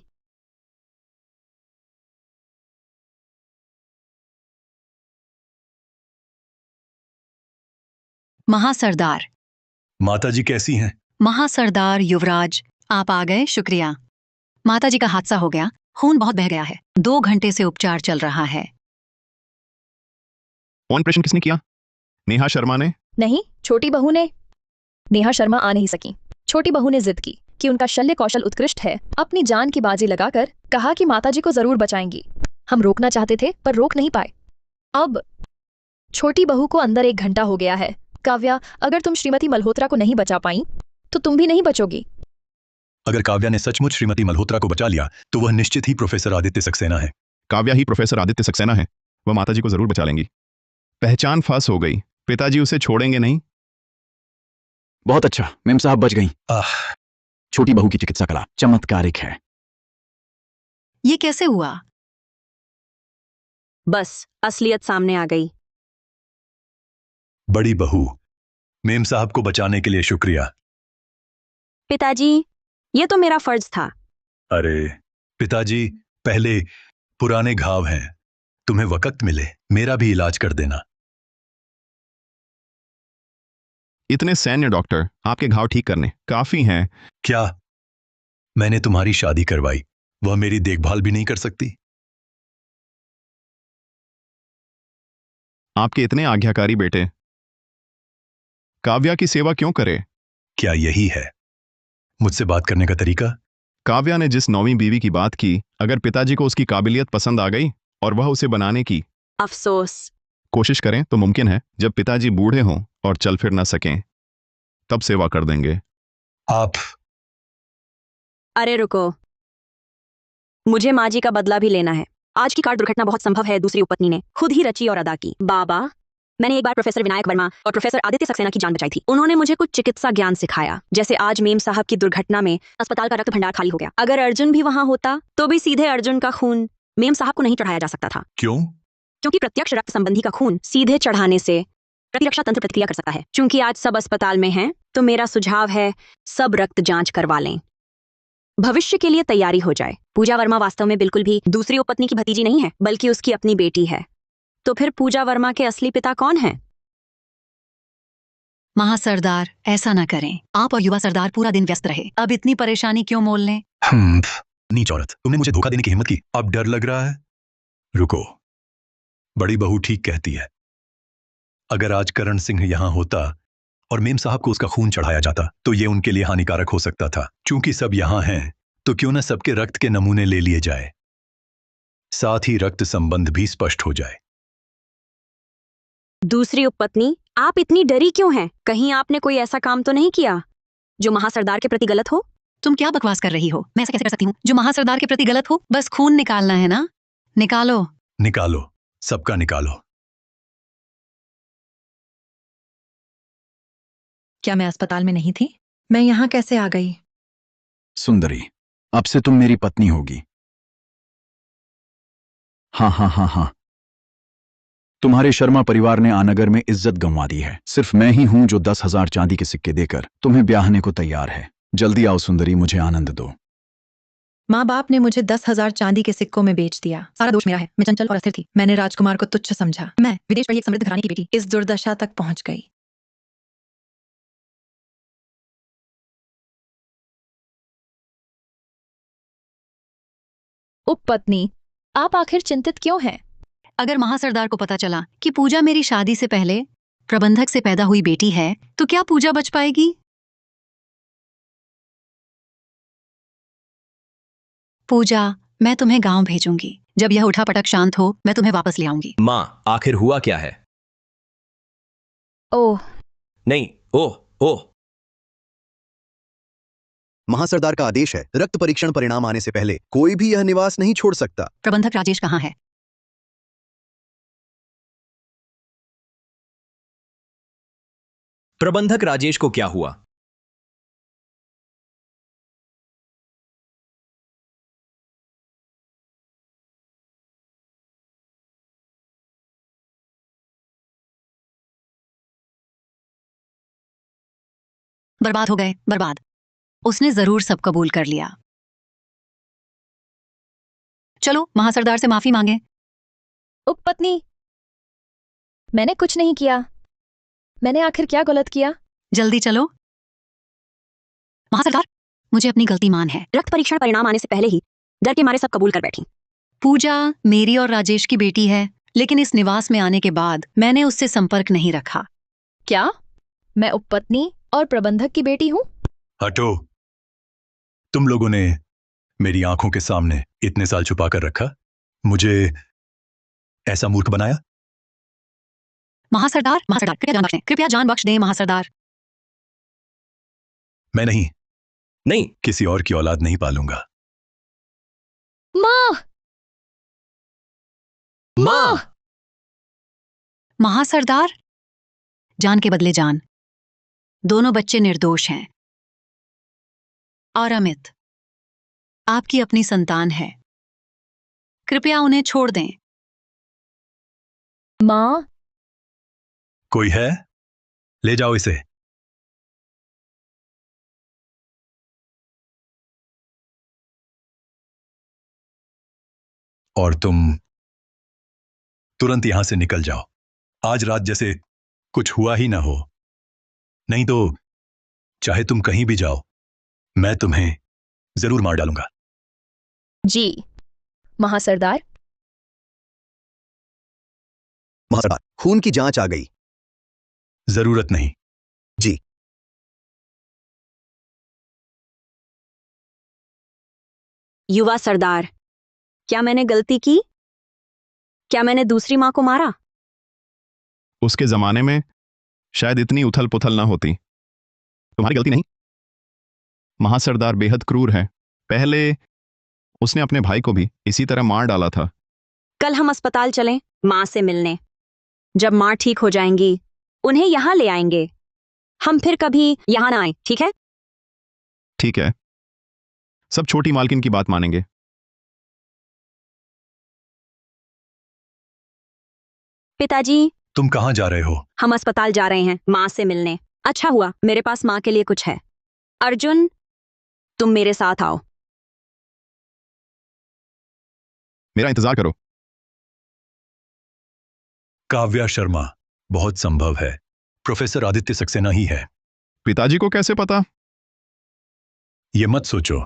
महासरदार। माताजी कैसी हैं? महासरदार युवराज, आप आ गए, शुक्रिया। माताजी का हादसा हो गया, खून बहुत बह गया है, 2 घंटे से उपचार चल रहा है। ऑपरेशन किसने किया? नेहा शर्मा ने? नहीं, छोटी बहू ने। नेहा शर्मा आ नहीं सकी। छोटी बहू ने जिद की कि उनका शल्य कौशल उत्कृष्ट है। अपनी जान की बाजी लगाकर कहा कि माताजी को जरूर बचाएंगी। हम रोकना चाहते थे पर रोक नहीं पाए। अब छोटी बहू को अंदर 1 घंटा हो गया है। काव्या, अगर तुम श्रीमती मल्होत्रा को नहीं बचा पाई तो तुम भी नहीं बचोगी। अगर काव्या ने सचमुच श्रीमती मल्होत्रा को बचा लिया तो वह निश्चित ही प्रोफेसर आदित्य सक्सेना है। काव्या ही प्रोफेसर आदित्य सक्सेना है, वह माताजी को जरूर बचा लेंगी। पहचान फांस हो गई, पिताजी उसे छोड़ेंगे नहीं। बहुत अच्छा, मेम साहब बच गई। छोटी बहू की चिकित्सा कला चमत्कारिक है। ये कैसे हुआ? बस असलियत सामने आ गई। बड़ी बहू, मेम साहब को बचाने के लिए शुक्रिया। पिताजी, ये तो मेरा फर्ज था। अरे पिताजी, पहले पुराने घाव हैं, तुम्हें वक्त मिले मेरा भी इलाज कर देना। इतने सैन्य डॉक्टर आपके घाव ठीक करने काफी हैं। क्या मैंने तुम्हारी शादी करवाई, वह मेरी देखभाल भी नहीं कर सकती? आपके इतने आज्ञाकारी बेटे काव्या की सेवा क्यों करे? क्या यही है मुझसे बात करने का तरीका? काव्या ने जिस 9वीं बीवी की बात की, अगर पिताजी को उसकी काबिलियत पसंद आ गई और वह उसे बनाने की अफसोस कोशिश करें तो मुमकिन है जब पिताजी बूढ़े हों और चल फिर ना सकें तब सेवा कर देंगे। आप? अरे रुको, मुझे माँ जी का बदला भी लेना है। आज की कार दुर्घटना बहुत संभव है दूसरी उपपत्नी ने खुद ही रची और अदा की। बाबा, मैंने एक बार प्रोफेसर विनायक वर्मा और प्रोफेसर आदित्य सक्सेना की जान बचाई थी। उन्होंने मुझे कुछ चिकित्सा ज्ञान सिखाया। जैसे आज मेम साहब की दुर्घटना में अस्पताल का रक्त भंडार खाली हो गया। अगर अर्जुन भी वहां होता तो भी सीधे अर्जुन का खून मेम साहब को नहीं चढ़ाया जा सकता था। क्यों? क्योंकि प्रत्यक्ष रक्त संबंधी का खून सीधे चढ़ाने से प्रतिरक्षा तंत्र प्रतिक्रिया कर सकता है। चूंकि आज सब अस्पताल में हैं, तो मेरा सुझाव है सब रक्त जांच करवा लें, भविष्य के लिए तैयारी हो जाए। पूजा वर्मा वास्तव में बिल्कुल भी दूसरी उपपत्नी की भतीजी नहीं है, बल्कि उसकी अपनी बेटी है। तो फिर पूजा वर्मा के असली पिता कौन है? महासरदार, ऐसा ना करें। आप और युवा सरदार पूरा दिन व्यस्त रहे, अब इतनी परेशानी क्यों मोल लें? नीच औरत, तुमने मुझे धोखा देने की हिम्मत की, अब डर लग रहा है? रुको, बड़ी बहू ठीक कहती है। अगर आज करण सिंह यहां होता और मेम साहब को उसका खून चढ़ाया जाता तो ये उनके लिए हानिकारक हो सकता था। चूंकि सब यहां हैं, तो क्यों न सबके रक्त के नमूने ले लिए जाए, साथ ही रक्त संबंध भी स्पष्ट हो जाए। दूसरी उपपत्नी, आप इतनी डरी क्यों हैं? कहीं आपने कोई ऐसा काम तो नहीं किया जो महासरदार के प्रति गलत हो? तुम क्या बकवास कर रही हो? मैं ऐसा कैसे कर सकती हूँ जो महासरदार के प्रति गलत हो? बस खून निकालना है ना, निकालो। निकालो, सबका निकालो। क्या मैं अस्पताल में नहीं थी? मैं यहाँ कैसे आ गई? सुंदरी, अब से तुम मेरी पत्नी होगी। हाँ हाँ हाँ हाँ, तुम्हारे शर्मा परिवार ने आनगर में इज्जत गंवा दी है। सिर्फ मैं ही हूं जो 10,000 चांदी के सिक्के देकर तुम्हें ब्याहने को तैयार है। जल्दी आओ सुंदरी, मुझे आनंद दो। माँ बाप ने मुझे 10,000 चांदी के सिक्कों में बेच दिया। सारा दोष मेरा है। मैं चंचल और अस्थिर थी। मैंने राजकुमार को तुच्छ समझा। मैं विदेश गई एक समृद्ध घराने की बेटी इस दुर्दशा तक पहुंच गई। उपपत्नी, आप आखिर चिंतित क्यों हैं? अगर महासरदार को पता चला कि पूजा मेरी शादी से पहले प्रबंधक से पैदा हुई बेटी है तो क्या पूजा बच पाएगी? पूजा, मैं तुम्हें गांव भेजूंगी। जब यह उठापटक शांत हो मैं तुम्हें वापस ले आऊंगी। माँ, आखिर हुआ क्या है? ओह, नहीं, ओह ओह। महासरदार का आदेश है, रक्त परीक्षण परिणाम आने से पहले कोई भी यह निवास नहीं छोड़ सकता। प्रबंधक राजेश कहाँ है? प्रबंधक राजेश को क्या हुआ? बर्बाद हो गए, बर्बाद। उसने जरूर सब कबूल कर लिया। चलो महासरदार से माफी मांगे। उपपत्नी, मैंने कुछ नहीं किया। मैंने आखिर क्या गलत किया? जल्दी चलो। महासरदार, मुझे अपनी गलती मान है। रक्त परीक्षण परिणाम आने से पहले ही डर के मारे सब कबूल कर बैठी। पूजा मेरी और राजेश की बेटी है, लेकिन इस निवास में आने के बाद मैंने उससे संपर्क नहीं रखा। क्या मैं उपपत्नी और प्रबंधक की बेटी हूं? हटो। तुम लोगों ने मेरी आंखों के सामने इतने साल छुपा कर रखा, मुझे ऐसा मूर्ख बनाया। महासरदार, महासरदार कृपया जान बख्श दें, कृपया जान बख्श दें महासरदार। मैं नहीं नहीं, किसी और की औलाद नहीं पालूंगा। माँ! माँ! महासरदार, जान के बदले जान। दोनों बच्चे निर्दोष हैं। और अमित आपकी अपनी संतान है, कृपया उन्हें छोड़ दें। माँ! कोई है? ले जाओ इसे। और तुम तुरंत यहां से निकल जाओ। आज रात जैसे कुछ हुआ ही ना हो। नहीं तो चाहे तुम कहीं भी जाओ, मैं तुम्हें जरूर मार डालूंगा। जी महासरदार। महासरदार, खून की जांच आ गई। जरूरत नहीं। जी। युवा सरदार, क्या मैंने गलती की? क्या मैंने दूसरी मां को मारा? उसके जमाने में शायद इतनी उथल पुथल ना होती। तुम्हारी गलती नहीं। महासरदार बेहद क्रूर है। पहले उसने अपने भाई को भी इसी तरह मार डाला था। कल हम अस्पताल चलें मां से मिलने। जब मां ठीक हो जाएंगी उन्हें यहां ले आएंगे। हम फिर कभी यहां ना आए, ठीक है? ठीक है, सब छोटी मालकिन की बात मानेंगे। पिताजी, तुम कहां जा रहे हो? हम अस्पताल जा रहे हैं मां से मिलने। अच्छा हुआ मेरे पास मां के लिए कुछ है। अर्जुन, तुम मेरे साथ आओ। मेरा इंतजार करो। काव्या शर्मा, बहुत संभव है प्रोफेसर आदित्य सक्सेना ही है। पिताजी को कैसे पता? ये मत सोचो,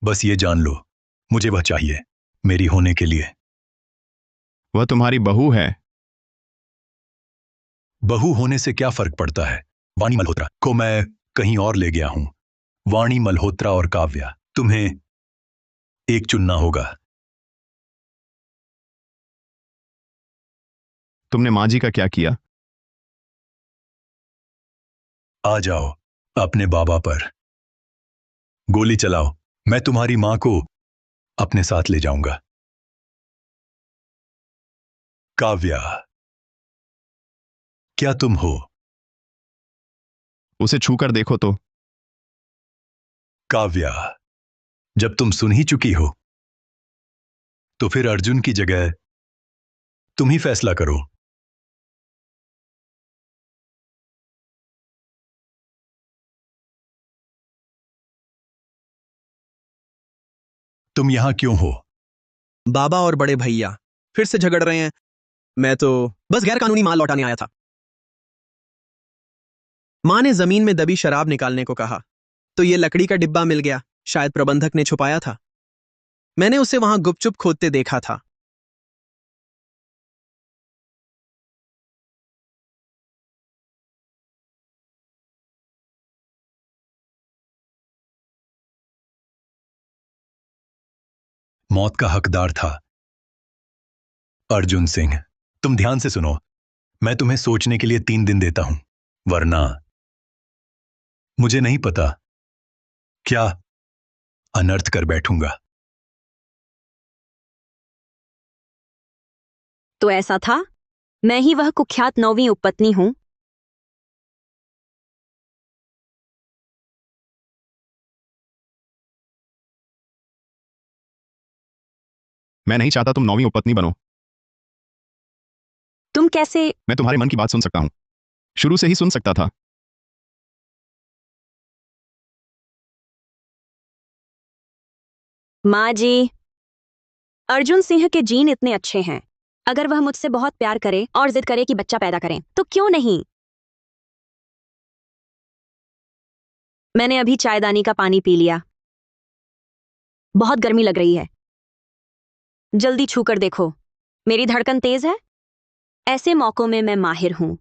बस ये जान लो, मुझे वह चाहिए मेरी होने के लिए। वह तुम्हारी बहू है। बहू होने से क्या फर्क पड़ता है? वाणी मल्होत्रा को मैं कहीं और ले गया हूं। वाणी मल्होत्रा और काव्या, तुम्हें एक चुनना होगा। तुमने माँ जी का क्या किया? आ जाओ अपने बाबा पर, गोली चलाओ। मैं तुम्हारी मां को अपने साथ ले जाऊंगा। काव्या, क्या तुम हो? उसे छूकर देखो तो। काव्या, जब तुम सुन ही चुकी हो तो फिर अर्जुन की जगह तुम ही फैसला करो। तुम यहां क्यों हो? बाबा और बड़े भैया फिर से झगड़ रहे हैं। मैं तो बस गैर कानूनी माल लौटाने आया था। माँ ने जमीन में दबी शराब निकालने को कहा तो ये लकड़ी का डिब्बा मिल गया। शायद प्रबंधक ने छुपाया था। मैंने उसे वहां गुपचुप खोदते देखा था। मौत का हकदार था। अर्जुन सिंह, तुम ध्यान से सुनो। मैं तुम्हें सोचने के लिए 3 दिन देता हूं, वरना मुझे नहीं पता क्या अनर्थ कर बैठूंगा। तो ऐसा था, मैं ही वह कुख्यात 9वीं उपपत्नी हूं। मैं नहीं चाहता तुम 9वीं उपपत्नी बनो। तुम कैसे? मैं तुम्हारे मन की बात सुन सकता हूं, शुरू से ही सुन सकता था। माँ जी, अर्जुन सिंह के जीन इतने अच्छे हैं। अगर वह मुझसे बहुत प्यार करे और जिद करे कि बच्चा पैदा करें तो क्यों नहीं। मैंने अभी चायदानी का पानी पी लिया। बहुत गर्मी लग रही है। जल्दी छू कर देखो, मेरी धड़कन तेज है। ऐसे मौकों में मैं माहिर हूं।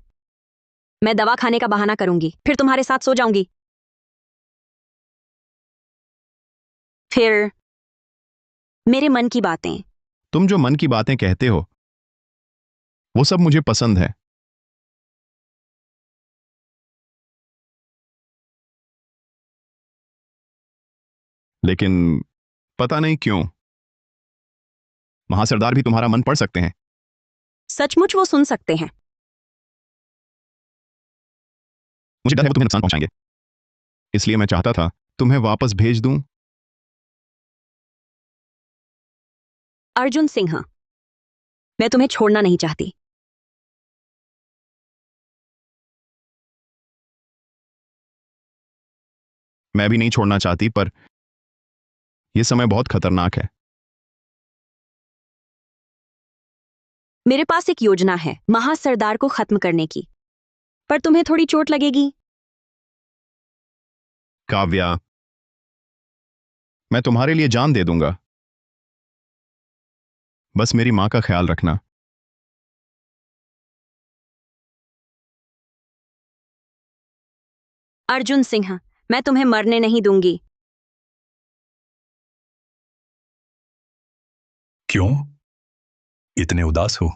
मैं दवा खाने का बहाना करूंगी, फिर तुम्हारे साथ सो जाऊंगी। फिर मेरे मन की बातें। तुम जो मन की बातें कहते हो वो सब मुझे पसंद है। लेकिन पता नहीं क्यों महासरदार भी तुम्हारा मन पढ़ सकते हैं। सचमुच वो सुन सकते हैं। मुझे डर है वो तुम्हें नुकसान पहुंचाएंगे, इसलिए मैं चाहता था तुम्हें वापस भेज दूं। अर्जुन सिंह, मैं तुम्हें छोड़ना नहीं चाहती। मैं भी नहीं छोड़ना चाहती, पर यह समय बहुत खतरनाक है। मेरे पास एक योजना है महासरदार को खत्म करने की, पर तुम्हें थोड़ी चोट लगेगी। काव्या, मैं तुम्हारे लिए जान दे दूंगा, बस मेरी मां का ख्याल रखना। अर्जुन सिंह, मैं तुम्हें मरने नहीं दूंगी। क्यों इतने उदास हो?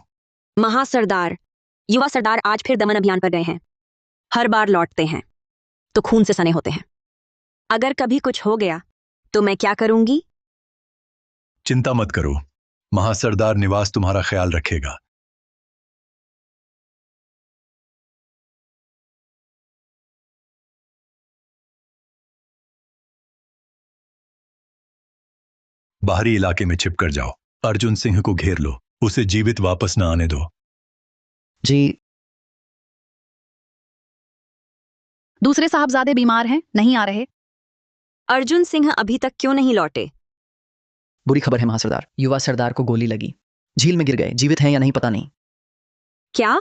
महासरदार, युवा सरदार आज फिर दमन अभियान पर गए हैं। हर बार लौटते हैं तो खून से सने होते हैं। अगर कभी कुछ हो गया तो मैं क्या करूंगी? चिंता मत करो, महासरदार निवास तुम्हारा ख्याल रखेगा। बाहरी इलाके में छिप कर जाओ। अर्जुन सिंह को घेर लो, उसे जीवित वापस न आने दो। जी। दूसरे साहबजादे बीमार हैं, नहीं आ रहे। अर्जुन सिंह अभी तक क्यों नहीं लौटे? बुरी खबर है महासरदार, युवा सरदार को गोली लगी, झील में गिर गए। जीवित हैं या नहीं पता नहीं। क्या?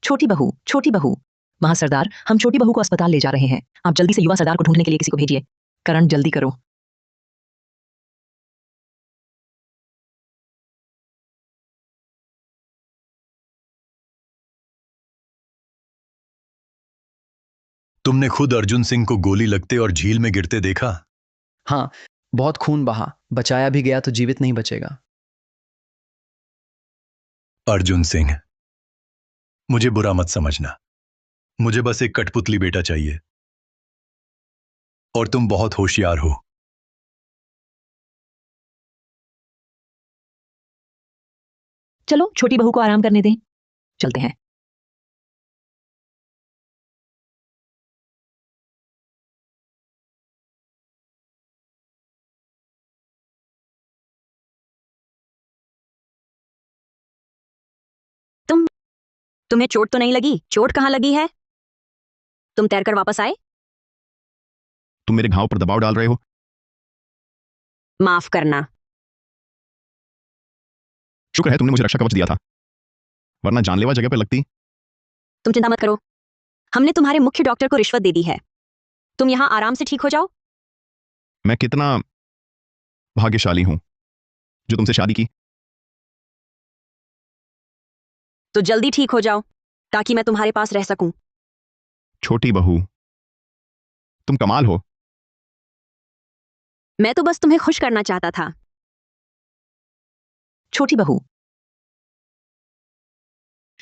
छोटी बहू। महासरदार, हम छोटी बहू को अस्पताल ले जा रहे हैं। आप जल्दी से युवा सरदार को ढूंढने के लिए किसी को भेजिए। करण, जल्दी करो। तुमने खुद अर्जुन सिंह को गोली लगते और झील में गिरते देखा? हाँ, बहुत खून बहा, बचाया भी गया तो जीवित नहीं बचेगा। अर्जुन सिंह, मुझे बुरा मत समझना। मुझे बस एक कठपुतली बेटा चाहिए, और तुम बहुत होशियार हो। चलो छोटी बहू को आराम करने दें, चलते हैं। तुम्हें चोट तो नहीं लगी? चोट कहाँ लगी है? तुम तैरकर वापस आए? तुम मेरे घाव पर दबाव डाल रहे हो। माफ करना। शुक्र है तुमने मुझे रक्षा कवच दिया था, वरना जानलेवा जगह पर लगती। तुम चिंता मत करो, हमने तुम्हारे मुख्य डॉक्टर को रिश्वत दे दी है। तुम यहां आराम से ठीक हो जाओ। मैं कितना भाग्यशाली हूं जो तुमसे शादी की। तो जल्दी ठीक हो जाओ ताकि मैं तुम्हारे पास रह सकूं। छोटी बहू, तुम कमाल हो। मैं तो बस तुम्हें खुश करना चाहता था। छोटी बहू,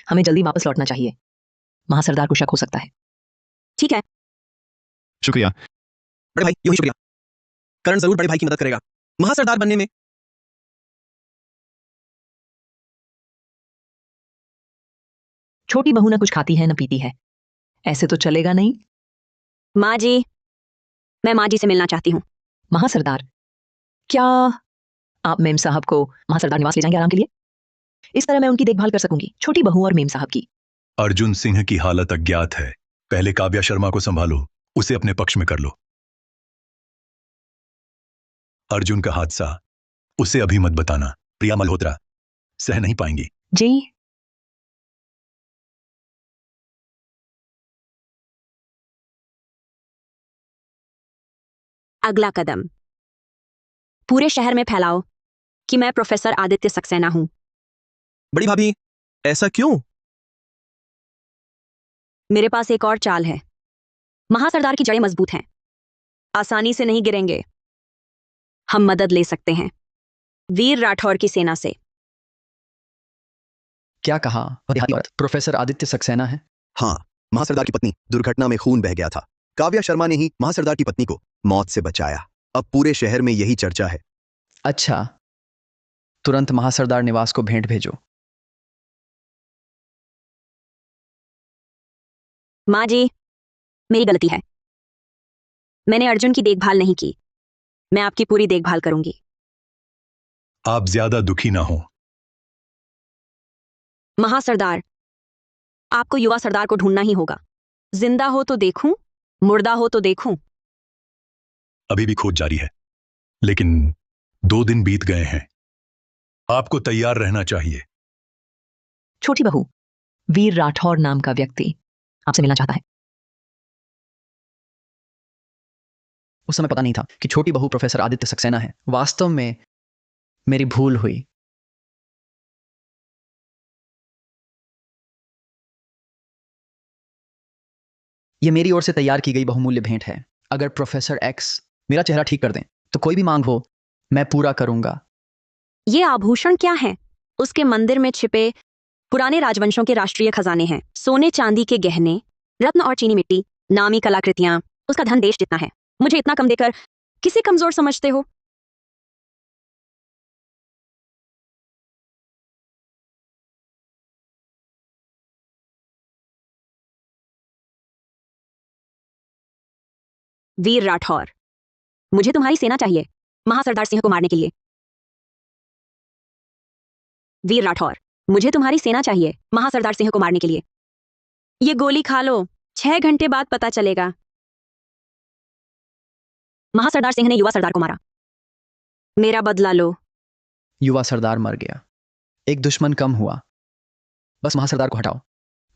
हमें जल्दी वापस लौटना चाहिए। महासरदार को शक हो सकता है। ठीक है। शुक्रिया बड़े भाई, यूं ही शुक्रिया। करण जरूर बड़े भाई की मदद करेगा महासरदार बनने में। छोटी बहू ना कुछ खाती है न पीती है, ऐसे तो चलेगा नहीं। माँ जी, मैं माँ जी से मिलना चाहती हूँ। महासरदार, क्या आप मेम साहब को महासरदार निवास ले जाएंगे आराम के लिए? इस तरह मैं उनकी देखभाल कर सकूंगी, छोटी बहू और मेम साहब की। अर्जुन सिंह की हालत अज्ञात है। पहले काव्या शर्मा को संभालो, उसे अपने पक्ष में कर लो। अर्जुन का हादसा उसे अभी मत बताना, प्रिया मल्होत्रा सह नहीं पाएंगी। जी। अगला कदम पूरे शहर में फैलाओ कि मैं प्रोफेसर आदित्य सक्सेना हूं। बड़ी भाभी, ऐसा क्यों? मेरे पास एक और चाल है। महासरदार की जड़ें मजबूत हैं, आसानी से नहीं गिरेंगे। हम मदद ले सकते हैं वीर राठौर की सेना से। क्या कहा? वह देहाती औरत प्रोफेसर आदित्य सक्सेना है? हाँ, महासरदार की पत्नी दुर्घटना में खून बह गया था। काव्या शर्मा ने ही महासरदार की पत्नी को मौत से बचाया। अब पूरे शहर में यही चर्चा है। अच्छा, तुरंत महासरदार निवास को भेंट भेजो। माँ जी, मेरी गलती है। मैंने अर्जुन की देखभाल नहीं की। मैं आपकी पूरी देखभाल करूंगी। आप ज्यादा दुखी ना हो। महासरदार, आपको युवा सरदार को ढूंढना ही होगा। जिंदा हो तो देखूं, मुर्दा हो तो देखूं। अभी भी खोज जारी है, लेकिन 2 दिन बीत गए हैं। आपको तैयार रहना चाहिए। छोटी बहू, वीर राठौर नाम का व्यक्ति आपसे मिलना चाहता है। उस समय पता नहीं था कि छोटी बहू प्रोफेसर आदित्य सक्सेना है। वास्तव में मेरी भूल हुई। यह मेरी ओर से तैयार की गई बहुमूल्य भेंट है। अगर प्रोफेसर एक्स मेरा चेहरा ठीक कर दें तो कोई भी मांग हो मैं पूरा करूंगा। ये आभूषण क्या है? उसके मंदिर में छिपे पुराने राजवंशों के राष्ट्रीय खजाने हैं। सोने चांदी के गहने, रत्न और चीनी मिट्टी, नामी कलाकृतियां। उसका धन देश जितना है। मुझे इतना कम देकर किसे कमजोर समझते हो? वीर राठौर, मुझे तुम्हारी सेना चाहिए महासरदार सिंह को मारने के लिए। वीर राठौर, मुझे तुम्हारी सेना चाहिए महासरदार सिंह को मारने के लिए। ये गोली खा लो, 6 घंटे बाद पता चलेगा। महासरदार सिंह ने युवा सरदार को मारा। मेरा बदला लो। युवा सरदार मर गया, एक दुश्मन कम हुआ। बस महासरदार को हटाओ,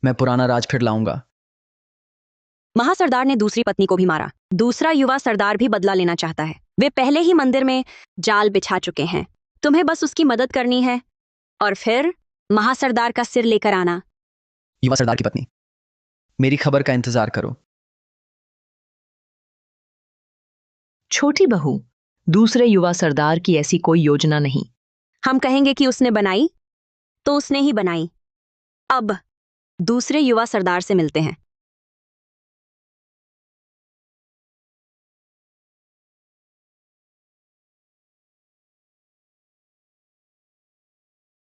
मैं पुराना राज फिर लाऊंगा। महासरदार ने दूसरी पत्नी को भी मारा। दूसरा युवा सरदार भी बदला लेना चाहता है। वे पहले ही मंदिर में जाल बिछा चुके हैं। तुम्हें बस उसकी मदद करनी है और फिर महासरदार का सिर लेकर आना। युवा सरदार की पत्नी, मेरी खबर का इंतजार करो। छोटी बहू, दूसरे युवा सरदार की ऐसी कोई योजना नहीं। हम कहेंगे कि उसने बनाई तो उसने ही बनाई। अब दूसरे युवा सरदार से मिलते हैं।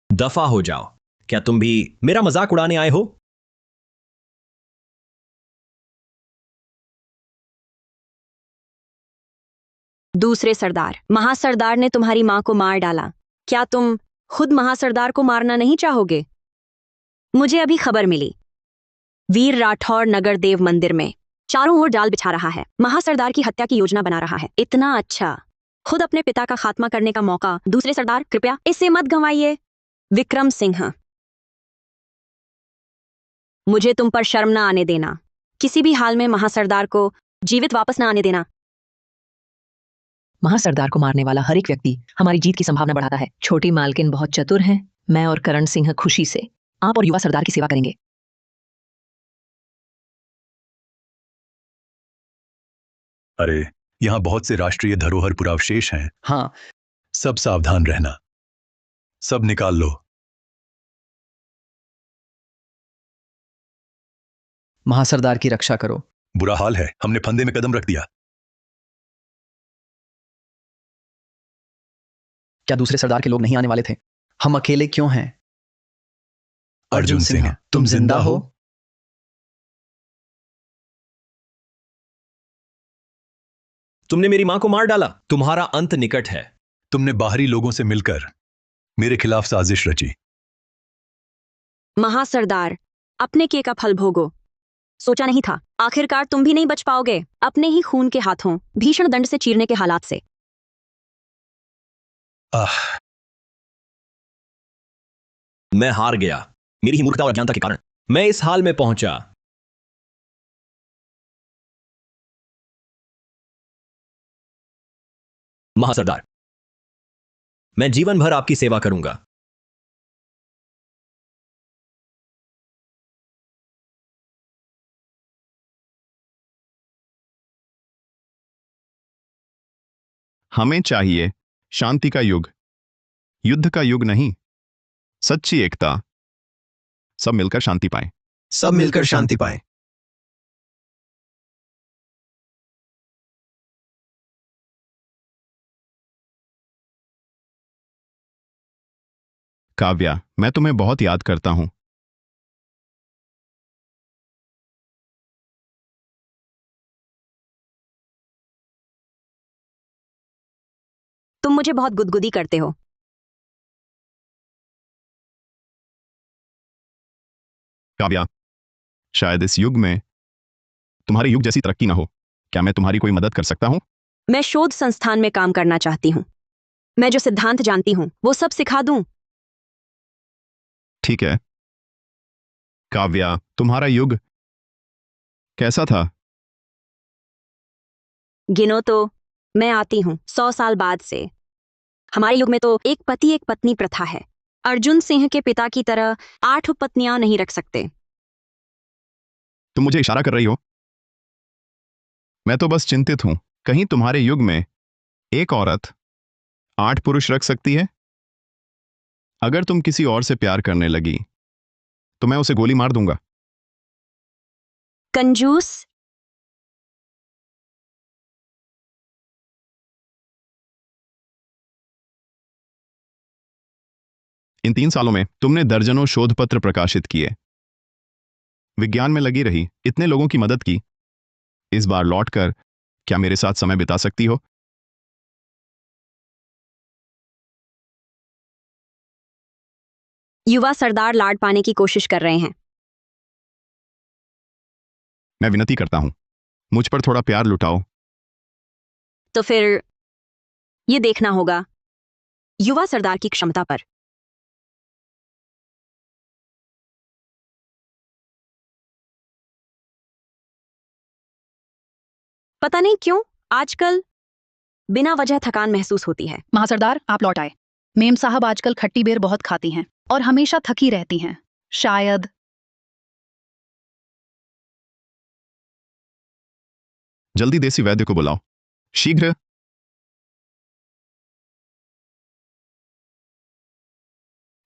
दफा हो जाओ। क्या तुम भी मेरा मजाक उड़ाने आए हो? दूसरे सरदार, महासरदार ने तुम्हारी मां को मार डाला। क्या तुम खुद महासरदार को मारना नहीं चाहोगे? मुझे अभी खबर मिली वीर राठौर नगर देव मंदिर में चारों ओर जाल बिछा रहा है, महासरदार की हत्या की योजना बना रहा है। इतना अच्छा, खुद अपने पिता का खात्मा करने का मौका। दूसरे सरदार, कृपया इसे मत गंवाइए। विक्रम सिंह, मुझे तुम पर शर्म न आने देना। किसी भी हाल में महासरदार को जीवित वापस न आने देना। महासरदार को मारने वाला हर एक व्यक्ति हमारी जीत की संभावना बढ़ाता है। छोटी मालकिन बहुत चतुर हैं। मैं और करण सिंह खुशी से आप और युवा सरदार की सेवा करेंगे। अरे, यहाँ बहुत से राष्ट्रीय धरोहर पुरावशेष हैं। हाँ, सब सावधान रहना। सब निकाल लो। महासरदार की रक्षा करो। बुरा हाल है, हमने फंदे में कदम रख दिया। क्या दूसरे सरदार के लोग नहीं आने वाले थे? हम अकेले क्यों हैं? अर्जुन सिंह, तुम जिंदा हो? तुमने मेरी मां को मार डाला। तुम्हारा अंत निकट है। तुमने बाहरी लोगों से मिलकर मेरे खिलाफ साजिश रची। महासरदार, अपने किए का फल भोगो। सोचा नहीं था, आखिरकार तुम भी नहीं बच पाओगे अपने ही खून के हाथों भीषण दंड से चीरने के हालात से। मैं हार गया, मेरी ही मूर्खता और अज्ञानता के कारण मैं इस हाल में पहुंचा। महासरदार, मैं जीवन भर आपकी सेवा करूंगा। हमें चाहिए शांति का युग, युद्ध का युग नहीं। सच्ची एकता। सब मिलकर शांति पाएं। सब मिलकर शांति पाएं। काव्या, मैं तुम्हें बहुत याद करता हूं। तुम मुझे बहुत गुदगुदी करते हो। काव्या, शायद इस युग में तुम्हारे युग जैसी तरक्की ना हो। क्या मैं तुम्हारी कोई मदद कर सकता हूं? मैं शोध संस्थान में काम करना चाहती हूँ। मैं जो सिद्धांत जानती हूँ वो सब सिखा दूं। ठीक है। काव्या, तुम्हारा युग कैसा था? गिनो तो, मैं आती हूँ 100 साल बाद से। हमारे युग में तो एक पति एक पत्नी प्रथा है। अर्जुन सिंह के पिता की तरह 8 पत्नियां नहीं रख सकते। तुम मुझे इशारा कर रही हो? मैं तो बस चिंतित हूं, कहीं तुम्हारे युग में एक औरत 8 पुरुष रख सकती है? अगर तुम किसी और से प्यार करने लगी तो मैं उसे गोली मार दूंगा। कंजूस। इन 3 सालों में तुमने दर्जनों शोध पत्र प्रकाशित किए, विज्ञान में लगी रही, इतने लोगों की मदद की। इस बार लौटकर क्या मेरे साथ समय बिता सकती हो? युवा सरदार लाड पाने की कोशिश कर रहे हैं। मैं विनती करता हूं, मुझ पर थोड़ा प्यार लुटाओ। तो फिर ये देखना होगा युवा सरदार की क्षमता पर। पता नहीं क्यों आजकल बिना वजह थकान महसूस होती है। महासरदार, आप लौट आए। मेम साहब आजकल खट्टी बेर बहुत खाती हैं और हमेशा थकी रहती हैं। शायद जल्दी देसी वैद्य को बुलाओ, शीघ्र।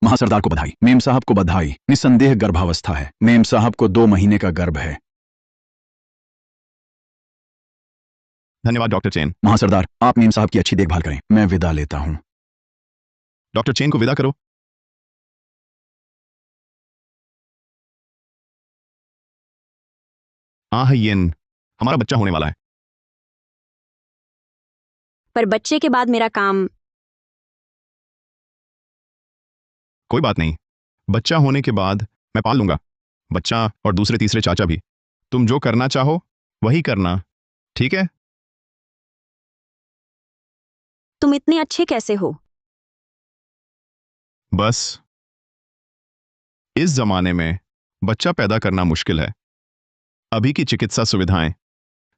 महासरदार को बधाई। मेम साहब को बधाई। निसंदेह गर्भावस्था है। मेम साहब को 2 महीने का गर्भ है। धन्यवाद डॉक्टर चेन। महासरदार, आप मेम साहब की अच्छी देखभाल करें। मैं विदा लेता हूं। डॉक्टर चेन को विदा करो। येन, हमारा बच्चा होने वाला है। पर बच्चे के बाद मेरा काम। कोई बात नहीं, बच्चा होने के बाद मैं पाल लूंगा। बच्चा और दूसरे तीसरे चाचा भी। तुम जो करना चाहो वही करना, ठीक है? तुम इतने अच्छे कैसे हो? बस इस जमाने में बच्चा पैदा करना मुश्किल है। अभी की चिकित्सा सुविधाएं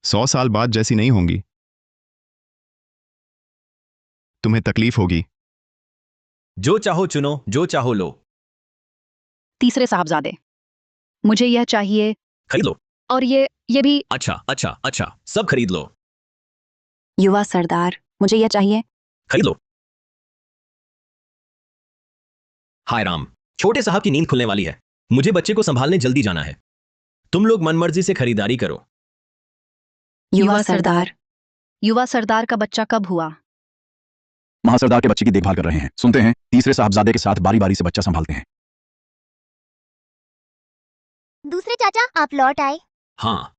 100 साल बाद जैसी नहीं होंगी। तुम्हें तकलीफ होगी। जो चाहो चुनो, जो चाहो लो। तीसरे साहबजादे, मुझे यह चाहिए। खरीद लो। और ये भी। अच्छा अच्छा अच्छा, सब खरीद लो। युवा सरदार, मुझे यह चाहिए। खरीद लो। हाय राम, छोटे साहब की नींद खुलने वाली है। मुझे बच्चे को संभालने जल्दी जाना है। तुम लोग मनमर्जी से खरीदारी करो। युवा सरदार। युवा सरदार का बच्चा कब हुआ? महासरदार के बच्चे की देखभाल कर रहे हैं। सुनते हैं तीसरे साहबजादे के साथ बारी बारी से बच्चा संभालते हैं। दूसरे चाचा, आप लौट आए। हाँ,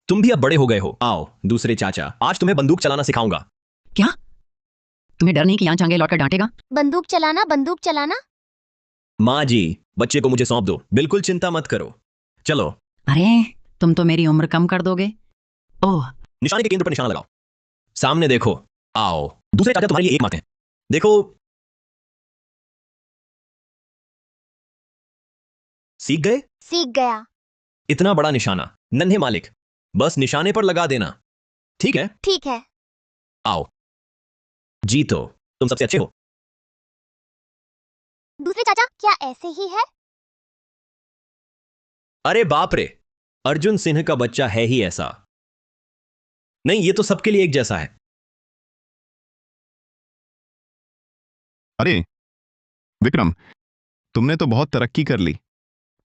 तुम भी अब बड़े हो गए हो। आओ दूसरे चाचा, आज तुम्हें बंदूक चलाना सिखाऊंगा। क्या? तुम्हें डर नहीं कि यहाँ चांगे लौटकर डांटेगा? बंदूक चलाना, बंदूक चलाना। माँ जी, बच्चे को मुझे सौंप दो, बिल्कुल चिंता मत करो। चलो। अरे तुम तो मेरी उम्र कम कर दोगे। ओह, निशाने के केंद्र पर निशाना लगाओ। सामने देखो। आओ, दूसरे चाचा तुम्हारी एक मात है। देखो, सीख गए? सीख गया। इतना बड़ा निशाना, नन्हे मालिक, बस निशाने पर लगा देना। ठीक है? ठीक है। आओ। जीतो, तुम सबसे अच्छे हो। दूसरे चाचा, क्या ऐसे ही है? अरे बाप रे, अर्जुन सिंह का बच्चा है ही ऐसा। नहीं, ये तो सबके लिए एक जैसा है। अरे विक्रम, तुमने तो बहुत तरक्की कर ली।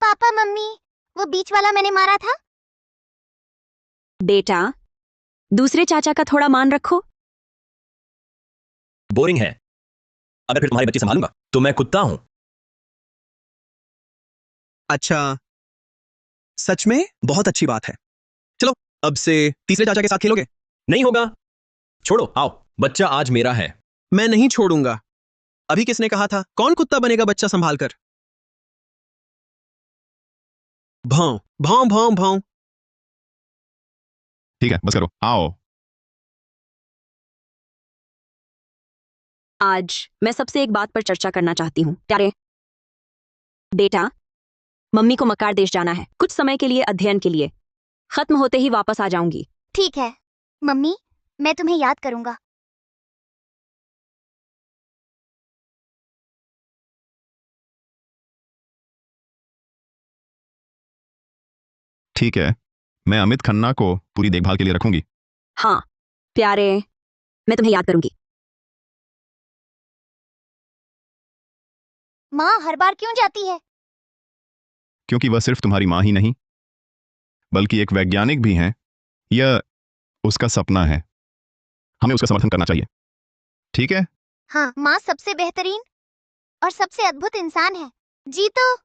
पापा मम्मी, वो बीच वाला मैंने मारा था। बेटा, दूसरे चाचा का थोड़ा मान रखो। बोरिंग है। अगर फिर तुम्हारे बच्चे संभालूंगा तो मैं कुत्ता हूं। अच्छा, सच में बहुत अच्छी बात है। चलो, अब से तीसरे चाचा के साथ खेलोगे? नहीं होगा। छोड़ो, आओ, बच्चा आज मेरा है। मैं नहीं छोड़ूंगा। अभी किसने कहा था? कौन कुत्ता बनेगा बच्चा संभाल कर? भाव भाव भाव भाव। ठीक है, बस करो, आओ। आज मैं सबसे एक बात पर चर्चा करना चाहती हूँ। प्यारे बेटा, मम्मी को मक्कार देश जाना है कुछ समय के लिए, अध्ययन के लिए। खत्म होते ही वापस आ जाऊंगी। ठीक है मम्मी, मैं तुम्हें याद करूंगा। ठीक है, मैं अमित खन्ना को पूरी देखभाल के लिए रखूंगी। हाँ प्यारे, मैं तुम्हें याद करूंगी। माँ हर बार क्यों जाती है? क्योंकि वह सिर्फ तुम्हारी माँ ही नहीं बल्कि एक वैज्ञानिक भी हैं। यह उसका सपना है। हमें उसका समर्थन करना चाहिए, ठीक है? हाँ, माँ सबसे बेहतरीन और सबसे अद्भुत इंसान है। जी तो